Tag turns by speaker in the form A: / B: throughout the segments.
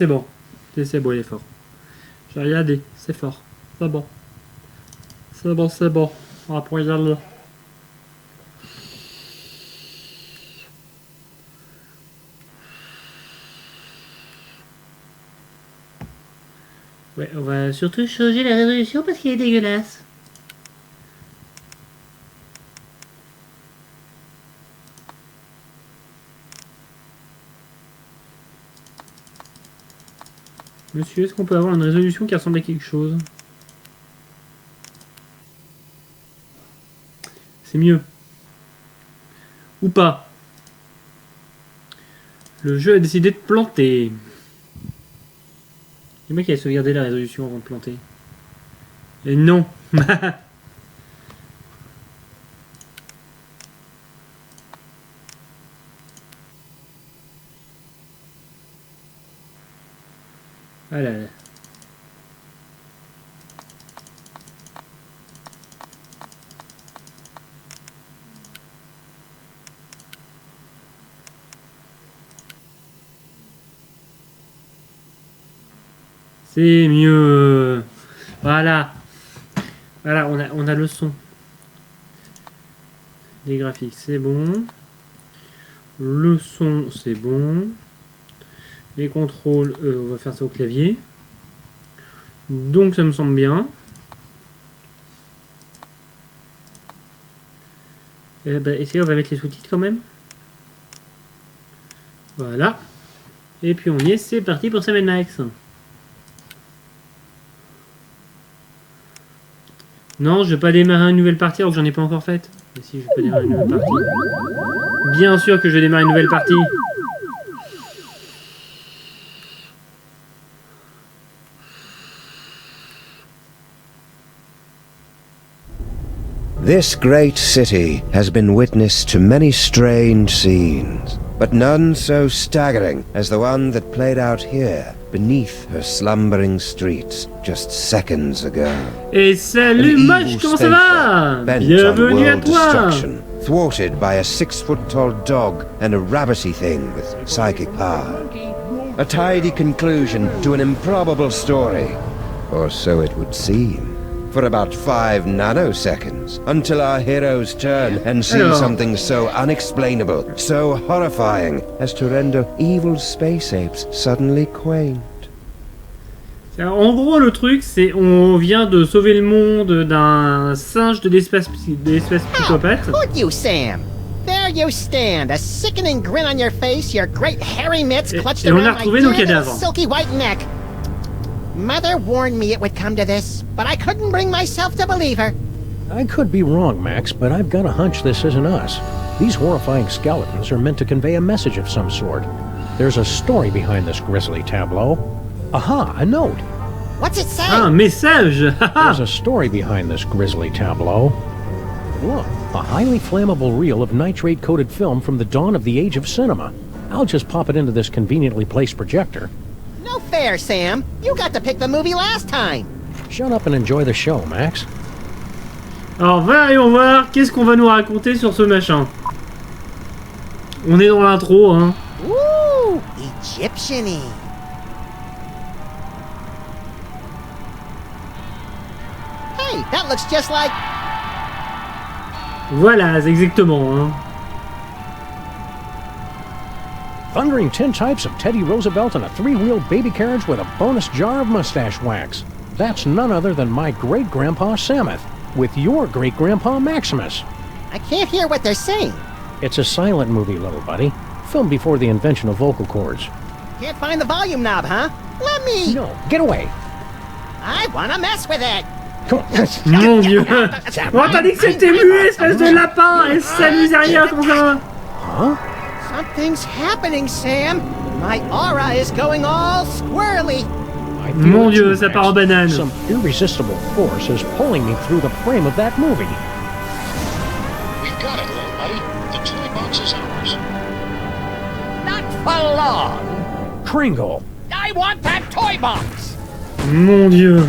A: C'est bon. C'est bon, il est fort. J'ai regardé, c'est fort. C'est bon. C'est bon, c'est bon. On va pouvoir y aller. Ouais, on va surtout changer la résolution parce qu'il est dégueulasse. Monsieur, est-ce qu'on peut avoir une résolution qui ressemble à quelque chose? C'est mieux. Ou pas. Le jeu a décidé de planter. Le mec a sauvegardé la résolution avant de planter. Et non. Ah là là. C'est mieux. Voilà. Voilà, on a le son. Les graphiques, c'est bon. Le son, c'est bon. Les contrôles, on va faire ça au clavier. Donc ça me semble bien. Essayez, on va mettre les sous-titres quand même. Voilà. Et puis on y est, c'est parti pour Sam&Max. Non, je vais pas démarrer une nouvelle partie alors que j'en ai pas encore faite. Mais si, je peux démarrer une nouvelle partie. Bien sûr que je vais démarrer une nouvelle partie.
B: This great city has been witness to many strange scenes, but none so staggering as the one that played out here beneath her slumbering streets just seconds ago.
A: Et salut Moche, comment ça va? Bienvenue à toi.
B: Thwarted by a 6-foot-tall dog and a rabbity thing with psychic power. A tidy conclusion to an improbable story, or so it would seem. For about 5 nanoseconds, until our heroes turn and see something so unexplainable, so horrifying, as to render evil space apes suddenly quaint.
A: En gros, le truc, c'est on vient de sauver le monde d'un singe de l'espace psychopathe.
C: How could you, Sam? There you stand, a sickening grin on your face, your great hairy mitts clutched around my dear little silky white neck. Mother warned me it would come to this, but I couldn't bring myself to believe her.
D: I could be wrong, Max, but I've got a hunch this isn't us. These horrifying skeletons are meant to convey a message of some sort. There's a story behind this grisly tableau. Aha, a note.
C: What's it say?
A: Ah, un message.
D: There's a story behind this grisly tableau. Look, a highly flammable reel of nitrate-coated film from the dawn of the age of cinema. I'll just pop it into this conveniently placed projector.
C: No fair, Sam. You got to pick the movie last time.
D: Shut up and enjoy the show, Max.
A: Alors, voyons voir qu'est-ce qu'on va nous raconter sur ce machin. On est dans l'intro, hein.
C: Ooh, Egyptian-y. Hey, that looks just like...
A: Voilà, c'est exactement, hein.
D: Thundering tintypes of Teddy Roosevelt and a 3-wheel baby carriage with a bonus jar of mustache wax. That's none other than my great-grandpa Samuth, with your great-grandpa Maximus.
C: I can't hear what they're saying.
D: It's a silent movie, little buddy. Filmed before the invention of vocal cords.
C: Can't find the volume knob, huh? Let me...
D: No, get away.
C: I wanna mess with it.
A: Mon Dieu. Oh, t'as dit que c'était muet, espèce de lapin. Et ça nous a rien, comment ça va?
D: Huh?
C: Something's happening, Sam. My aura is going all squirrely.
A: Mon Dieu, ça part en banane.
D: Some irresistible force is pulling me through the frame of that movie.
E: We've got it, little buddy. The toy box is ours.
C: Not for long.
D: Kringle.
C: I want that toy box.
A: Mon Dieu.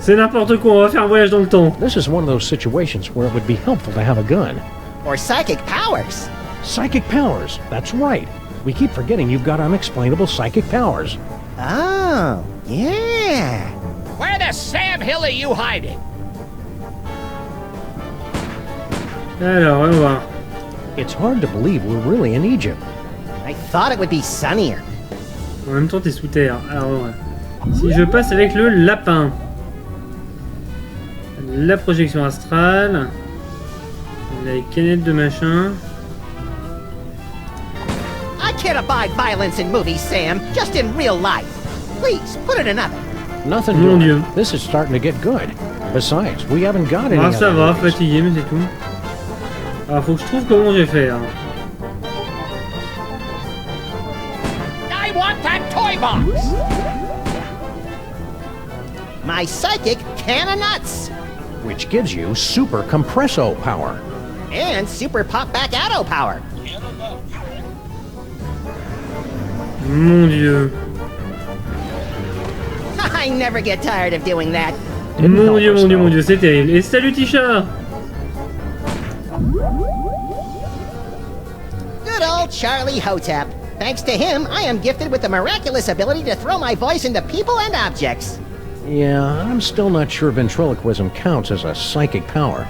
A: C'est n'importe quoi, on va faire un voyage dans le temps.
D: This is one of those situations where it would be helpful to have a gun.
C: Or psychic powers.
D: Psychic powers, that's right. We keep forgetting you've got unexplainable psychic powers.
C: Oh, yeah.
E: Where the Sam Hill are you hiding?
A: Alors, on va voir.
D: It's hard to believe we're really in Egypt.
C: I thought it would be sunnier.
A: En même temps, t'es sous terre. Alors, ouais. Si je passe avec le lapin. La projection astrale. Les canettes de machin.
C: I can't abide violence in movies, Sam. Just in real life. Please, put it another.
D: Nothing
A: Mon
D: doing.
A: Dieu.
D: This is starting to get good. Besides, we haven't got any
A: Ah, ça
D: other
A: va,
D: movies.
A: fatigué, mais c'est tout. Alors, faut que je trouve comment je vais faire.
E: I want that toy box!
C: My psychic can of nuts.
D: Which gives you super compresso power.
C: And super pop back auto power.
A: Mon Dieu.
C: I never get tired of doing that.
D: Didn't
A: Mon
D: help
A: Dieu,
D: us,
A: mon Dieu,
D: though.
A: mon Dieu, c'est terrible. Et salut Tisha.
C: Good old Charlie Hotep. Thanks to him, I am gifted with the miraculous ability to throw my voice into people and objects.
D: Yeah, I'm still not sure ventriloquism counts as a psychic power.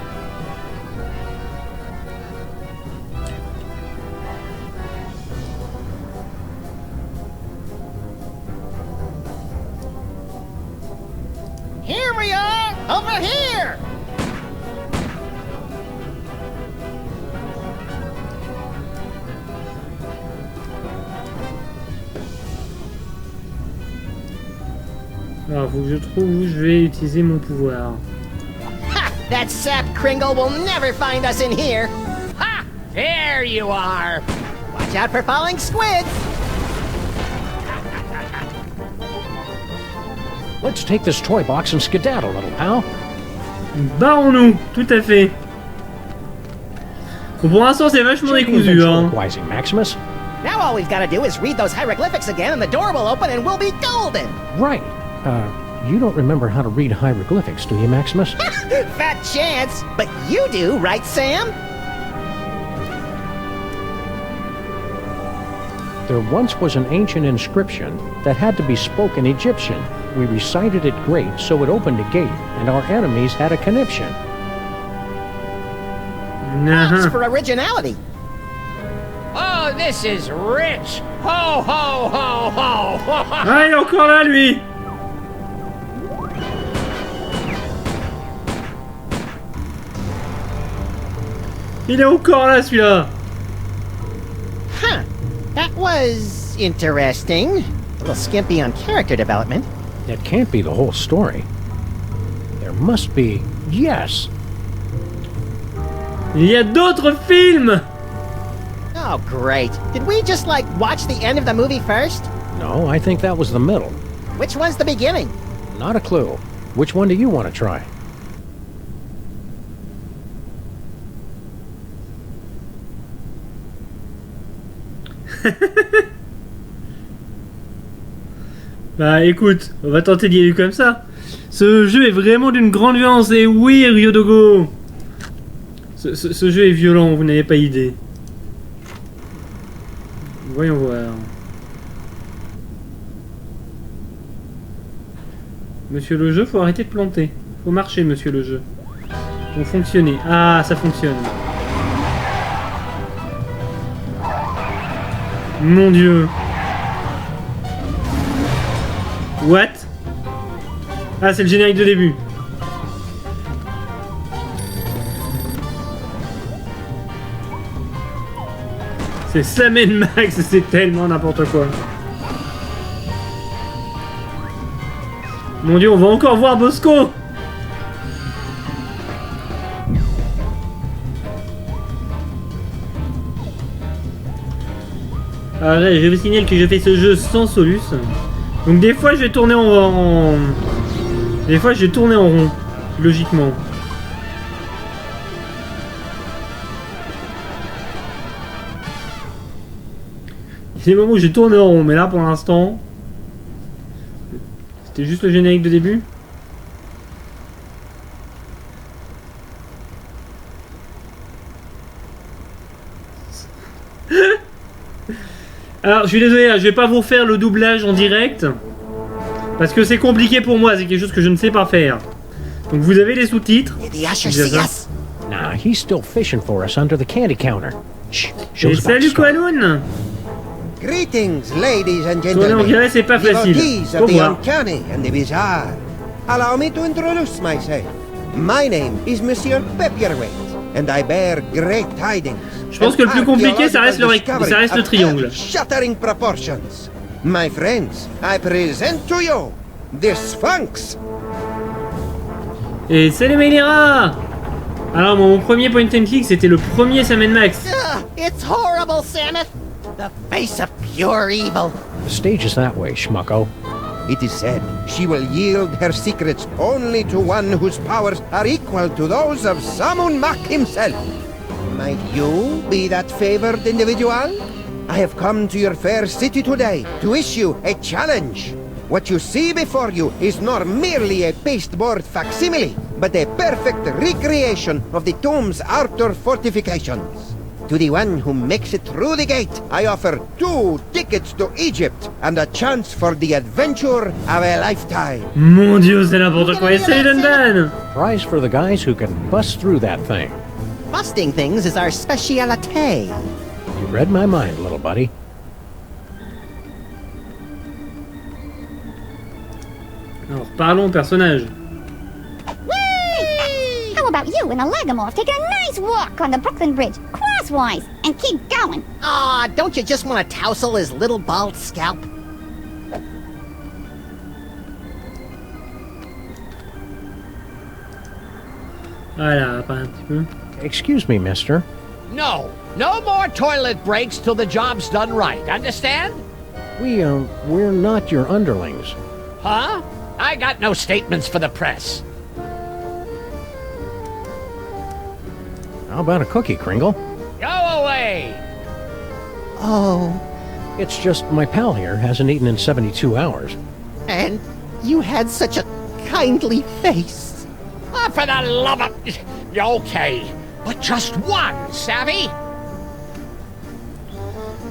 C: Here we are! Over here!
A: Alors, faut que je trouve où je vais utiliser mon pouvoir.
C: Ha! That sap Kringle will never find us in here!
E: Ha! There you are!
C: Watch out for falling squids!
D: Let's take this toy box and skedaddle, little pal.
A: Barrons-nous, tout à fait. Bon, pour l'instant, c'est vachement
D: Check the
A: décousu, hein.
D: ventriloquizing, Maximus.
C: Now all we've got to do is read those hieroglyphics again and the door will open and we'll be golden!
D: Right. You don't remember how to read hieroglyphics, do you, Maximus?
C: Fat chance! But you do, right, Sam?
D: There once was an ancient inscription that had to be spoken Egyptian. We recited it great, so it opened a gate, and our enemies had a conniption.
C: Props
A: Ah,
C: for originality.
E: Oh, this is rich! Ho, ho, ho, ho!
A: ah, il est encore là, lui. Il est encore là, celui-là.
C: Huh. That was interesting. A little skimpy on character development.
D: That can't be the whole story. There must be... Yes!
A: Il y a d'autres films.
C: Oh, great. Did we just, like, watch the end of the movie first?
D: No, I think that was the middle.
C: Which one's the beginning?
D: Not a clue. Which one do you want to try?
A: Bah écoute, on va tenter d'y aller comme ça. Ce jeu est vraiment d'une grande violence. Et oui, Ryodogo, ce jeu est violent, vous n'avez pas idée. Voyons voir. Monsieur le jeu, faut arrêter de planter. Faut marcher, monsieur le jeu. Faut fonctionner. Ah, ça fonctionne. Mon Dieu. What? Ah, c'est le générique de début. C'est Sam&Max, c'est tellement n'importe quoi. Mon Dieu, on va encore voir Bosco. Alors là, je vous signale que je fais ce jeu sans solus. Donc des fois je vais tourner des fois je vais tourner en rond, logiquement. Il y a des moments où j'ai tourné en rond, mais là pour l'instant... C'était juste le générique de début. Alors je suis désolé, je vais pas vous faire le doublage en direct. Parce que c'est compliqué pour moi, c'est quelque chose que je ne sais pas faire. Donc vous avez les sous-titres.
D: Nah, he's still fishing for us under the candy counter. Shh,
A: Et salut Kowaloon.
B: Greetings, ladies and
A: Tourner en
B: gentlemen.
A: virée, c'est pas facile.
B: Devotees
A: Faut
B: of the
A: voir.
B: uncanny and the bizarre. Allow me to introduce myself. My name is Monsieur Pepperweight, and I bear great tidings.
A: Je pense que le plus compliqué, ça reste le triangle.
B: Shattering proportions. My friends, I present to you the Sphinx.
A: Et c'est les Méléras. Alors mon premier point and click, c'était le premier Sam&Max.
C: It's horrible, Samus. The face of pure evil.
D: The stage is that way, schmucko.
B: It is said she will yield her secrets only to one whose powers are equal to those of Sammun-Mak himself. Might you be that favored individual? I have come to your fair city today to issue a challenge. What you see before you is not merely a pasteboard facsimile, but a perfect recreation of the tomb's outer fortifications. To the one who makes it through the gate, I offer 2 tickets to Egypt and a chance for the adventure of a lifetime.
A: Mon dieu, c'est n'importe quoi. Et salut London.
D: Prize for the guys who can bust through that thing.
C: Busting things is our speciality.
D: You read my mind, little buddy.
A: Alors parlons au personnage.
F: Hey, how about you and a Lagomorph taking a nice walk on the Brooklyn Bridge, crosswise, and keep going?
C: Aw, don't you just want to tousle his little bald scalp?
A: Voilà, pas un petit peu.
D: Excuse me, mister.
E: No, no more toilet breaks till the job's done right. Understand?
D: We're not your underlings.
E: Huh? I got no statements for the press.
D: How about a cookie, Kringle?
E: Go away!
C: Oh,
D: It's just my pal here hasn't eaten in 72 hours.
C: and you had such a kindly face.
E: Oh, for the love of... Okay, but just one, savvy?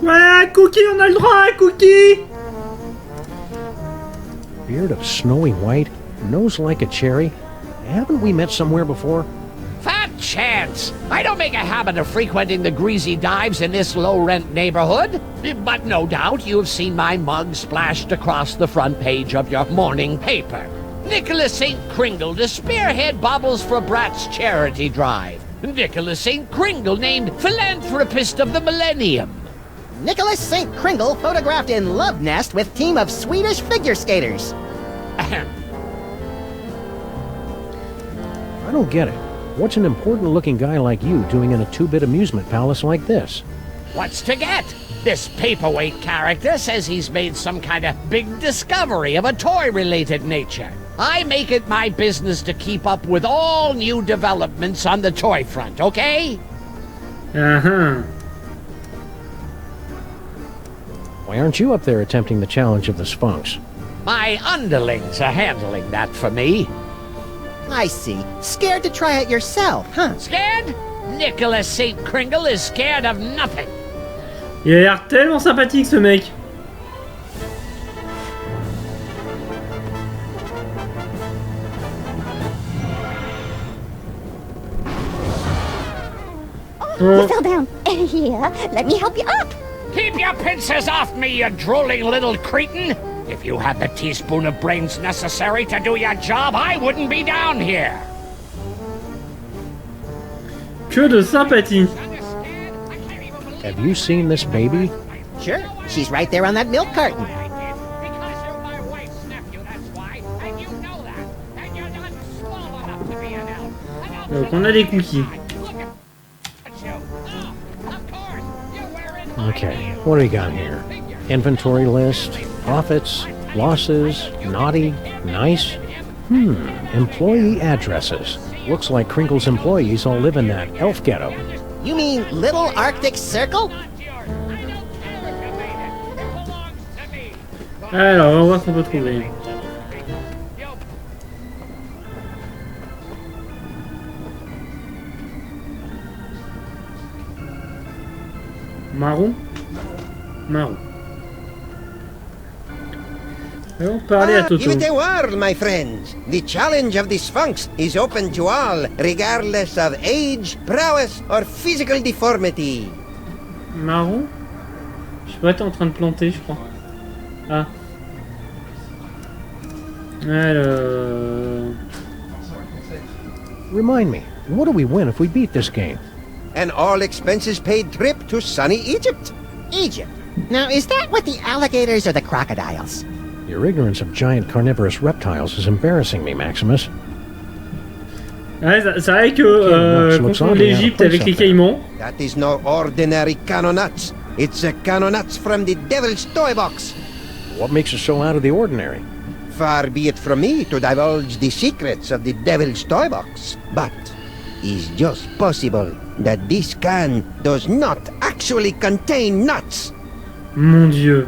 A: Voilà, un cookie, on a le droit à un cookie.
D: Beard of snowy white, nose like a cherry. Haven't we met somewhere before?
E: Fat chance! I don't make a habit of frequenting the greasy dives in this low-rent neighborhood. But no doubt you've seen my mug splashed across the front page of your morning paper. Nicholas St. Kringle to spearhead Bobbles for Brats charity drive. Nicholas St. Kringle named Philanthropist of the Millennium.
C: Nicholas St. Kringle photographed in love nest with team of Swedish figure skaters.
D: I don't get it. What's an important-looking guy like you doing in a two-bit amusement palace like this?
E: What's to get? This paperweight character says he's made some kind of big discovery of a toy-related nature. I make it my business to keep up with all new developments on the toy front, okay?
A: Uh-huh.
D: Why aren't you up there attempting the challenge of the Sphinx?
E: My underlings are handling that for me.
C: I see. Scared to try it yourself, huh?
E: Scared? Nicholas St. Kringle is scared of nothing.
A: Il a l'air tellement sympathique ce mec.
F: You fell down. Here, let me help you up.
E: Keep your pincers off me, you drooling little cretin! If you had the teaspoon of brains necessary to do your job, I wouldn't be down here.
A: Que de sympathie.
D: Have you seen this baby?
C: Sure. She's right there on that milk carton.
E: Because you're my wife's nephew, that's why. And you know that. And you're not small enough to be an elf.
A: Donc on a des cookies.
D: Okay, what do we got here? Inventory list, profits, losses, naughty, nice? Employee addresses. Looks like Kringle's employees all live in that elf ghetto.
C: You mean Little Arctic Circle?
A: Alors, on va voir ce qu'on peut trouver. Marron. Marron. Allons parler à Toto.
B: Give it a whirl, my friends. The challenge of the Sphinx is open to all, regardless of age, prowess, or physical deformity.
A: Marron? Je sais pas, t'es en train de planter, je crois. Ah. Alors...
D: Remind me, what do we win if we beat this game?
B: An all-expenses-paid trip to sunny Egypt.
C: Egypt. Now, is that with the alligators or the crocodiles?
D: Your ignorance of giant carnivorous reptiles is embarrassing me, Maximus.
A: Ouais, c'est vrai que confondre l'Égypte avec les Caïmans.
B: That is no ordinary canonats. It's a canonats from the Devil's Toy Box.
D: What makes it so out of the ordinary?
B: Far be it from me to divulge the secrets of the Devil's Toy Box, but it's just possible that this can does not actually contain nuts.
A: Mon Dieu.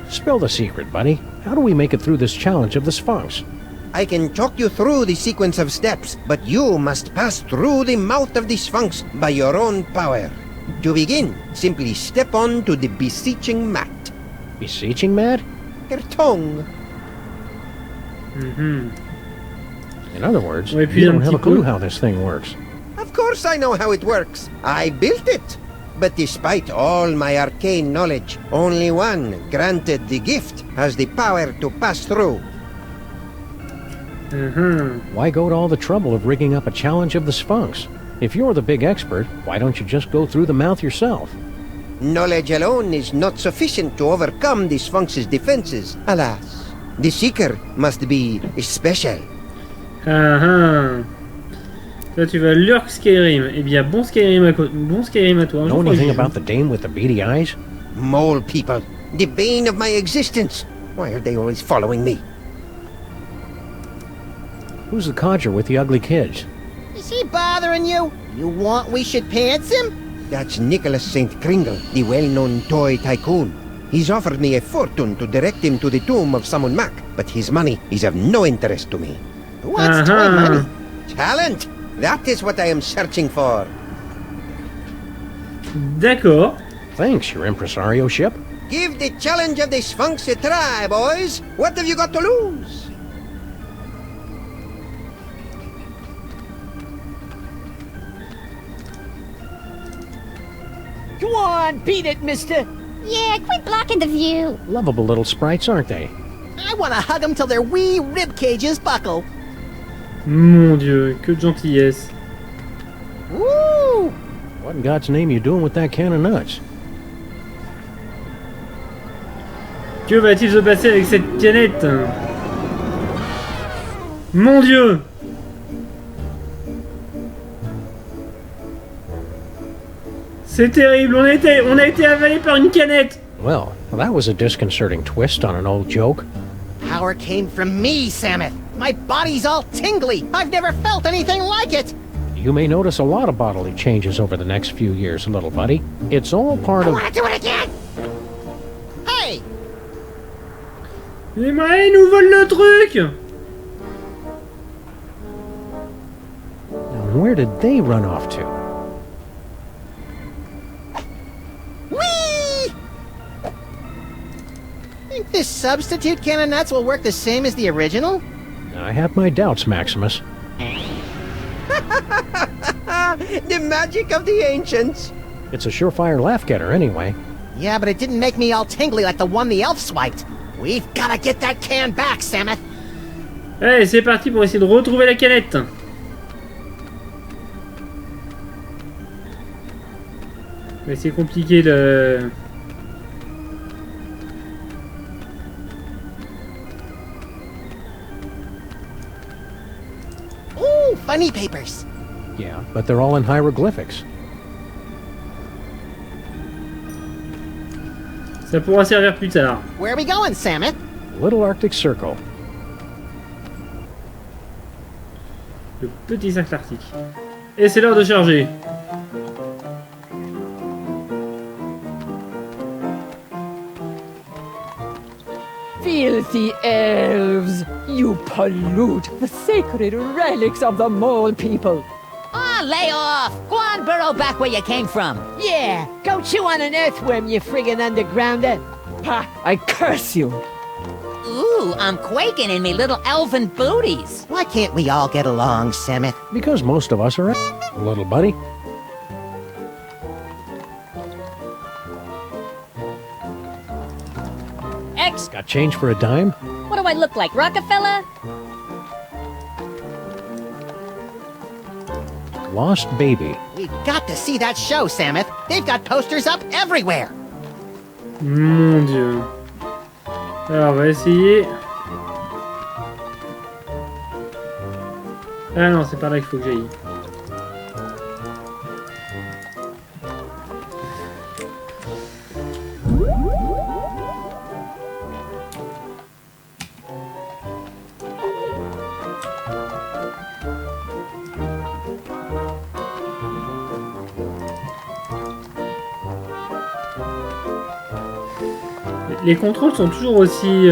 D: Spill the secret, buddy. How do we make it through this challenge of the Sphinx?
B: I can talk you through the sequence of steps, but you must pass through the mouth of the Sphinx by your own power. To begin, simply step on to the beseeching mat.
D: Beseeching mat?
B: Your tongue.
D: In other words,
A: Ouais,
D: you don't have a clue how this thing works.
B: Of course I know how it works. I built it. But despite all my arcane knowledge, only one, granted the gift, has the power to pass through.
D: Why go to all the trouble of rigging up a challenge of the Sphinx? If you're the big expert, why don't you just go through the mouth yourself?
B: Knowledge alone is not sufficient to overcome the Sphinx's defenses, alas. The seeker must be special.
A: Toi, tu vas lurk Skyrim. Eh bien, bon Skyrim à toi.
D: Know anything about the dame with the beady eyes?
B: Mole people, the bane of my existence. Why are they always following me?
D: Who's the codger with the ugly kids?
C: Is he bothering you? You want we should pants him?
B: That's Nicholas St. Kringle, the well-known toy tycoon. He's offered me a fortune to direct him to the tomb of Sammun-Mak, but his money is of no interest to me.
C: What's toy money?
B: Talent! That is what I am searching for.
A: D'accord.
D: Thanks, your impresario ship.
B: Give the challenge of the Sphinx a try, boys. What have you got to lose?
E: Go on, beat it, mister.
F: Yeah, quit blocking the view.
D: Lovable little sprites, aren't they?
C: I want to hug them till their wee rib cages buckle.
A: Mon Dieu, que de gentillesse.
C: Woo!
D: What in God's name are you doing with that can of nuts?
A: Que va-t-il se passer avec cette canette? Mon Dieu! C'est terrible, on a été avalé par une canette!
D: Well, that was a disconcerting twist on an old joke.
C: Power came from me, Samus. My body's all tingly. I've never felt anything like it.
D: You may notice a lot of bodily changes over the next few years, little buddy. It's all part
C: I
D: of...
C: want to do it again. Hey!
A: Les marins nous volent le truc!
D: Now, where did they run off to?
C: Whee! Think this substitute can of nuts will work the same as the original?
D: I have my doubts, Maximus.
B: The magic of the ancients.
D: It's a surefire laugh-getter, anyway.
C: Yeah, but it didn't make me all tingly like the one the elf swiped. We've gotta get that can back, Samus.
A: Allez, c'est parti pour essayer de retrouver la canette. Mais c'est compliqué de...
C: Ooh, funny papers.
D: Yeah, but they're all in hieroglyphics.
A: Ça pourra servir plus tard.
C: Where are we going, Samus?
D: Little Arctic Circle.
A: Le petit cercle arctique. Et c'est l'heure de charger.
G: Filthy elves! You pollute the sacred relics of the mole people!
H: Oh, lay off! Go on, burrow back where you came from.
G: Yeah, go chew on an earthworm, you friggin' undergrounder! Ha! I curse you!
H: Ooh, I'm quaking in me little elfin booties.
C: Why can't we all get along, Samith?
D: Because most of us are little buddy. Got change for a dime?
H: What do I look like, Rockefeller?
D: Lost baby.
C: We've got to see that show, Samith. They've got posters up everywhere.
A: Mon Dieu. Alors, on va essayer. Ah non, c'est par là qu'il faut que j'aille. Les contrôles sont toujours aussi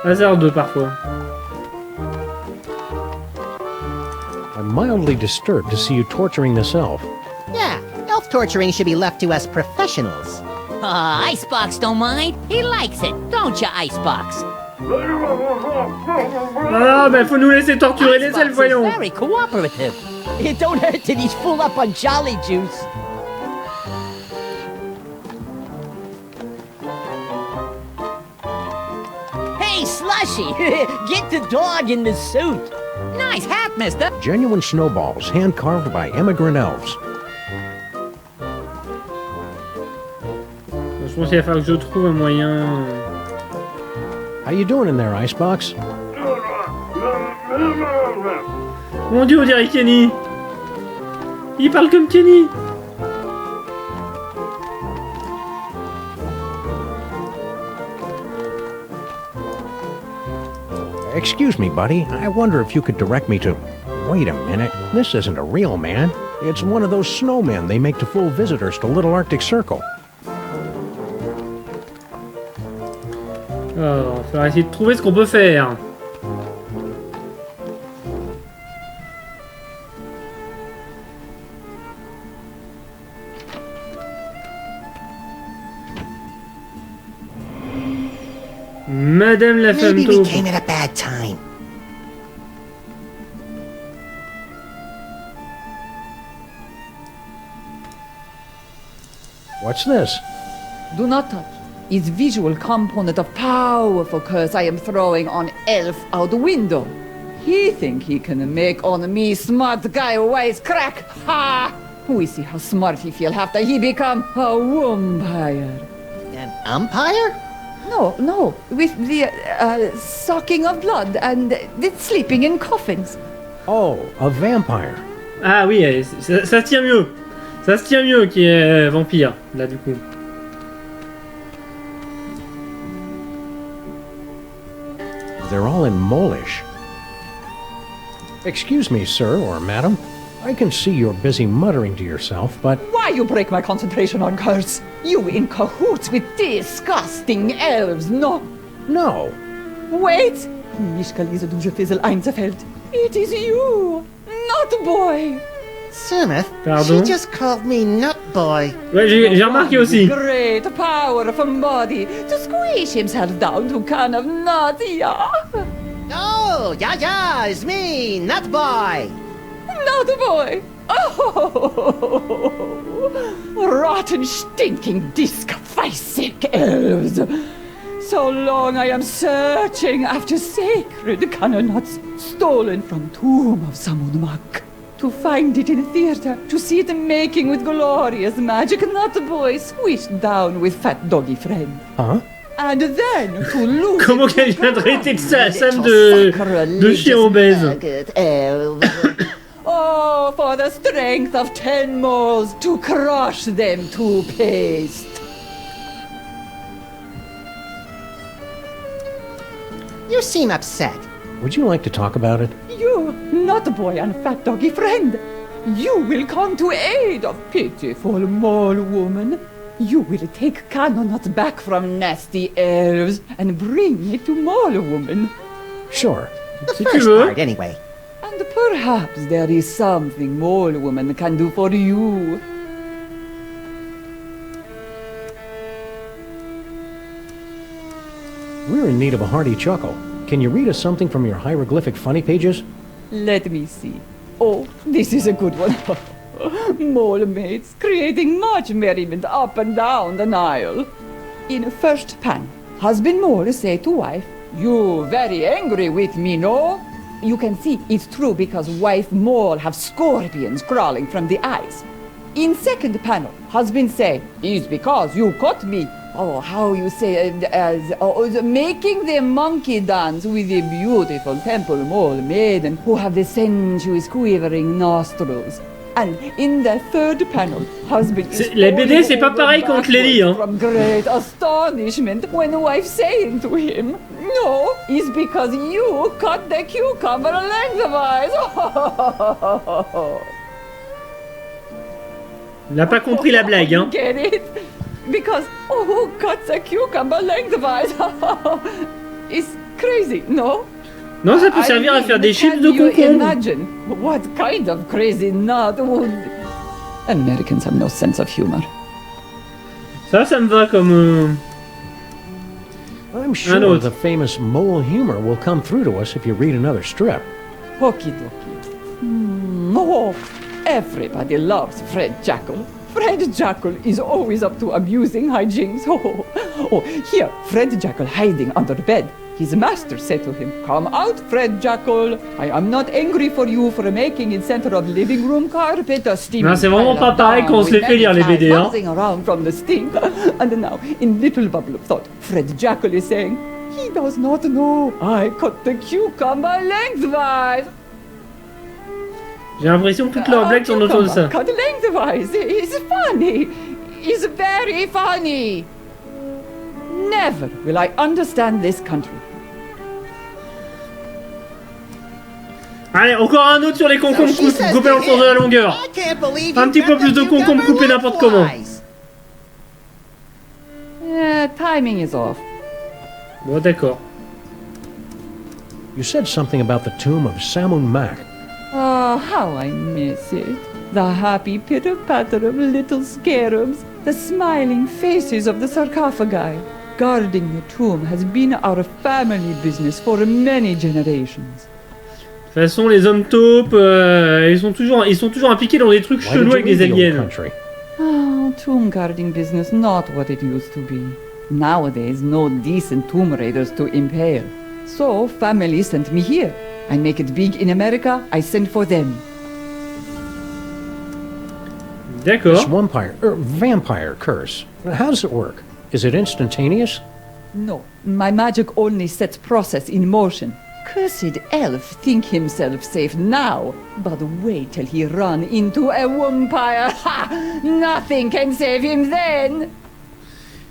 A: hasardeux parfois.
D: I'm mildly disturbed to see you torturing this elf.
C: Yeah, elf torturing should be left to us professionals.
H: Icebox don't mind. He likes it, don't you, Icebox?
A: Ah, ben faut nous laisser torturer les elfes, voyons.
H: Icebox is very cooperative.
G: It don't hurt that he's full up on jolly juice.
H: Hey, Slushy, get the dog in the suit. Nice hat, mister.
D: Genuine snowballs, hand-carved by immigrant elves.
A: Je pense qu'il va falloir que je trouve un moyen.
D: How you doing in there, Icebox?
A: Mon Dieu, on dirait Kenny. Il parle comme Kenny.
D: Excuse me, buddy. I wonder if you could direct me to... Wait a minute. This isn't a real man. It's one of those snowmen they make to fool visitors to Little Arctic Circle.
A: Alors, il va falloir essayer de trouver ce qu'on peut faire. Madame la femme
C: Maybe we
A: taupe.
C: came at a bad time.
D: What's this?
G: Do not touch. It's visual component of powerful curse I am throwing on elf out the window. He think he can make on me smart guy wise crack. Ha! We see how smart he feel after he become a vampire.
C: An umpire?
G: No, with the sucking of blood and the sleeping in coffins.
D: Oh, a vampire.
A: Ah oui, ça se tient mieux. Ça se tient mieux qui est vampire, là du coup.
D: They're all in Molish. Excuse me, sir or madam. I can see you're busy muttering to yourself, but...
G: Why you break my concentration on curse? You in cahoots with disgusting elves, no?
D: No.
G: Wait! Mich lese du je fizzle einzefeld. It is you, not boy.
C: Samith,
A: Pardon?
C: she just called me Nut Boy.
A: Ouais, j'ai remarqué aussi.
G: Great power from body to squish himself down to kind of nut, yeah.
C: Oh, yeah, it's me, Nut Boy.
G: Not boy. Oh, rotten, stinking, disc-sick elves. So long I am searching after sacred cannonuts stolen from tomb of Sammun-Mak. To find it in theater, to see it making with glorious magic, not boy squished down with fat doggy friend.
D: Huh?
G: And then to lose.
A: Comment qu'elle vient de traiter de ça, Sam de chien obèse.
G: Oh, for the strength of 10 moles to crush them to paste.
C: You seem upset.
D: Would you like to talk about it?
G: You, not boy and fat doggy friend. You will come to aid of pitiful mole woman. You will take cannonuts back from nasty elves and bring it to mole woman.
D: Sure.
C: The
A: Si tu
C: first
A: veux.
C: part, anyway.
G: And perhaps there is something mole woman can do for you.
D: We're in need of a hearty chuckle. Can you read us something from your hieroglyphic funny pages?
G: Let me see. Oh, this is a good one. Mole mates creating much merriment up and down the Nile. In first pan, husband mole say to wife, "You very angry with me, no?" You can see it's true because wife mole have scorpions crawling from the eyes. In second panel, husband say, "It's because you caught me." Oh, how you say, making the monkey dance with the beautiful temple mole maiden who have the sensuous quivering nostrils. And in the third panel, husband is
A: la BD, c'est pas pareil quand je les lis, hein.
G: From great astonishment when the wife saying to him, "No, it's because you cut the cucumber lengthwise."
A: Il n'a pas compris la blague, hein.
G: Get it? Because who cuts a cucumber lengthwise? It's crazy, no?
A: Non, ça peut servir à faire des chips de concombre.
G: Imagine what kind of crazy nut would... Americans have no sense of humor.
A: Ça me va comme...
D: I'm sure the famous mole humor will come through to us if you read another strip.
G: Okie dokie. Oh, everybody loves Fred Jackal. Fred Jackal is always up to amusing hijinks. Oh, here, Fred Jackal hiding under the bed. His master said to him, "Come out, Fred Jackal. I am not angry for you for making in center of living room carpet a steam."
A: Non, c'est vraiment pas pareil quand on se les fait lire les BD, hein.
G: Around from the steam. And now, in little bubble of thought, Fred Jackal is saying, "He does not know. I cut the cucumber lengthwise."
A: J'ai l'impression que toutes leurs blagues tournent autour de ça.
G: Cut lengthwise. It's funny. It's very funny. Never will I understand this country.
A: Allez, encore un autre sur les concombres coupés dans le sens de la longueur. Un petit peu plus de concombres coupés n'importe comment.
G: Timing is off.
A: Bon, d'accord.
D: You said something about the tomb of Sammun-Mak.
G: Oh, how I miss it. The happy pitter-patter of little scarabs, the smiling faces of the sarcophagi. Guarding the tomb has been our family business for many generations.
A: De toute façon, les hommes taupes, ils sont toujours impliqués dans des trucs chelous avec des aliens.
G: Oh, tomb guarding business, not what it used to be. Nowadays, no decent tomb raiders to impale. So, family sent me here. I make it big in America, I send for them.
A: D'accord.
D: This vampire curse, how does it work? Is it instantaneous?
G: No, my magic only sets process in motion. Cursed elf think himself safe now, but wait till he run into a vampire. Ha! Nothing can save him then.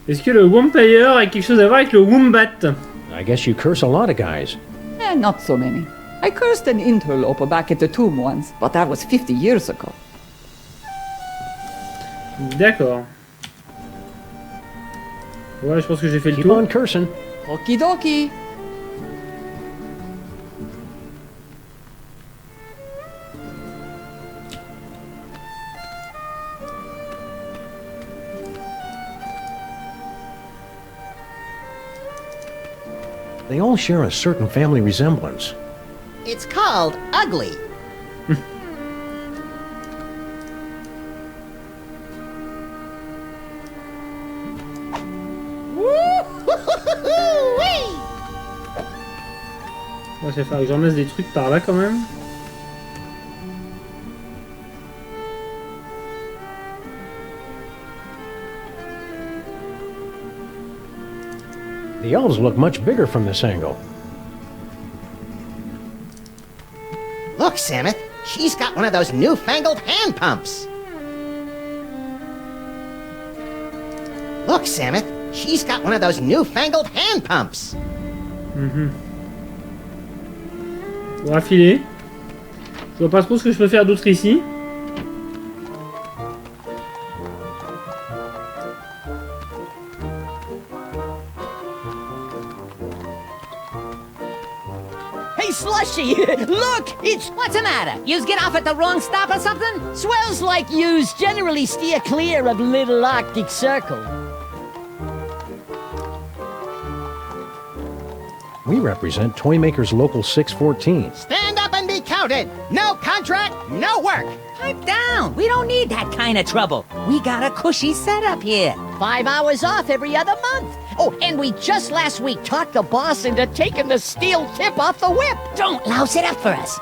A: Est-ce que le vampire a quelque chose à voir avec le wombat?
D: I guess you curse a lot of guys.
G: Not so many. I cursed an interloper back at the tomb once, but that was 50 years ago.
A: D'accord. Ouais, je pense que j'ai fait le
D: Keep
A: tour.
D: on cursing.
G: Okie dokie.
D: They all share a certain family resemblance.
C: It's called ugly.
A: Ouais, ça va falloir que j'en laisse des trucs par là quand même.
D: The elves look much bigger from this angle.
C: Look, Samus, she's got one of those newfangled hand pumps. Look, Samus, she's got one of those newfangled hand pumps.
A: On va filer. Je vois pas trop ce que je peux faire d'autre ici.
H: Hey, Slushy! Look! It's... What's the matter? Yous get off at the wrong stop or something? Swells like yous generally steer clear of Little Arctic Circle.
D: We represent Toymaker's Local 614.
C: Stand up and be counted! No contract, no work!
H: Pipe down! We don't need that kind of trouble. We got a cushy setup here. 5 hours off every other month.
E: Oh, and we just last week talked the boss into taking the steel tip off the whip.
H: Don't louse it up for us.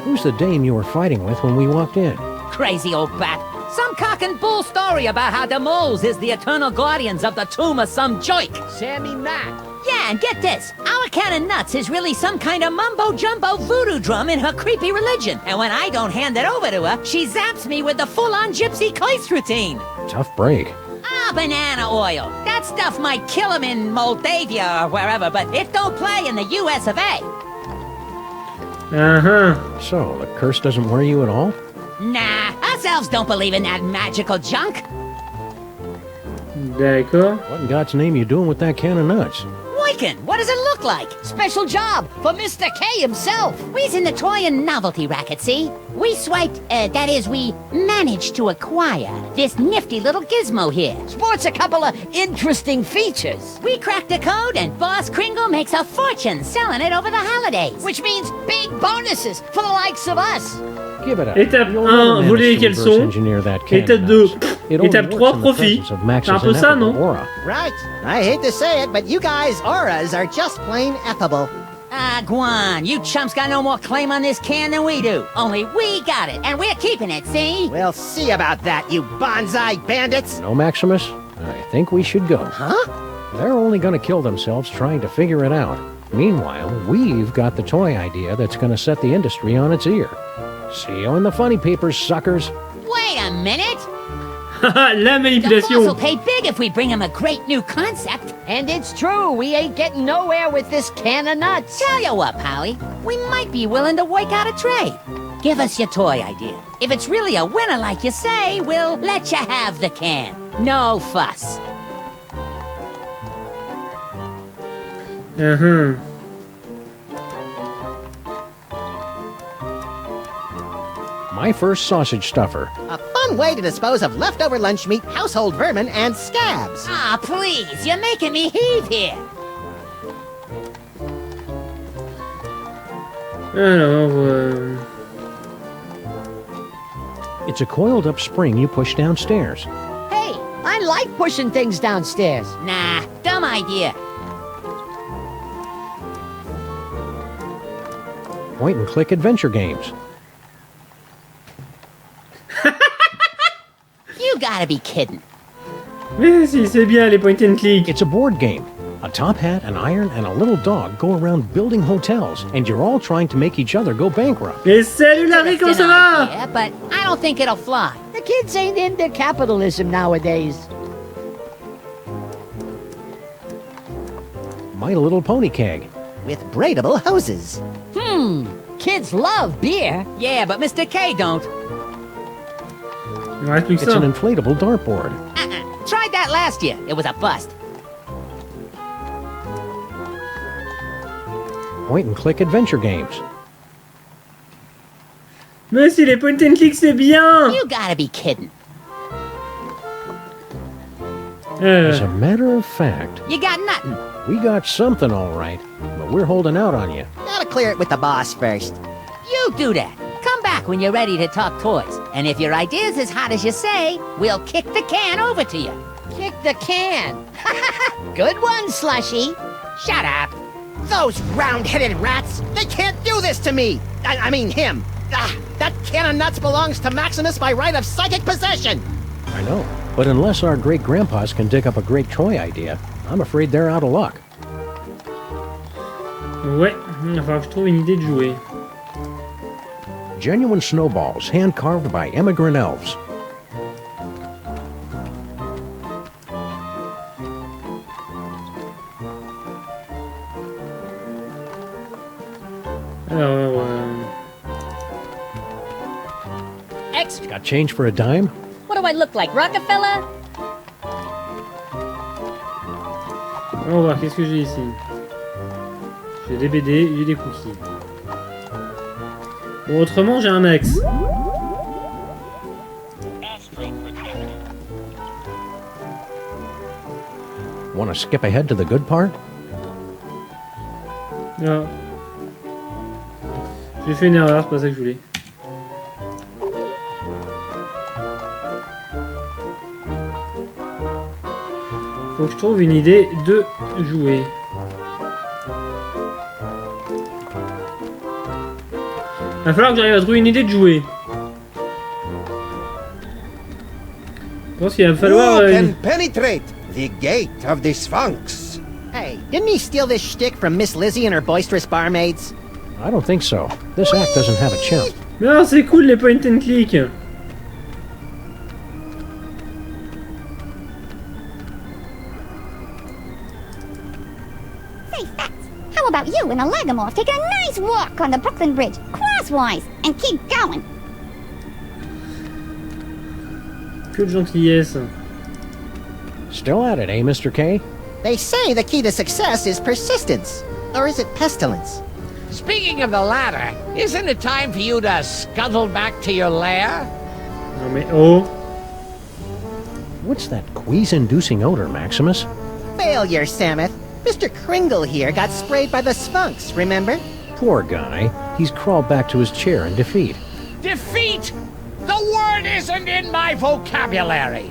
D: Who's the dame you were fighting with when we walked in?
H: Crazy old bat. Some cock and bull story about how the moles is the eternal guardians of the tomb of some joik.
E: Sammy-Mac.
H: Yeah, and get this. Our can of nuts is really some kind of mumbo-jumbo voodoo drum in her creepy religion. And when I don't hand it over to her, she zaps me with the full-on gypsy curse routine.
D: Tough break.
H: Ah, banana oil. That stuff might kill him in Moldavia or wherever, but it don't play in the US of A.
D: So, the curse doesn't worry you at all?
H: Nah, us elves don't believe in that magical junk.
A: D'accord.
D: What in God's name you doing with that can of nuts?
H: Boykin, what does it look like?
E: Special job for Mr. K himself.
H: We's in the toy and novelty racket, see? We swiped, that is, we managed to acquire this nifty little gizmo here.
E: Sports a couple of interesting features.
H: We cracked the code and Boss Kringle makes a fortune selling it over the holidays.
E: Which means big bonuses for the likes of us.
D: Give it up.
A: Étape 1, voler les caleçons. Étape 2, étape 3, profit. C'est un peu ça, non?
C: Right. I hate to say it, but you guys' auras are just plain effable.
H: Ah, Guan, you chumps got no more claim on this can than we do. Only we got it, and we're keeping it, see?
C: We'll see about that, you bonsai bandits.
D: No, Maximus? I think we should go.
C: Huh?
D: They're only gonna kill themselves trying to figure it out. Meanwhile, we've got the toy idea that's gonna set the industry on its ear. See you in the funny papers, suckers.
H: Wait a minute!
A: La
H: The boss
A: manipulation.
H: will pay big if we bring him a great new concept.
E: And it's true, we ain't getting nowhere with this can of nuts.
H: Tell you what, Polly, we might be willing to work out a trade. Give us your toy idea. If it's really a winner like you say, we'll let you have the can. No fuss.
D: My first sausage stuffer.
C: A fun way to dispose of leftover lunch meat, household vermin, and scabs.
H: Ah, please, you're making me heave here.
A: Alors,
D: It's a coiled up spring you push downstairs.
E: Hey, I like pushing things downstairs.
H: Nah, dumb idea.
D: Point and click adventure games.
H: You gotta be kidding.
A: mais si, c'est bien les point and click.
D: It's a board game. A top hat, an iron, and a little dog go around building hotels, and you're all trying to make each other go bankrupt.
A: Et salut Larry, comment ça va?
H: Idea, but I don't think it'll fly.
E: The kids ain't into capitalism nowadays.
D: My Little Pony keg.
C: With braidable hoses.
E: Kids love beer.
H: Yeah, but Mr. K don't.
A: Il me reste plus que
D: It's
A: ça.
D: an inflatable dartboard.
H: Tried that last year. It was a bust.
D: Point and click adventure games.
A: Mais si, les point and click, c'est bien.
H: You gotta be kidding.
D: As a matter of fact,
H: You got nothing.
D: we got something all right, but we're holding out on you.
C: Gotta clear it with the boss first.
H: You do that. Come back when you're ready to talk toys. And if your idea's as hot as you say, we'll kick the can over to you.
E: Kick the can. Good one, Slushy.
H: Shut up.
C: Those round-headed rats! They can't do this to me! I mean him! Ah, that can of nuts belongs to Maximus by right of psychic possession!
D: I know, but unless our great-grandpas can dig up a great toy idea, I'm afraid they're out of luck.
A: Ouais, il va falloir que je trouve une idée de jouer.
D: Genuine snowballs, hand-carved by immigrant elves.
A: Alors,
G: Extra.
D: Got change for a dime?
G: What do I look like, Rockefeller?
A: on va voir, qu'est-ce que j'ai ici? J'ai des BD, j'ai des cookies. Bon, autrement, j'ai un max.
D: Want to skip ahead to the good part?
A: Non. J'ai fait une erreur, c'est pas ça que je voulais. Faut que je trouve une idée de jouer. Il va falloir que j'arrive à trouver une idée de jouer. Je pense qu'il va me falloir...
B: Who can penetrate the gate of the Sphinx?
C: Hey, didn't he steal this shtick from Miss Lizzie and her boisterous barmaids?
D: I don't think so. This act doesn't have a chimp.
A: Non, c'est cool les point and click.
F: Say, Fats, how about you and a Lagomorph take a nice walk on the Brooklyn Bridge, crosswise, and keep going?
A: Que de gentillesse.
D: Still at it, eh, Mr. K?
C: They say the key to success is persistence. Or is it pestilence?
E: Speaking of the latter, isn't it time for you to scuttle back to your lair?
A: Non mais oh.
D: What's that quease-inducing odor, Maximus?
C: Failure, Samuth. Mr. Kringle here got sprayed by the Sphinx, remember?
D: Poor guy. He's crawled back to his chair in defeat.
E: Defeat? The word isn't in my vocabulary.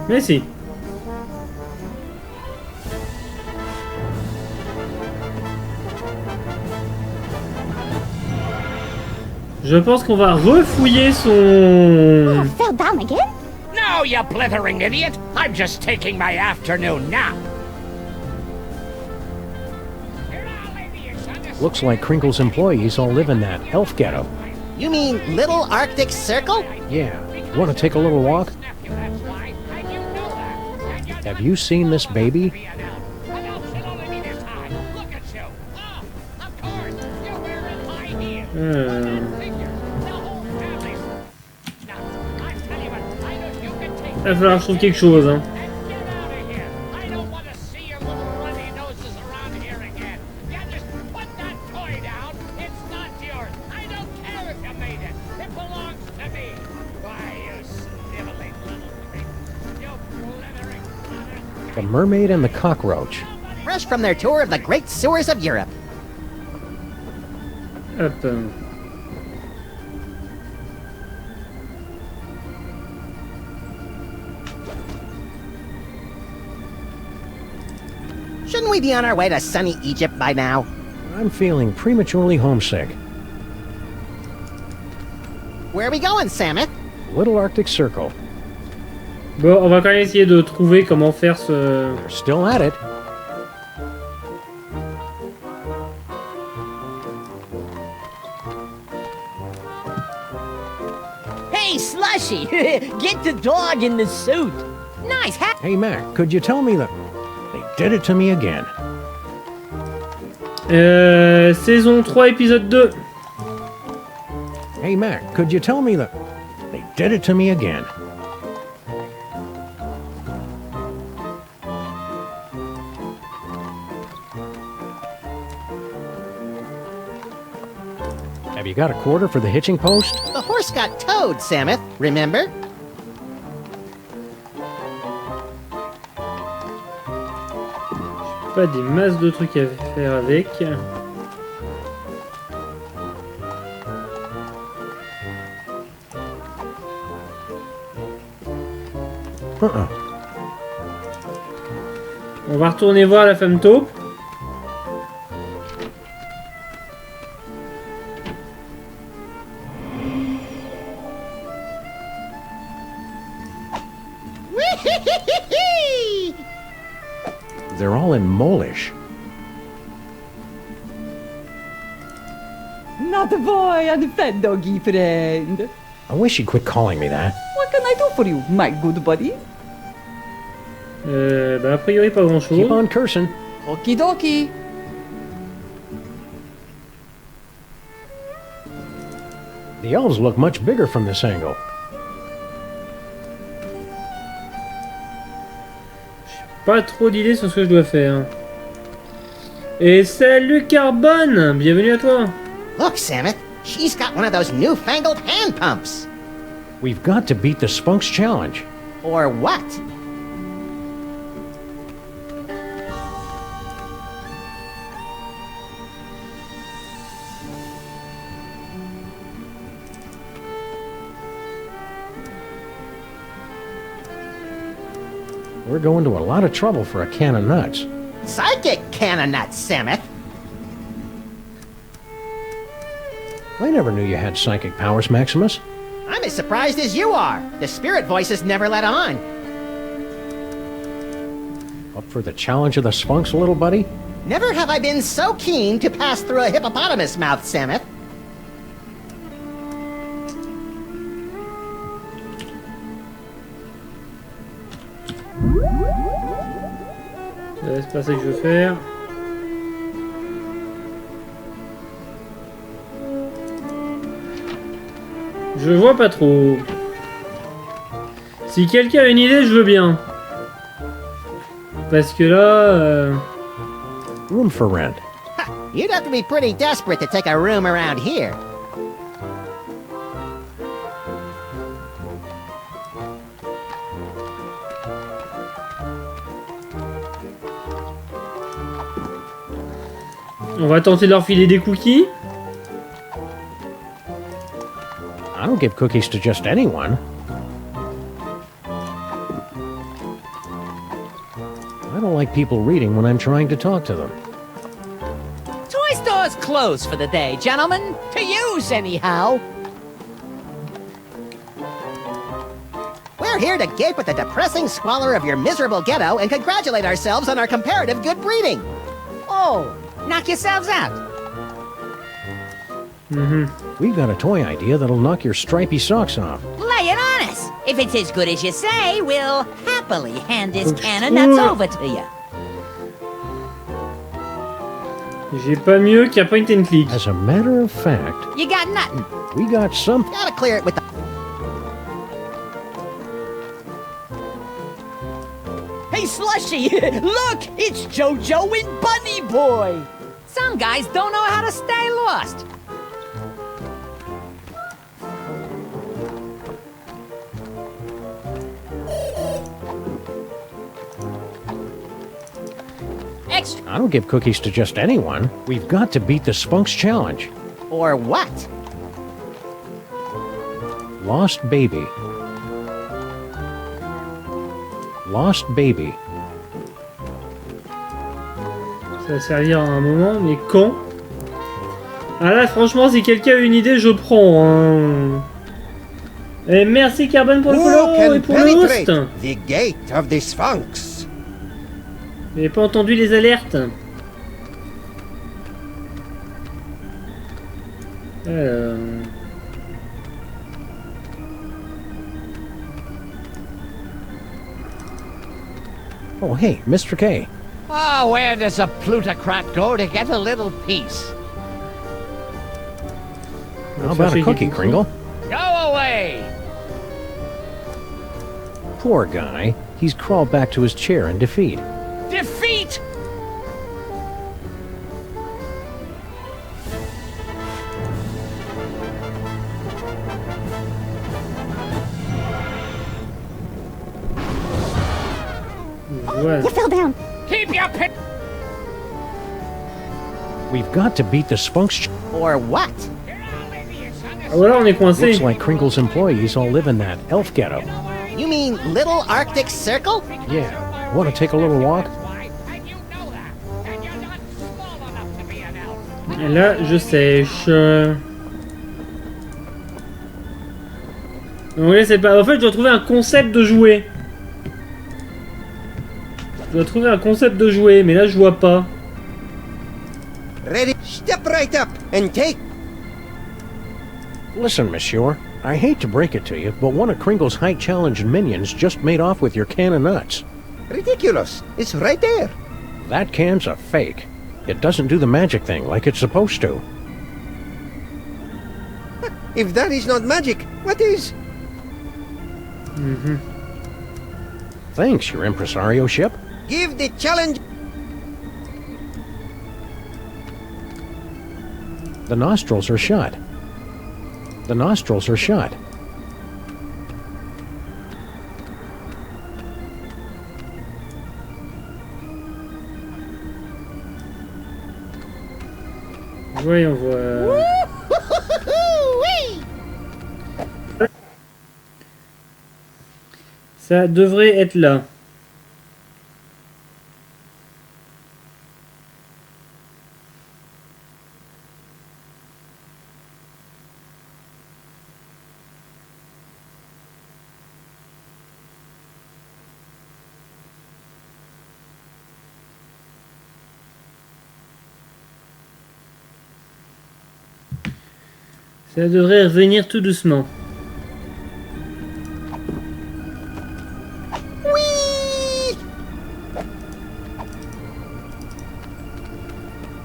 A: Mais si. Je pense qu'on va refouiller son...
F: Oh, fell down again?
E: No, you blithering idiot! I'm just taking my afternoon nap.
D: Looks like Crinkle's employees all live in that elf ghetto.
C: You mean Little Arctic Circle?
D: Yeah. Want to take a little walk? Have you seen this baby?
A: Il va falloir que je trouve quelque chose. Hein.
D: The Mermaid and the Cockroach.
C: Fresh from their tour of the great sewers of Europe.
A: Hop.
C: Shouldn't we be on our way to sunny Egypt by now?
D: I'm feeling prematurely homesick.
C: Where are we going, Samuth?
D: Little Arctic Circle.
A: Bon, on va quand même essayer de trouver comment faire ce...
D: They're still at it.
H: Hey, Slushy! Get the dog in the suit! Nice hat!
D: Hey, Mac, could you tell me that... They did it to me again.
A: Saison 3, épisode 2.
D: Hey, Mac, could you tell me that... They did it to me again. Have you got a quarter for the hitching post?
C: The horse got towed, Samuth, remember?
A: Pas des masses de trucs à faire avec. On va retourner voir la femme taupe.
D: They're all in Molish.
G: Not a boy and fat doggy friend.
D: I wish you'd quit calling me that.
G: What can I do for you, my good buddy?
A: Bah a priori pas grand chose.
D: Keep on cursing.
G: Okie dokie.
D: The elves look much bigger from this angle.
A: Pas trop d'idées sur ce que je dois faire. Et salut Carbone, bienvenue à toi.
C: Look, Samuth, she's got one of those newfangled hand pumps.
D: We've got to beat the Spunks challenge.
C: Or what?
D: We're going to a lot of trouble for a can of nuts.
C: Psychic can of nuts, Sammeth.
D: I never knew you had psychic powers, Maximus.
C: I'm as surprised as you are. The spirit voices never let on.
D: Up for the challenge of the Sphinx, little buddy?
C: Never have I been so keen to pass through a hippopotamus mouth, Sammeth.
A: C'est pas ça que je veux faire. Je vois pas trop. Si quelqu'un a une idée, je veux bien. Parce que là...
D: Room for rent.
C: You'd have to be pretty desperate to take a room around here.
A: On va tenter de leur filer des cookies.
D: I don't give cookies to just anyone. I don't like people reading when I'm trying to talk to them.
H: Toy store's closed for the day, gentlemen. To use, anyhow.
C: We're here to gape at the depressing squalor of your miserable ghetto and congratulate ourselves on our comparative good breeding.
H: Oh, knock yourselves out.
D: We've got a toy idea that'll knock your stripy socks off.
H: Lay it on us. If it's as good as you say, we'll happily hand this can of nuts over to you.
A: J'ai pas mieux qu'un point and click.
D: As a matter of fact,
H: You got nothing.
D: we got something.
C: Gotta clear it with the...
I: Hey, Slushy! Look! It's Jojo and Bunny Boy!
H: Some guys don't know how to stay lost. Extra.
D: I don't give cookies to just anyone. We've got to beat the Spunks challenge.
C: Or what?
D: Lost baby. Lost baby.
A: Ça va servir à un moment, mais quand? Ah là, franchement, si quelqu'un a une idée, je prends. Hein. Et merci Carbone pour le follow et pour le host.
B: The gate of the Sphinx.
A: J'avais pas entendu les alertes.
D: Oh, hey, Mr. K.
E: Oh, where does a plutocrat go to get a little peace?
D: How about a cookie, Kringle?
E: Go away!
D: Poor guy. He's crawled back to his chair in defeat.
E: Defeat!
A: Ouais.
F: You fell down.
E: Keep your pit.
D: We've got to beat the Spunks.
C: Or what?
A: Ah, voilà, on est coincé.
D: Looks like Kringle's employees all live in that elf ghetto.
C: You mean Little Arctic Circle?
D: Yeah. Want to take a little walk?
A: Et là, je sèche. Donc là, c'est pas. En fait, je dois trouver un concept de jouet. Je dois trouver un concept de jouet, mais là, je vois pas.
B: Ready? Step right up and take.
D: Listen, monsieur. I hate to break it to you, but one of Kringle's height challenge minions just made off with your can of nuts.
B: Ridiculous. It's right there.
D: That can's a fake. It doesn't do the magic thing like it's supposed to.
B: If that is not magic, what is?
D: Thanks, your impresario ship.
B: Give the challenge.
D: The nostrils are shut. The nostrils are shut.
A: Voyons voir. Ça devrait être là. Ça devrait revenir tout doucement.
C: Whee!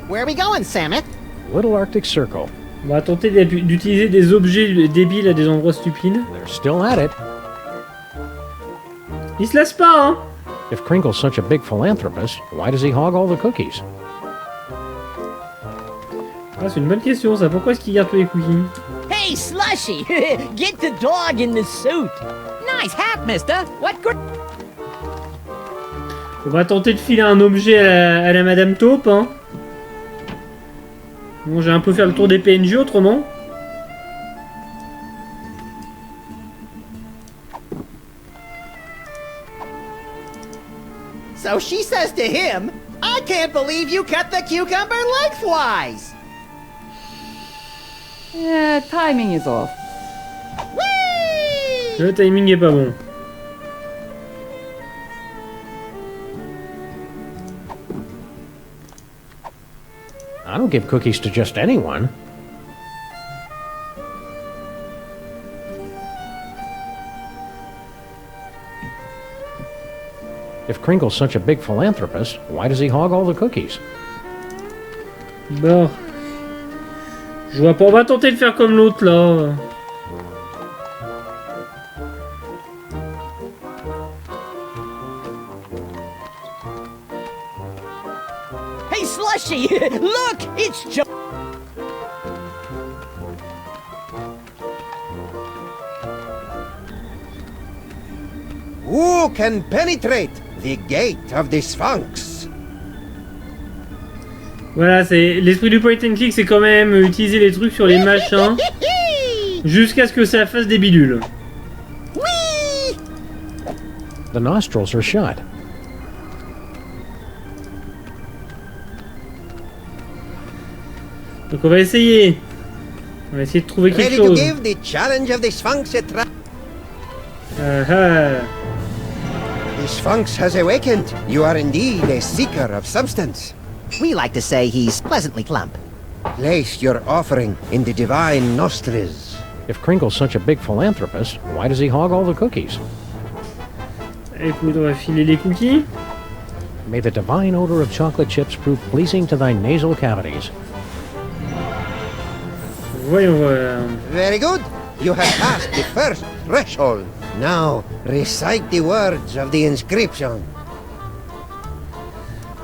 C: Where are we going, Sam-Mak?
D: Little Arctic Circle.
A: On va tenter d'utiliser des objets débiles à des endroits stupides.
D: They're still at it.
A: Il se laisse pas, hein.
D: If Crinkle's such a big philanthropist, why does he hog all the cookies?
A: Ah, c'est une bonne question, ça. Pourquoi est-ce qu'il garde tous les cookies?
I: Hey, Slushy! Get the dog in the suit!
H: Nice hat, mister. What good?
A: On va tenter de filer un objet à la Madame Taupe, hein. Bon, j'ai un peu fait le tour des PNJ autrement.
C: So she says to him, I can't believe you cut the cucumber lengthwise!
G: Yeah, timing is off.
C: Whee!
A: Le timing est pas bon.
D: I don't give cookies to just anyone. If Crinkle's such a big philanthropist, why does he hog all the cookies?
A: Bon. Je vois pas, on va tenter de faire comme l'autre là.
I: Hey, Slushy! Look! It's Joe!
B: Who can penetrate the gate of the Sphinx?
A: Voilà, c'est l'esprit du point and click, c'est quand même utiliser les trucs sur les machins jusqu'à ce que ça fasse des bidules.
D: The nostrils are shut.
A: Donc on va essayer. On va essayer de trouver quelque
B: Ready to
A: chose.
B: give the challenge of the Sphinx a try? The Sphinx has awakened. You are indeed a seeker of substance.
C: We like to say he's pleasantly plump.
B: Place your offering in the divine nostrils.
D: If Crinkle's such a big philanthropist, why does he hog all the cookies?
A: Écoute, on va filer les cookies.
D: May the divine odor of chocolate chips prove pleasing to thy nasal cavities.
A: Voyons voir.
B: Very good. You have passed the first threshold. Now, recite the words of the inscription.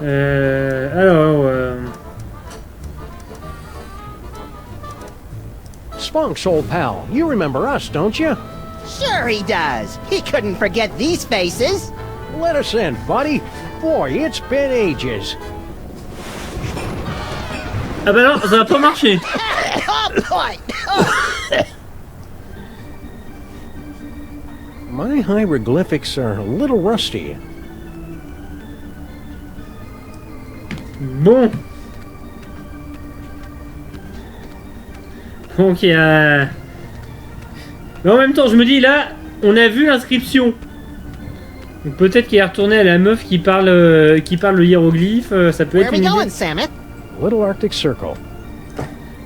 A: Alors,
D: Spunks, old pal, you remember us, don't you?
C: Sure he does. He couldn't forget these faces.
D: Let us in, buddy. Boy, it's been ages.
A: ah bah non, ça va pas marcher.
C: Oh boy!
D: My hieroglyphics are a little rusty.
A: Bon. Donc il y a... Mais en même temps, je me dis là, on a vu l'inscription. Donc peut-être qu'il est retourné à la meuf qui parle le hiéroglyphe. Ça peut
C: Where
A: être
C: are we
A: une
C: going,
A: idée.
C: Sam-Mak?
D: Little Arctic Circle.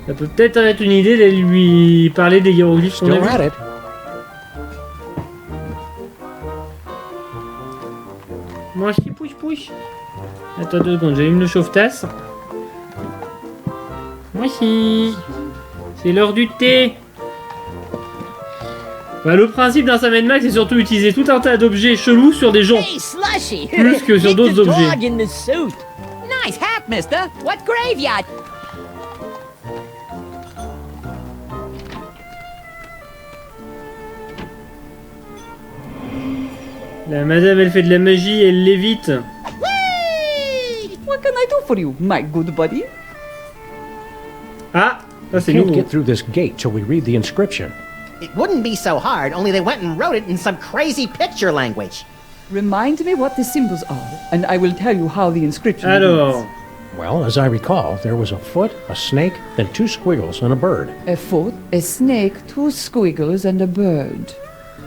A: Ça peut peut-être être une idée d'aller lui parler des hiéroglyphes qu'on a
D: Still
A: vus.
D: at it.
A: Moi je push. Attends 2 secondes, j'allume le chauffe-tasse. Moi si. C'est l'heure du thé. Bah, le principe d'un Sam&Max, c'est surtout utiliser tout un tas d'objets chelous sur des gens.
I: Hey, Slushy!
A: Plus que sur
I: Get
A: d'autres
I: the
A: objets.
I: dog in the suit!
H: Nice hat, mister. What graveyard?
A: La madame, elle fait de la magie, elle lévite.
G: What can I do for you, my good buddy?
A: Ah, ça c'est
D: Can't
A: nouveau.
D: get through this gate till we read the inscription.
C: It wouldn't be so hard, only they went and wrote it in some crazy picture language.
G: Remind me what the symbols are, and I will tell you how the inscription
A: Alors,
G: reads.
D: Well, as I recall, there was a foot, a snake, then 2 squiggles and a bird.
G: A foot, a snake, 2 squiggles, and a bird.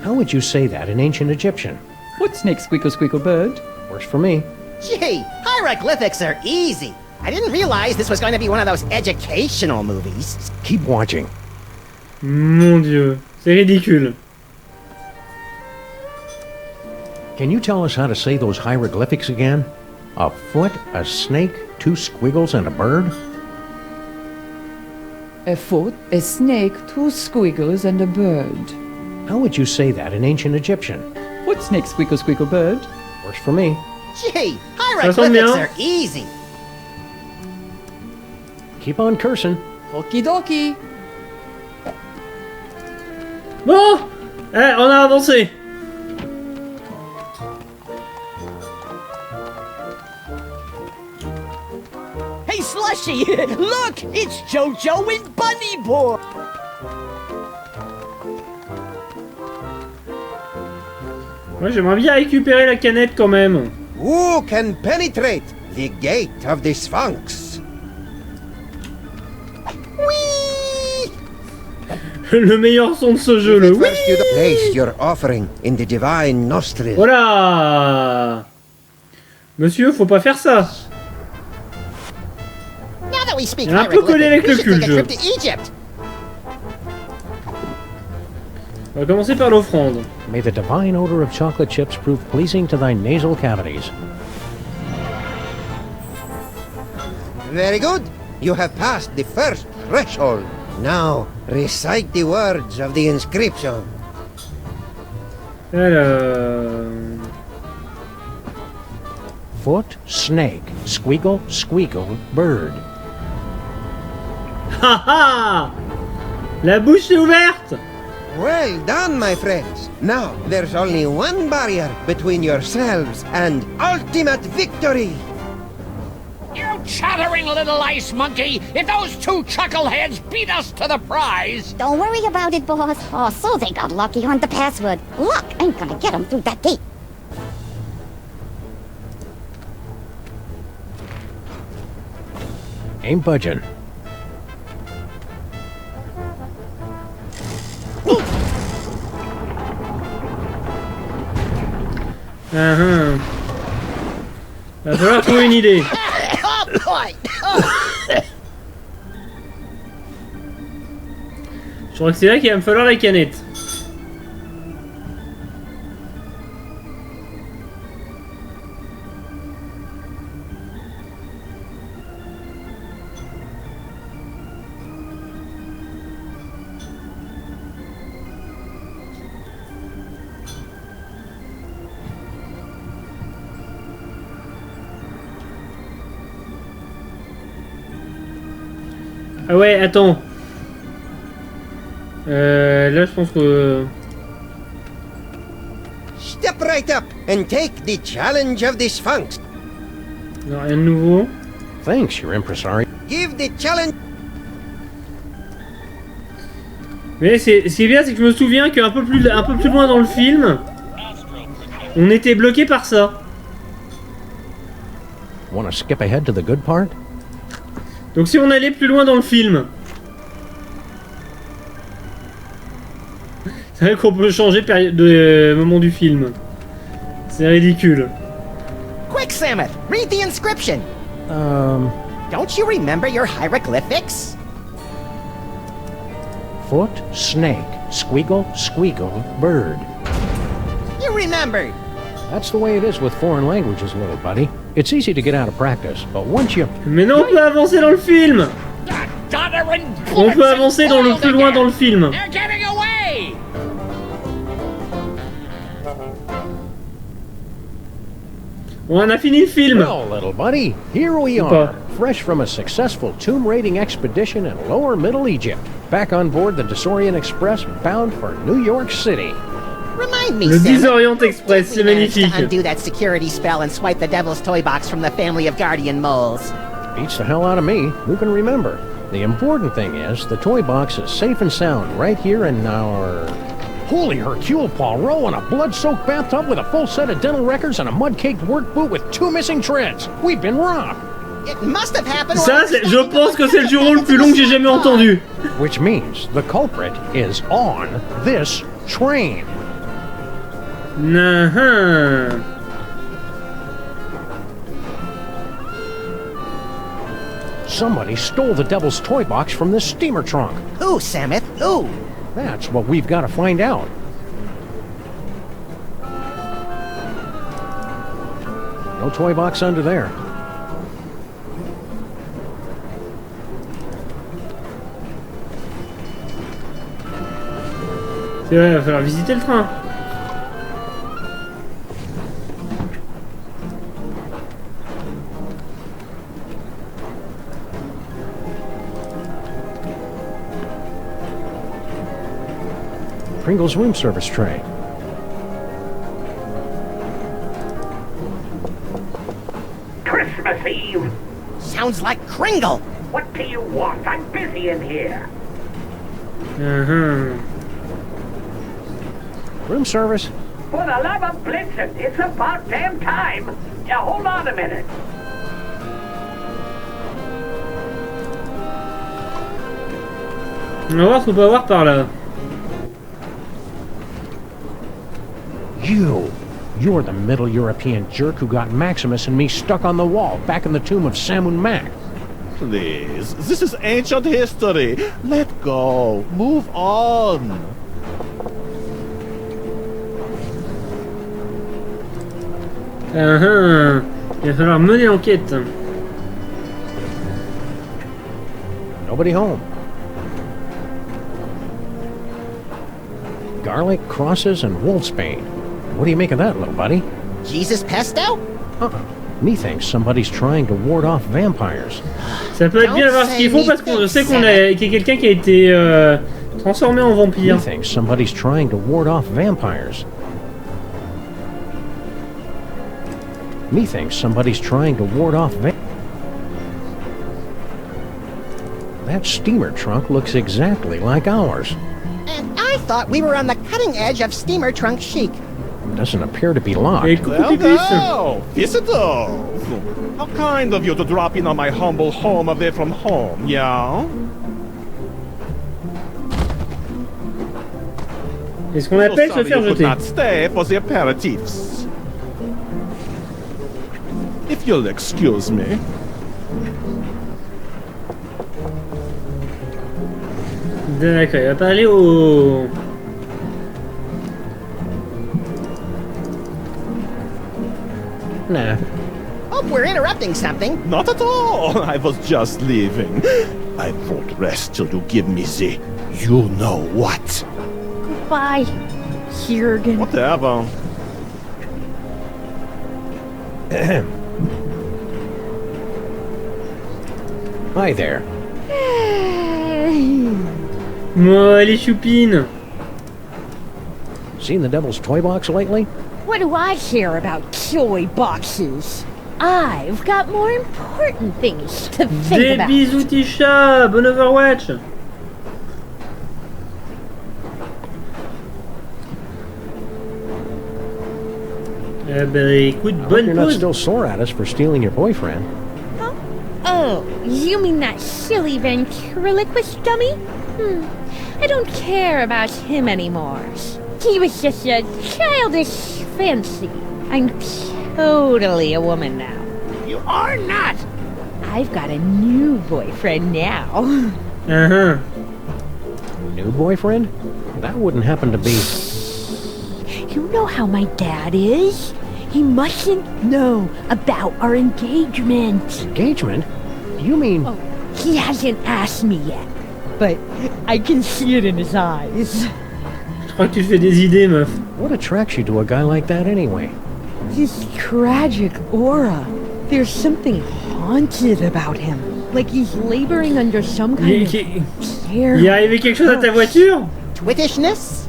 D: How would you say that in ancient Egyptian?
G: What snake, squiggle, squiggle, bird?
D: Works for me.
C: Gee, hieroglyphics are easy. I didn't realize this was going to be one of those educational movies.
D: Keep watching.
A: Mon Dieu, c'est ridicule.
D: Can you tell us how to say those hieroglyphics again? A foot, a snake, 2 squiggles, and a bird?
G: A foot, a snake, 2 squiggles, and a bird.
D: How would you say that in ancient Egyptian?
G: Foot, snake, squiggle, squiggle, bird.
D: Works for me.
C: Gee, hieroglyphics are easy.
D: Keep on cursing.
G: Okie dokie.
A: Bon, on a avancé.
I: Hey, Slushy! Look! It's JoJo and Bunny Boy!
A: Moi, j'aimerais bien récupérer la canette quand même.
B: Who can penetrate the gate of the Sphinx?
A: Le meilleur son de ce jeu, le oui.
B: First you place your offering in the divine nostril.
A: Voilà. Monsieur, faut pas faire ça.
C: Now that we speak
A: Il est un peu collé avec le cul, le jeu.
C: trip to Egypt.
A: On va commencer par l'offrande.
D: May the divine odor of chocolate chips prove pleasing to thy nasal cavities.
B: Very good. You have passed the first threshold. Now, recite the words of the inscription.
A: Alors...
D: Foot, snake, squiggle, squeagle, bird.
A: Ha ha! La bouche est ouverte!
B: Well done, my friends. Now, there's only one barrier between yourselves and ultimate victory.
E: You chattering little ice monkey! If those 2 chuckleheads beat us to the prize!
F: Don't worry about it, boss. Oh, so they got lucky on the password. Luck ain't gonna get them through that gate.
D: Ain't budging.
A: Va falloir trouver une idée. Je crois que c'est là qu'il va me falloir la canette. Ah ouais, attends. Là, je pense que...
B: Step right up and take the challenge of the Sphinx.
A: Non, rien de nouveau.
D: Thanks, your impresario.
B: Give the challenge.
A: Mais ce qui est bien, c'est que je me souviens qu'un peu plus loin dans le film, on était bloqué par ça.
D: Want to skip ahead to the good part?
A: Donc si on allait plus loin dans le film, c'est vrai qu'on peut changer de moment du film. C'est ridicule.
C: Quick, Samith, read the inscription. Don't you remember your hieroglyphics?
D: Foot, snake, squiggle, squeagle, bird.
C: You remembered.
D: That's the way it is with foreign languages, little buddy. It's easy to get out of practice, but once you...
A: Mais non, on peut avancer dans le film. On peut avancer dans le plus loin dans le film.
E: They're getting away!
A: On a fini le film.
D: Well, little buddy, here we are, fresh from a successful tomb raiding expedition in lower Middle Egypt, back on board the Desaurian Express bound for New York City.
C: Remind me,
A: Le
C: Samith,
A: Desaurian Express, c'est magnifique.
C: to undo that security spell and swipe the devil's toy box from the family of guardian moles.
D: Beats the hell out of me. Who can remember? The important thing is, the toy box is safe and sound right here in our... Holy Hercule Poirot in a blood-soaked bathtub with a full set of dental records and a mud-caked work boot with 2 missing treads. We've been robbed.
C: It must have happened.
A: Ça, je pense que c'est le jeu de rôle le plus long que j'ai jamais entendu.
D: Which means the culprit is on this train. Somebody stole the Devil's Toy Box from this steamer trunk.
C: Who, Samuth? Who?
D: That's what we've got to find out. No toy box under there.
A: C'est vrai, il va falloir visiter le train.
D: Pringle's room service tray.
E: Christmas Eve!
C: Sounds like Kringle.
E: What do you want? I'm busy in here.
D: Room service.
E: For the love of Blitzen, it's about damn time. Now, hold on a minute.
A: On va voir ce qu'on peut avoir par là.
D: You're the Middle European jerk who got Maximus and me stuck on the wall back in the tomb of Sammun-Mak.
J: Please, this is ancient history. Let go. Move on.
A: Il va falloir mener l'enquête.
D: Nobody home. Garlic, crosses, and wolfsbane. What do you make of that, little buddy?
C: Jesus pesto?
D: Me thinks somebody's trying to ward off vampires.
A: Ça peut être bien voir ce qu'ils font parce qu'on sait qu'il y a quelqu'un qui a été transformé en vampire.
D: Me thinks somebody's trying to ward off vampires. Me thinks somebody's trying to ward off That steamer trunk looks exactly like ours.
C: And I thought we were on the cutting edge of steamer trunk chic.
D: Doesn't appear to be locked.
J: Well, no, visitors. How kind of you to drop in on my humble home away from home, yeah?
A: C'est ce qu'on appelle se faire
J: You could
A: jeter.
J: not stay for the aperitifs. If you'll excuse me.
A: D'accord, il va pas aller au...
D: Nah.
C: Oh, we're interrupting something.
J: Not at all. I was just leaving. I won't rest till you give me the you-know-what.
G: Goodbye, Jürgen.
J: Whatever.
D: Hi there.
A: Oh, elle est choupine.
D: Seen the Devil's Toy Box lately?
G: What do I care about toy boxes? I've got more important things to think
A: Des
G: about.
A: bisous Tisha, bon Overwatch. Eh ben écoute, bonne
D: You're not
A: pause.
D: still sore at us for stealing your boyfriend.
G: Huh? Oh, you mean that silly ventriloquist dummy? I don't care about him anymore. He was just a childish fancy. I'm totally a woman now.
E: You are not.
G: I've got a new boyfriend now.
D: New boyfriend? That wouldn't happen to be...
G: You know how my dad is? He mustn't know about our engagement.
D: Engagement? You mean...
G: Oh, he hasn't asked me yet, but I can see it in his eyes.
A: Je crois que tu fais des idées, meuf.
D: What attracts you to a guy like that anyway?
G: His tragic aura. There's something haunted about him. Like he's laboring under some kind of terror.
A: Il est arrivé quelque chose à ta voiture?
C: Twittishness?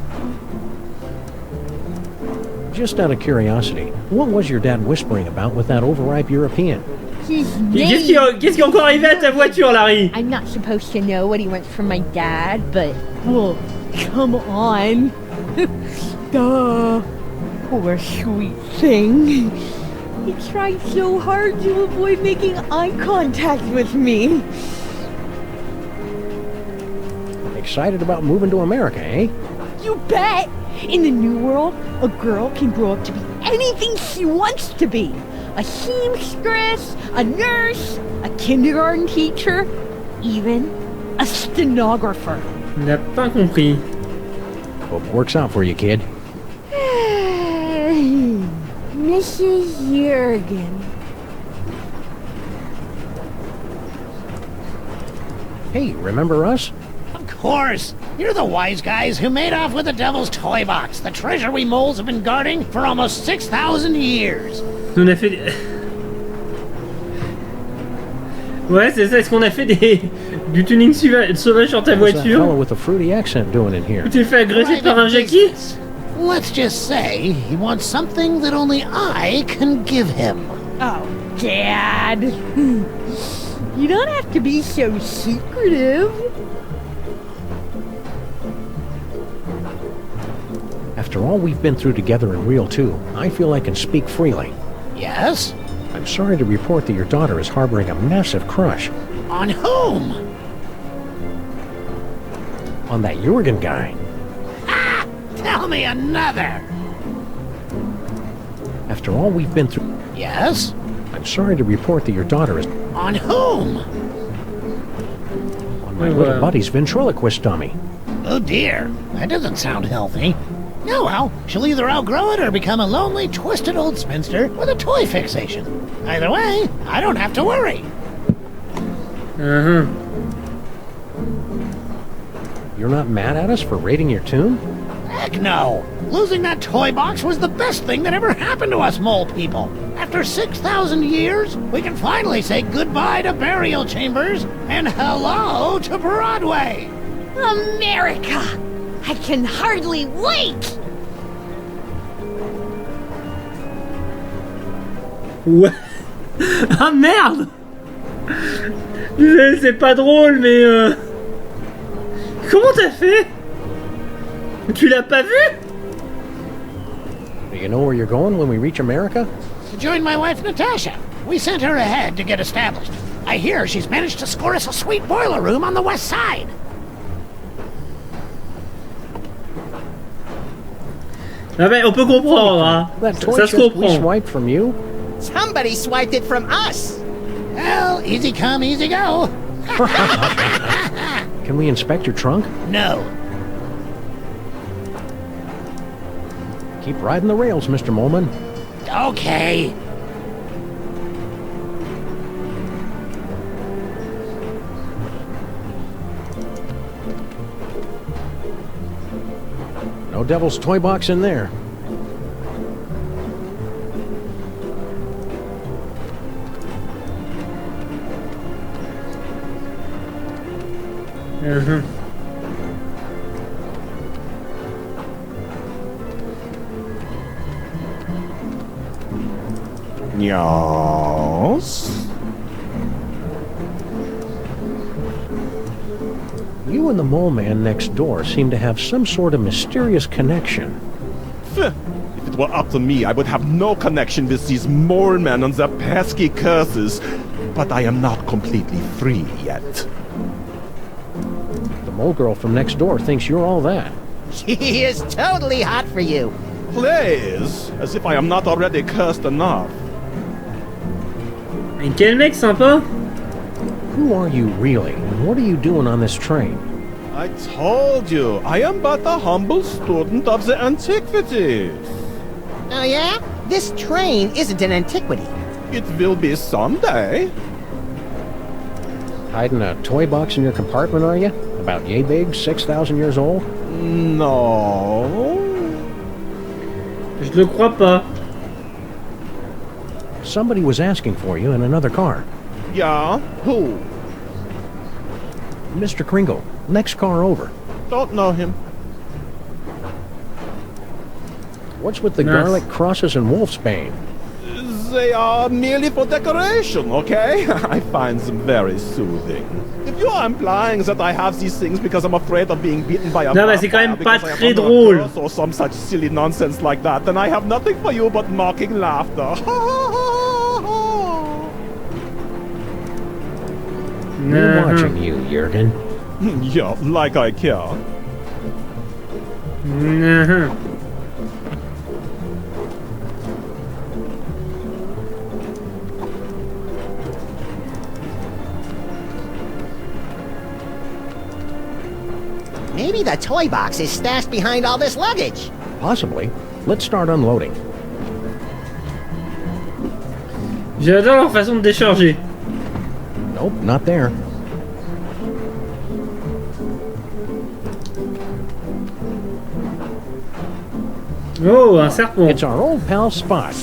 D: Just out of curiosity, what was your dad whispering about with that overripe European?
A: Qu'est-ce qui est encore arrivé à ta voiture, Larry?
G: I'm not supposed to know what he wants from my dad, but... Well, come on. Duh. Poor sweet thing. He tried so hard to avoid making eye contact with me.
D: Excited about moving to America, eh?
G: You bet! In the new world, a girl can grow up to be anything she wants to be. a seamstress, a nurse, a kindergarten teacher, even a stenographer.
A: Il n'a pas compris.
D: Hope it works out for you, kid.
G: Mrs. Jurgen.
D: Hey, remember us?
E: Of course. You're the wise guys who made off with the Devil's Toy Box, the treasure we moles have been guarding for almost 6,000 years.
A: On a fait... Ouais, c'est ça. Est-ce qu'on a fait du tuning sauvage sur ta voiture?
D: With a fruity accent doing in here.
A: Tu t'es fait agresser par un Jackie?
E: Let's just say he wants something that only I can give him.
G: Oh, Dad. You don't have to be so secretive.
D: After all we've been through together in Real 2, I feel I can speak freely.
E: Yes?
D: I'm sorry to report that your daughter is harboring a massive crush.
E: On whom?
D: On that Jurgen guy.
E: Ha! Tell me another!
D: After all we've been through...
E: Yes?
D: I'm sorry to report that your daughter is...
E: On whom?
D: On my little buddy's ventriloquist dummy.
E: Oh dear, that doesn't sound healthy. Oh well, she'll either outgrow it or become a lonely, twisted old spinster with a toy fixation. Either way, I don't have to worry.
A: Uh-huh.
D: You're not mad at us for raiding your tomb?
E: Heck no! Losing that toy box was the best thing that ever happened to us mole people. After 6,000 years, we can finally say goodbye to burial chambers and hello to Broadway.
G: America! I can hardly wait!
A: Ouais. Ah merde! C'est pas drôle, mais comment t'as fait? Tu l'as pas vu?
D: Do you know where you're going when we reach America?
E: To join my wife Natasha. We sent her ahead to get established. I hear she's managed to score us a sweet boiler room on the west side.
A: Ah ben, on peut comprendre, hein.
D: That toy
A: Ça se
D: chest we
A: comprend.
D: swiped from you?
C: Somebody swiped it from us.
E: Well, easy come, easy go.
D: Can we inspect your trunk?
E: No.
D: Keep riding the rails, Mr. Molman.
E: Okay.
D: No Devil's Toy Box in there.
A: Uh-huh.
J: Yes?
D: You and the mole man next door seem to have some sort of mysterious connection.
J: If it were up to me, I would have no connection with these mole men and their pesky curses. But I am not completely free yet.
D: The mole girl from next door thinks you're all that.
C: She is totally hot for you.
J: Please, as if I am not already cursed enough.
A: Et quel mec sympa!
D: Who are you really, and what are you doing on this train?
J: I told you, I am but a humble student of the antiquities.
C: Oh yeah? This train isn't an antiquity.
J: It will be someday.
D: Hiding a toy box in your compartment, are you? About yay big, 6,000 years old?
J: No.
A: Je le crois pas.
D: Somebody was asking for you in another car.
J: Yeah? Who?
D: Mr. Kringle, next car over.
J: Don't know him.
D: What's with the
A: Nice.
D: garlic crosses and wolfsbane?
J: They are merely for decoration, okay? I find them very soothing. If you are implying that I have these things because I'm afraid of being beaten by a
A: Non, mais c'est quand même pas
J: because I am
A: très
J: under a
A: drôle.
J: curse or some such silly nonsense like that, then I have nothing for you but mocking laughter.
D: We're watching you, Jurgen.
J: Yeah, like I care.
C: Maybe the toy box is stashed behind all this luggage.
D: Possibly. Let's start unloading.
A: J'adore leur façon de décharger.
D: Nope, not there.
A: Oh, un serpent.
D: It's our old pal Spot.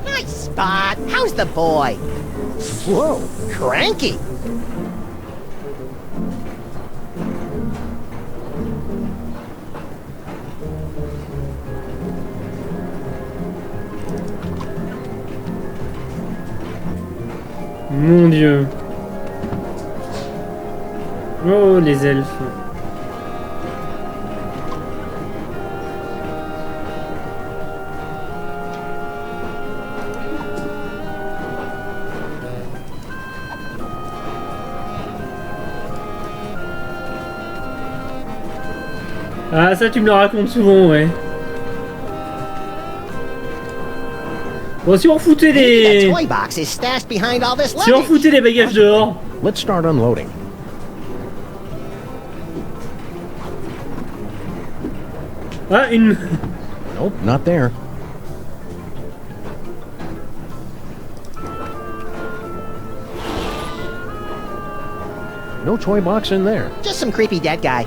C: Nice Spot. How's the boy? Whoa, cranky.
A: Mon Dieu. Oh, les elfes. Ah, ça tu me le racontes souvent, ouais. Bon, si on foutait les... Si on foutait les bagages dehors.
D: Let's start unloading.
A: Ah, une...
D: Nope, not there. No toy box in there.
C: Just some creepy dead guy.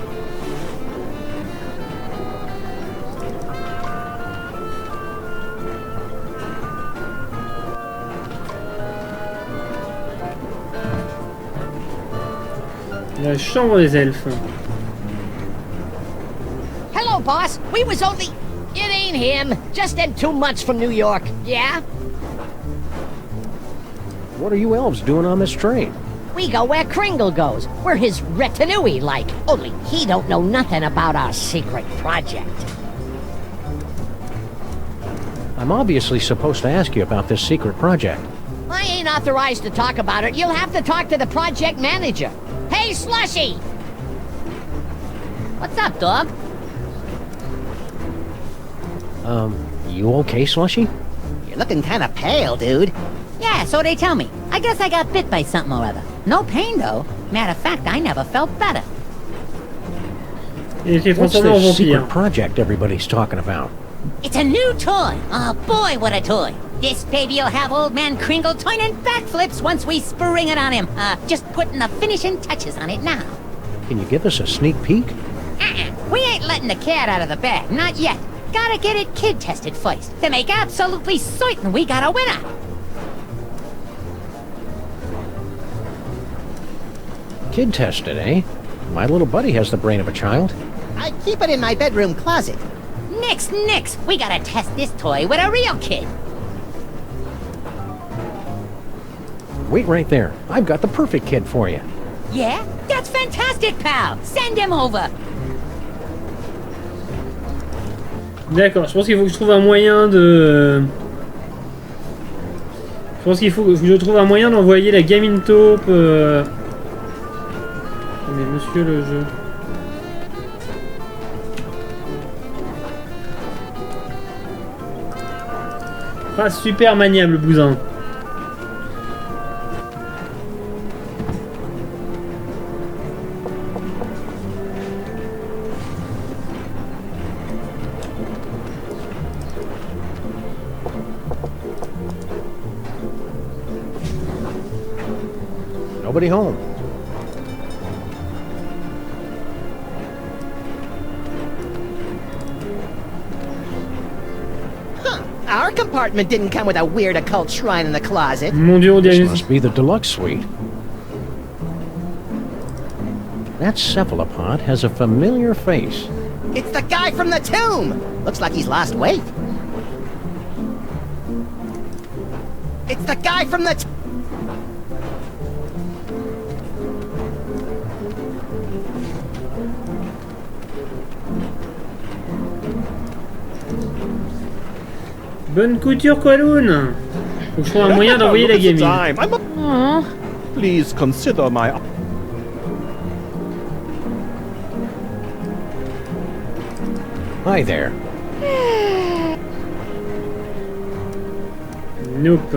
A: La chambre des elfes.
E: Hello, boss. We was only... It ain't him. Just them 2 months from New York. Yeah?
D: What are you elves doing on this train?
E: We go where Kringle goes. We're his retinue like. Only he don't know nothing about our secret project.
D: I'm obviously supposed to ask you about this secret project.
E: I ain't authorized to talk about it. You'll have to talk to the project manager. Hey, Slushy! What's up, dog?
D: You okay, Slushy?
C: You're looking kind of pale, dude.
H: Yeah, so they tell me. I guess I got bit by something or other. No pain, though. Matter of fact, I never felt better.
D: What's this secret project everybody's talking about?
H: It's a new toy. Oh, boy, what a toy. This baby'll have old man Kringle turning backflips once we spring it on him. Just putting the finishing touches on it now.
D: Can you give us a sneak peek?
H: We ain't letting the cat out of the bag, not yet. Gotta get it kid tested first, to make absolutely certain we got a winner.
D: Kid tested, eh? My little buddy has the brain of a child.
C: I keep it in my bedroom closet.
H: Nix. We gotta test this toy with a real kid.
D: Wait right there. I've got the perfect kid for you.
H: Yeah? That's fantastic, pal. Send him over.
A: D'accord, je pense qu'il faut que je trouve un moyen de... Je pense qu'il faut que je trouve un moyen d'envoyer la gamine taupe... Mais monsieur le jeu... Pas super maniable, le bousin.
D: Nobody home.
C: Our compartment didn't come with a weird occult shrine in the closet.
A: Mon Dieu,
D: this must be the deluxe suite. That cephalopod has a familiar face.
C: It's the guy from the tomb! Looks like he's lost weight. It's the guy from the
A: Bonne couture, Kowloon. Faut que je trouve un moyen d'envoyer la gamine.
J: Please consider my...
D: Hi there.
A: Nope.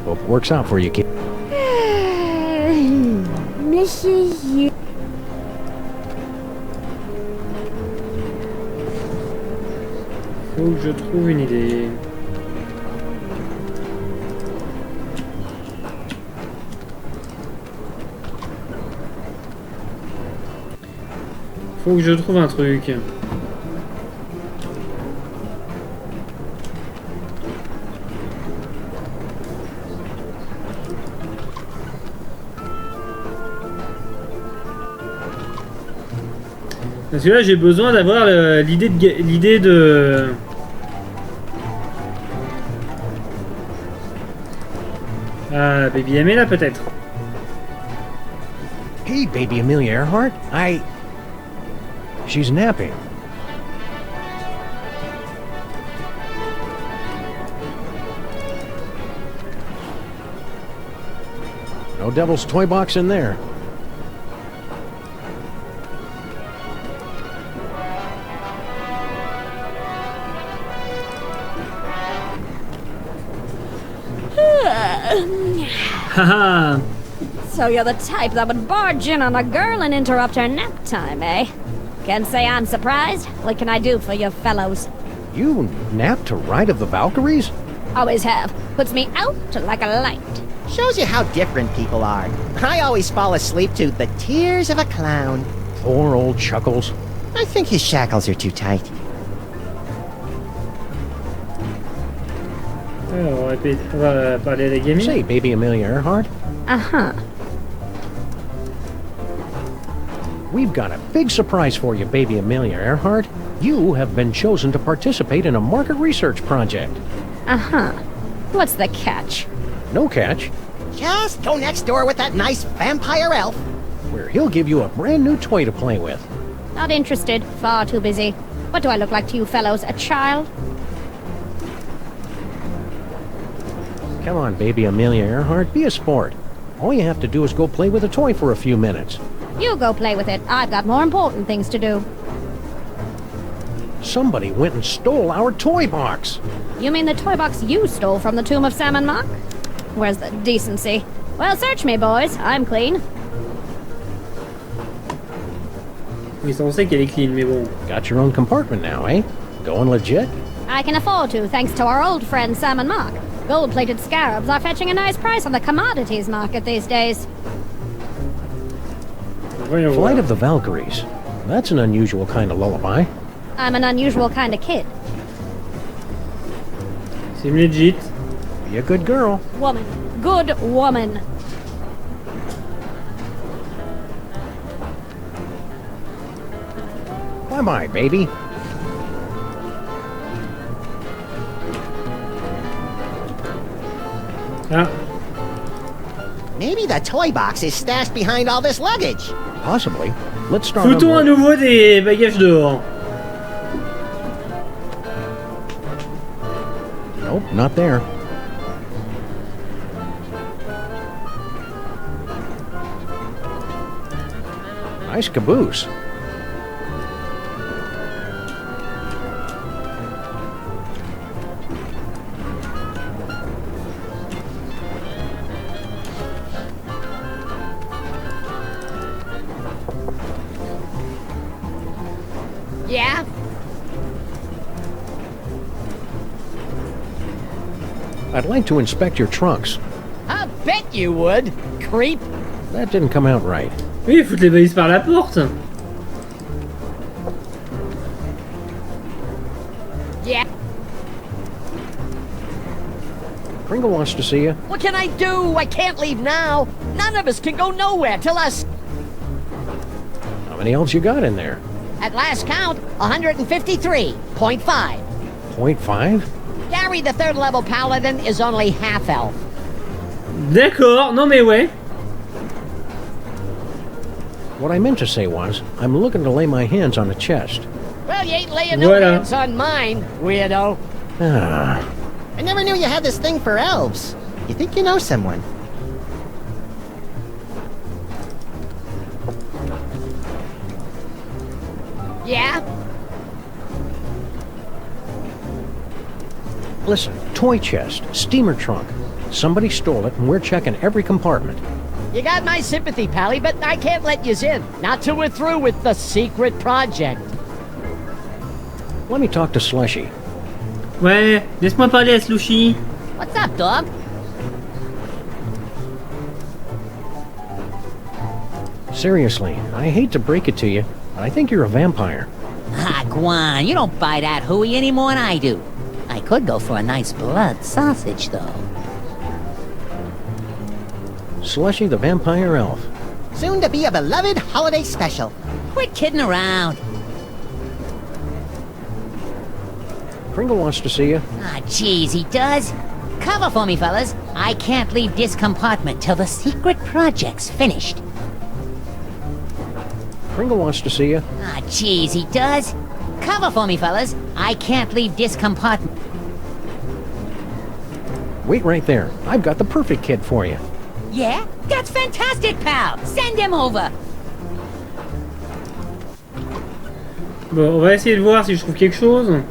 D: Hope it works out for you, kid.
F: Mrs.
A: Faut que je trouve une idée. Faut que je trouve un truc. Parce que là j'ai besoin d'avoir l'idée de... Ah, Baby Amélie là peut-être.
D: Hey, Baby Amelia Earhart. She's napping. No devil's toy box in there.
A: Haha.
K: So you're the type that would barge in on a girl and interrupt her nap time, eh? Can't say I'm surprised. What can I do for you fellows?
D: You nap to Ride of the Valkyries?
K: Always have. Puts me out like a light.
C: Shows you how different people are. I always fall asleep to the tears of a clown.
D: Poor old Chuckles.
C: I think his shackles are too tight.
A: Alors, on va parler des gaming.
D: Say, Baby Amelia Earhart.
K: Uh-huh.
D: We've got a big surprise for you, Baby Amelia Earhart. You have been chosen to participate in a market research project.
K: Uh-huh. What's the catch?
D: No catch.
C: Just go next door with that nice vampire elf.
D: Where he'll give you a brand new toy to play with.
K: Not interested. Far too busy. What do I look like to you fellows? A child?
D: Come on, Baby Amelia Earhart, be a sport. All you have to do is go play with a toy for a few minutes.
K: You go play with it. I've got more important things to do.
D: Somebody went and stole our toy box.
K: You mean the toy box you stole from the tomb of Sammun-Mak? Where's the decency? Well, search me, boys. I'm clean.
A: Oui, ça on sait qu'elle est clean, mais bon.
D: Got your own compartment now, eh? Going legit?
K: I can afford to, thanks to our old friend Sammun-Mak. Gold-plated scarabs are fetching a nice price on the commodities market these days.
D: Flight of the Valkyries. That's an unusual kind of lullaby.
K: I'm an unusual kind of kid.
A: Seem legit.
D: Be a good girl.
K: Woman. Good woman.
D: Bye-bye, baby.
A: Ah.
C: Maybe the toy box is stashed behind all this luggage.
D: Possibly. Let's start.
A: Foutons à nouveau des bagages dehors.
D: Nope, not there. Nice caboose.
E: Yeah?
D: I'd like to inspect your trunks.
E: I bet you would, creep.
D: That didn't come out right.
A: Oui, foutre les valises par la porte.
E: Yeah.
D: Pringle wants to see you.
I: What can I do? I can't leave now. None of us can go nowhere till us.
D: How many elves you got in there?
E: At last count, 153.5.
D: 0.5?
E: Gary, the third level paladin, is only half elf.
A: D'accord, non mais ouais.
D: What I meant to say was, I'm looking to lay my hands on a chest.
E: Well, you ain't laying no
A: Voilà.
E: hands on mine, weirdo.
D: Ah.
C: I never knew you had this thing for elves. You think you know someone?
E: Yeah?
D: Listen, toy chest, steamer trunk. Somebody stole it and we're checking every compartment.
E: You got my sympathy, Pally, but I can't let yous in. Not till we're through with the secret project.
D: Let me talk to Slushy.
A: Ouais, laisse-moi parler à Slushy.
H: What's up, dog?
D: Seriously, I hate to break it to you, but I think you're a vampire.
H: Ah, Guan, you don't buy that hooey any more than I do. I could go for a nice blood sausage, though.
D: Slushy the Vampire Elf.
C: Soon to be a beloved holiday special.
H: Quit kidding around.
D: Kringle wants to see you.
H: Ah, jeez, he does? Cover for me, fellas. I can't leave this compartment till the secret project's finished.
D: Kringle wants to see you.
H: Ah, jeez, he does? Cover for me, fellas. I can't leave this compartment.
D: Wait right there. I've got the perfect kid for you.
H: Yeah? That's fantastic, pal! Send him over!
A: Bon, on va essayer de voir si je trouve quelque chose.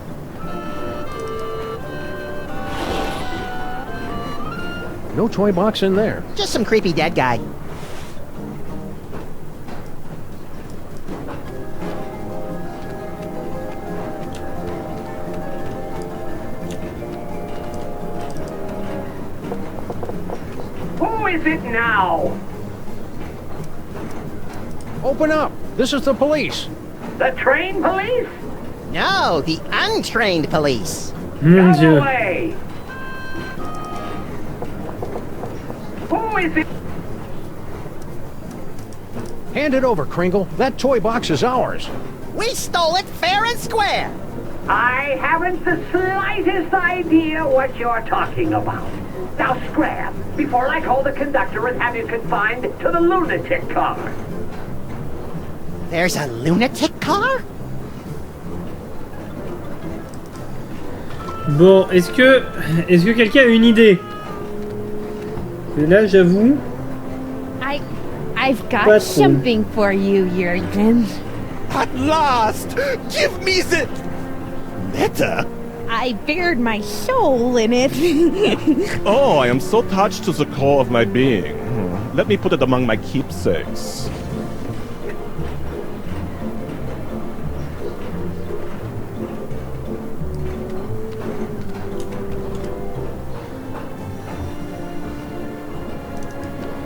D: No toy box in there.
C: Just some creepy dead guy.
E: Who is it now?
D: Open up! This is the police!
E: The trained police?
C: No, the untrained police.
A: Mon
E: Go
A: Dieu.
E: away! Who is it?
D: Hand it over, Kringle. That toy box is ours.
C: We stole it fair and square.
E: I haven't the slightest idea what you're talking about. Now scram, before I call the conductor and have you confined to the lunatic car.
C: There's a lunatic car?
A: Bon, est-ce que quelqu'un a une idée? Et là, j'avoue.
L: I've
A: Pas
L: got
A: trop.
L: something for you, Jurgen.
J: At last! Give me the letter!
L: I bared my soul in it.
J: Oh, I am so touched to the core of my being. Let me put it among my keepsakes.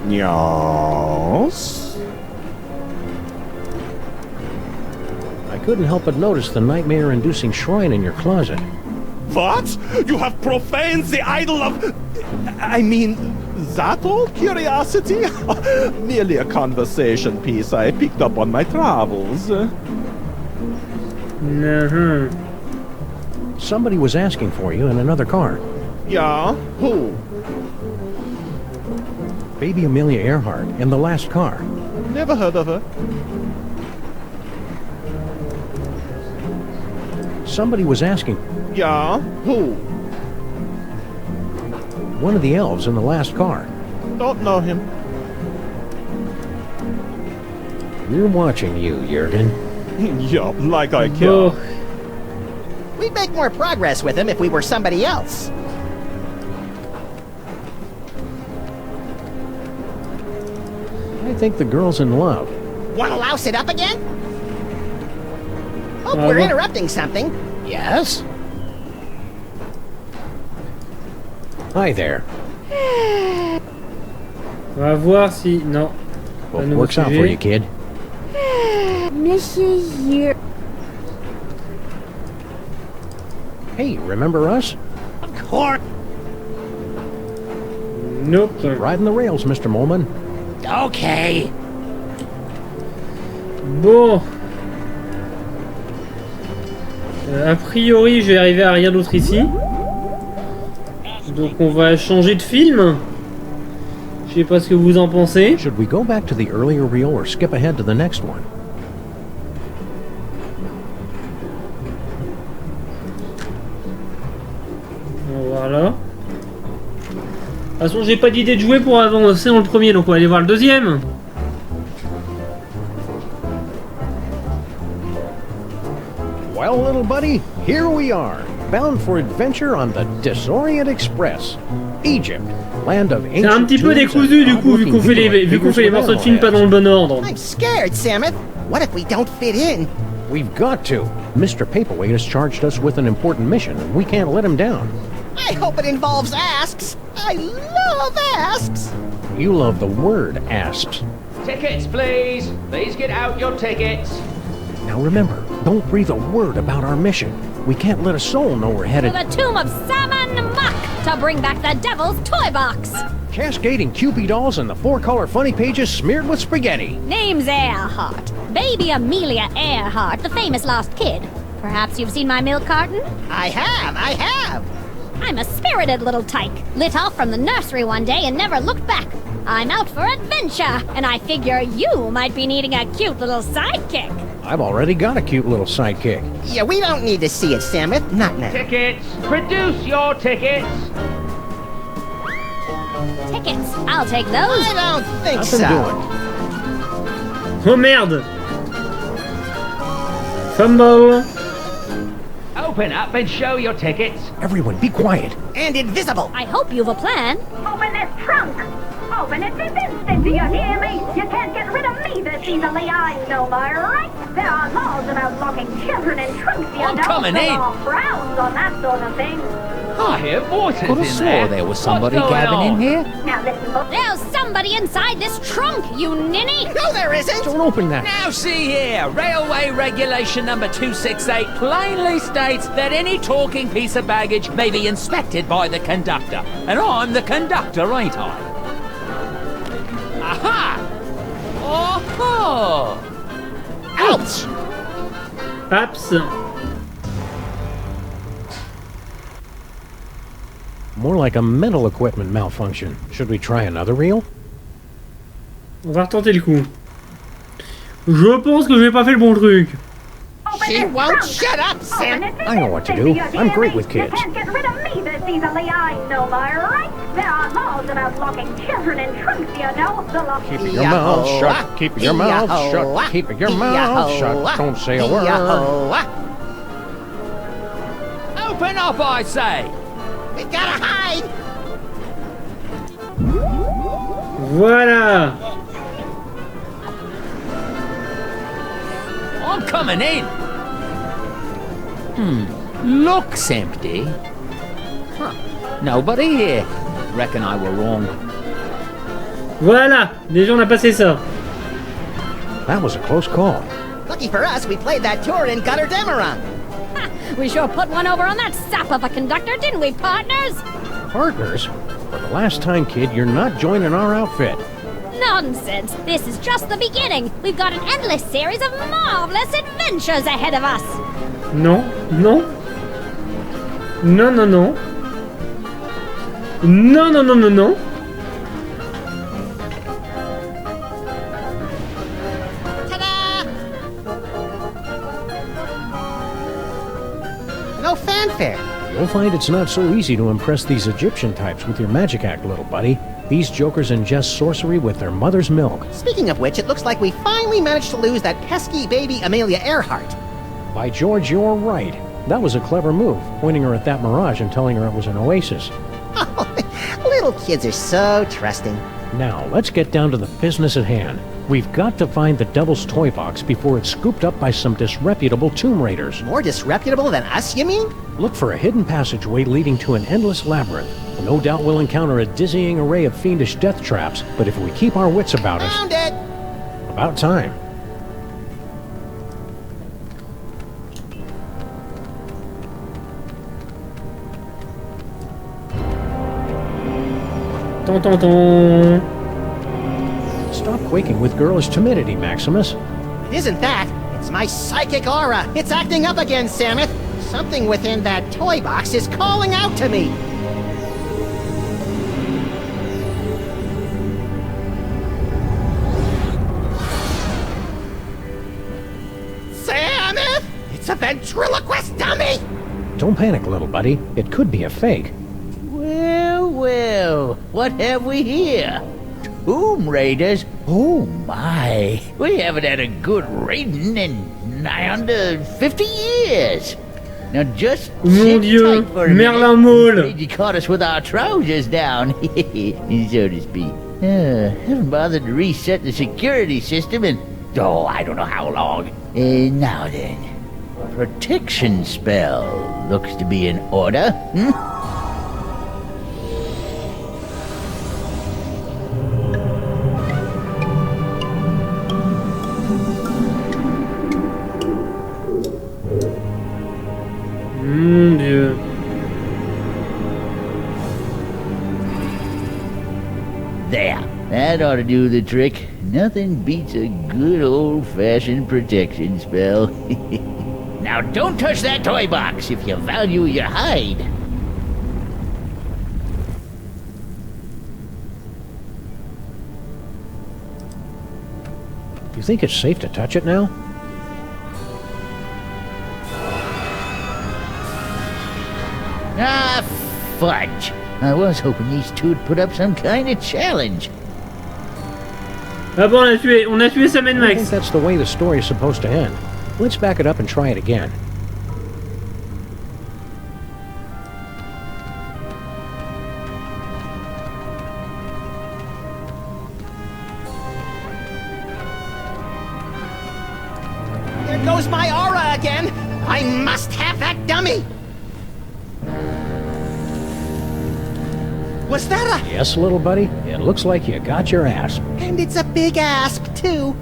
J: Yes?
D: I couldn't help but notice the nightmare-inducing shrine in your closet.
J: What? You have profaned the idol of... I mean, that old curiosity? Merely a conversation piece I picked up on my travels.
D: Somebody was asking for you in another car.
J: Yeah? Who?
D: Baby Amelia Earhart in the last car.
J: Never heard of her.
D: Somebody was asking.
J: Yeah? Who?
D: One of the elves in the last car.
J: Don't know him.
D: We're watching you, Jurgen.
J: Yup, like I care.
A: Bon.
C: We'd make more progress with him if we were somebody else.
D: I think the girl's in love.
C: Wanna louse it up again? Hope we're interrupting something.
I: Yes?
D: Hi there.
A: On va voir si... Non.
D: Hope it works out for you, kid.
L: Mrs. Year.
D: Hey, remember us?
I: Of course.
A: Nope.
D: Keep riding the rails, Mr. Molman.
I: Okay.
A: Bon. A priori, je vais arriver à rien d'autre ici. Donc on va changer de film. Je sais pas ce que vous en pensez.
D: Should we go back to the earlier reel or skip ahead to the next one?
A: Voilà. De toute façon, j'ai pas d'idée de jouer pour avancer dans le premier, donc on va aller voir le deuxième.
D: Well, little buddy, here we are, bound for adventure on the Disorient Express. Egypt, land of
A: C'est un petit peu décousu du coup, vu qu'on fait les morceaux de film pas dans le bon ordre.
C: I'm scared, Samith. What if we don't fit in?
D: We've got to. Mr. Paperweight has charged us with an important mission, and we can't let him down.
C: I hope it involves asks. I love asks.
D: You love the word asps.
E: Tickets, please. Please get out your tickets.
D: Now remember, don't breathe a word about our mission. We can't let a soul know we're headed
K: To the tomb of Sammun-Mak to bring back the devil's toy box.
D: cascading Cupid dolls and the 4-color funny pages smeared with spaghetti.
K: Name's Earhart. Baby Amelia Earhart, the famous lost kid. Perhaps you've seen my milk carton?
C: I have.
K: I'm a spirited little tyke. Lit off from the nursery one day and never looked back. I'm out for adventure, and I figure you might be needing a cute little sidekick.
D: I've already got a cute little sidekick.
C: Yeah, we don't need to see it, Samuth. Not now.
E: Tickets. Produce your tickets.
K: Tickets. I'll take those.
C: I don't think
D: Nothing
C: so.
D: doing.
A: Oh merde! Fumble!
E: Open up and show your tickets.
D: Everyone, be quiet.
C: And invisible.
K: I hope you've a plan.
M: Open this trunk! Open it this instant, do you hear me? You can't get rid of me this easily, I know my rights. There are laws about locking children in trunks, you
E: I'm
M: know.
E: coming
M: There
E: in.
M: are frowns on that sort of thing.
E: I hear voices
N: Could have
E: in
N: swore there was somebody
E: What's going
N: gabbing in
E: on?
N: here.
M: Now listen, look.
K: There's somebody inside this trunk, you ninny!
C: No, there isn't.
D: Don't open that.
H: Now see here, Railway Regulation number 268 plainly states that any talking piece of baggage may be inspected by the conductor. And I'm the conductor, ain't I? Aha! Oh-ho!
C: Ouch!
A: Paps.
D: More like a mental equipment malfunction. Should we try another reel?
A: On va retenter le coup. Je pense que je vais pas fait le bon truc.
M: Open
C: She
M: this
C: won't
M: trunk.
C: shut up, Sam.
M: Open it this
D: I know what to
M: instant,
D: do.
M: you
D: I'm
M: hear
D: great
M: me?
D: with kids.
M: You can't get rid of me this easily, I know my rights. There are laws about locking children in trunks, you know. The law.
D: Keep your mouth shut. Keep your mouth shut. Keep your mouth shut. Don't say a word.
H: Open up, I say!
C: We gotta hide.
A: Voilà!
H: I'm coming in. Looks empty. Huh. Nobody here. Reckon I were wrong.
A: Voilà! Déjà on a passé ça.
D: That was a close call.
C: Lucky for us, we played that tour in Gutter Demeron.
K: We sure put one over on that sap of a conductor, didn't we, partners?
D: Partners? For the last time, kid, you're not joining our outfit.
K: Nonsense! This is just the beginning. We've got an endless series of marvelous adventures ahead of us.
A: Non, non. Non, non, non. Non, non, non, non, non.
C: Ta-da! No fanfare.
D: You'll find it's not so easy to impress these Egyptian types with your magic act, little buddy. These jokers ingest sorcery with their mother's milk.
C: Speaking of which, it looks like we finally managed to lose that pesky baby Amelia Earhart.
D: By George, you're right. That was a clever move, pointing her at that mirage and telling her it was an oasis.
C: Oh, little kids are so trusting.
D: Now, let's get down to the business at hand. We've got to find the Devil's Toy Box before it's scooped up by some disreputable tomb raiders.
C: More disreputable than us, you mean?
D: Look for a hidden passageway leading to an endless labyrinth. No doubt we'll encounter a dizzying array of fiendish death traps, but if we keep our wits about us...
C: Found it!
D: About time.
A: Ton, ton, ton.
D: Stop quaking with girlish timidity, Maximus.
C: It isn't that. It's my psychic aura. It's acting up again, Samuth. Something within that toy box is calling out to me. Samuth! It's a ventriloquist dummy!
D: Don't panic, little buddy. It could be a fake.
N: Well, well, what have we here? Tomb Raiders? Oh my, we haven't had a good raiding in nigh under 50 years. Now just
A: Mon Dieu,
N: tight for a
A: Merlin
N: minute.
A: Mole.
N: You caught us with our trousers down, so to speak. Haven't bothered to reset the security system in, I don't know how long. Now then, protection spell looks to be in order.
A: Mon Dieu.
N: There, that ought to do the trick. Nothing beats a good old-fashioned protection spell. Now don't touch that toy box if you value your hide.
D: You think it's safe to touch it now?
N: Ah, fudge. I was hoping these two would put up some kind of challenge.
A: Ah bon, on a tué Sam&Max.
D: I think that's the way the story is supposed to end. Let's back it up and try it again.
C: There goes my aura again. I must have that dummy. Was that a...
D: Yes, little buddy. It looks like you got your asp.
C: And it's a big asp, too.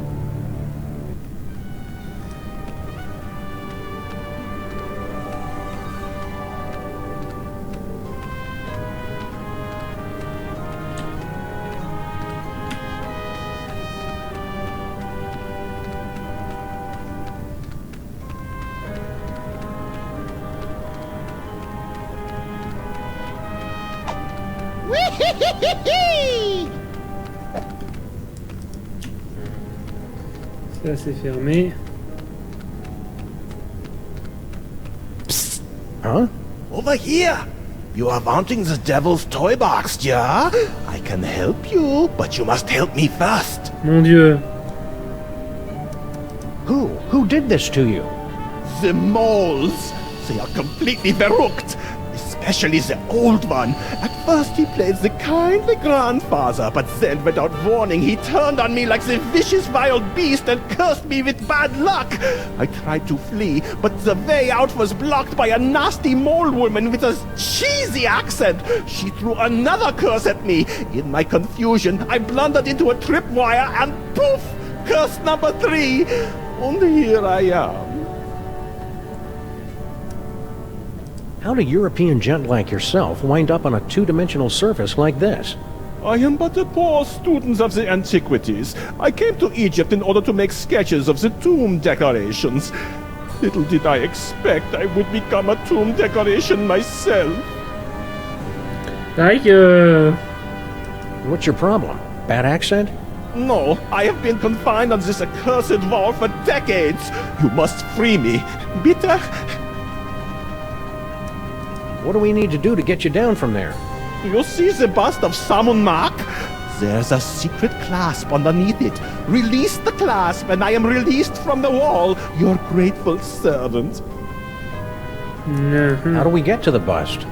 A: Ça c'est fermé.
J: Psst.
D: Huh?
J: Over here! You are wanting the devil's toy box, yeah? I can help you, but you must help me first.
A: Mon Dieu.
D: Who did this to you?
J: The moles. They are completely verrückt. Especially the old one. At first he played the kindly grandfather, but then without warning he turned on me like the vicious wild beast and cursed me with bad luck. I tried to flee, but the way out was blocked by a nasty mole woman with a cheesy accent. She threw another curse at me. In my confusion, I blundered into a tripwire and poof! Curse number 3. And here I am.
D: How'd a European gent like yourself wind up on a two-dimensional surface like this?
J: I am but a poor student of the antiquities. I came to Egypt in order to make sketches of the tomb decorations. Little did I expect I would become a tomb decoration myself.
D: What's your problem? Bad accent?
J: No, I have been confined on this accursed wall for decades. You must free me. Bitte?
D: What do we need to do to get you down from there?
J: You see the bust of Sammun-Mak? There's a secret clasp underneath it. Release the clasp and I am released from the wall, your grateful servant.
D: How do we get to the bust?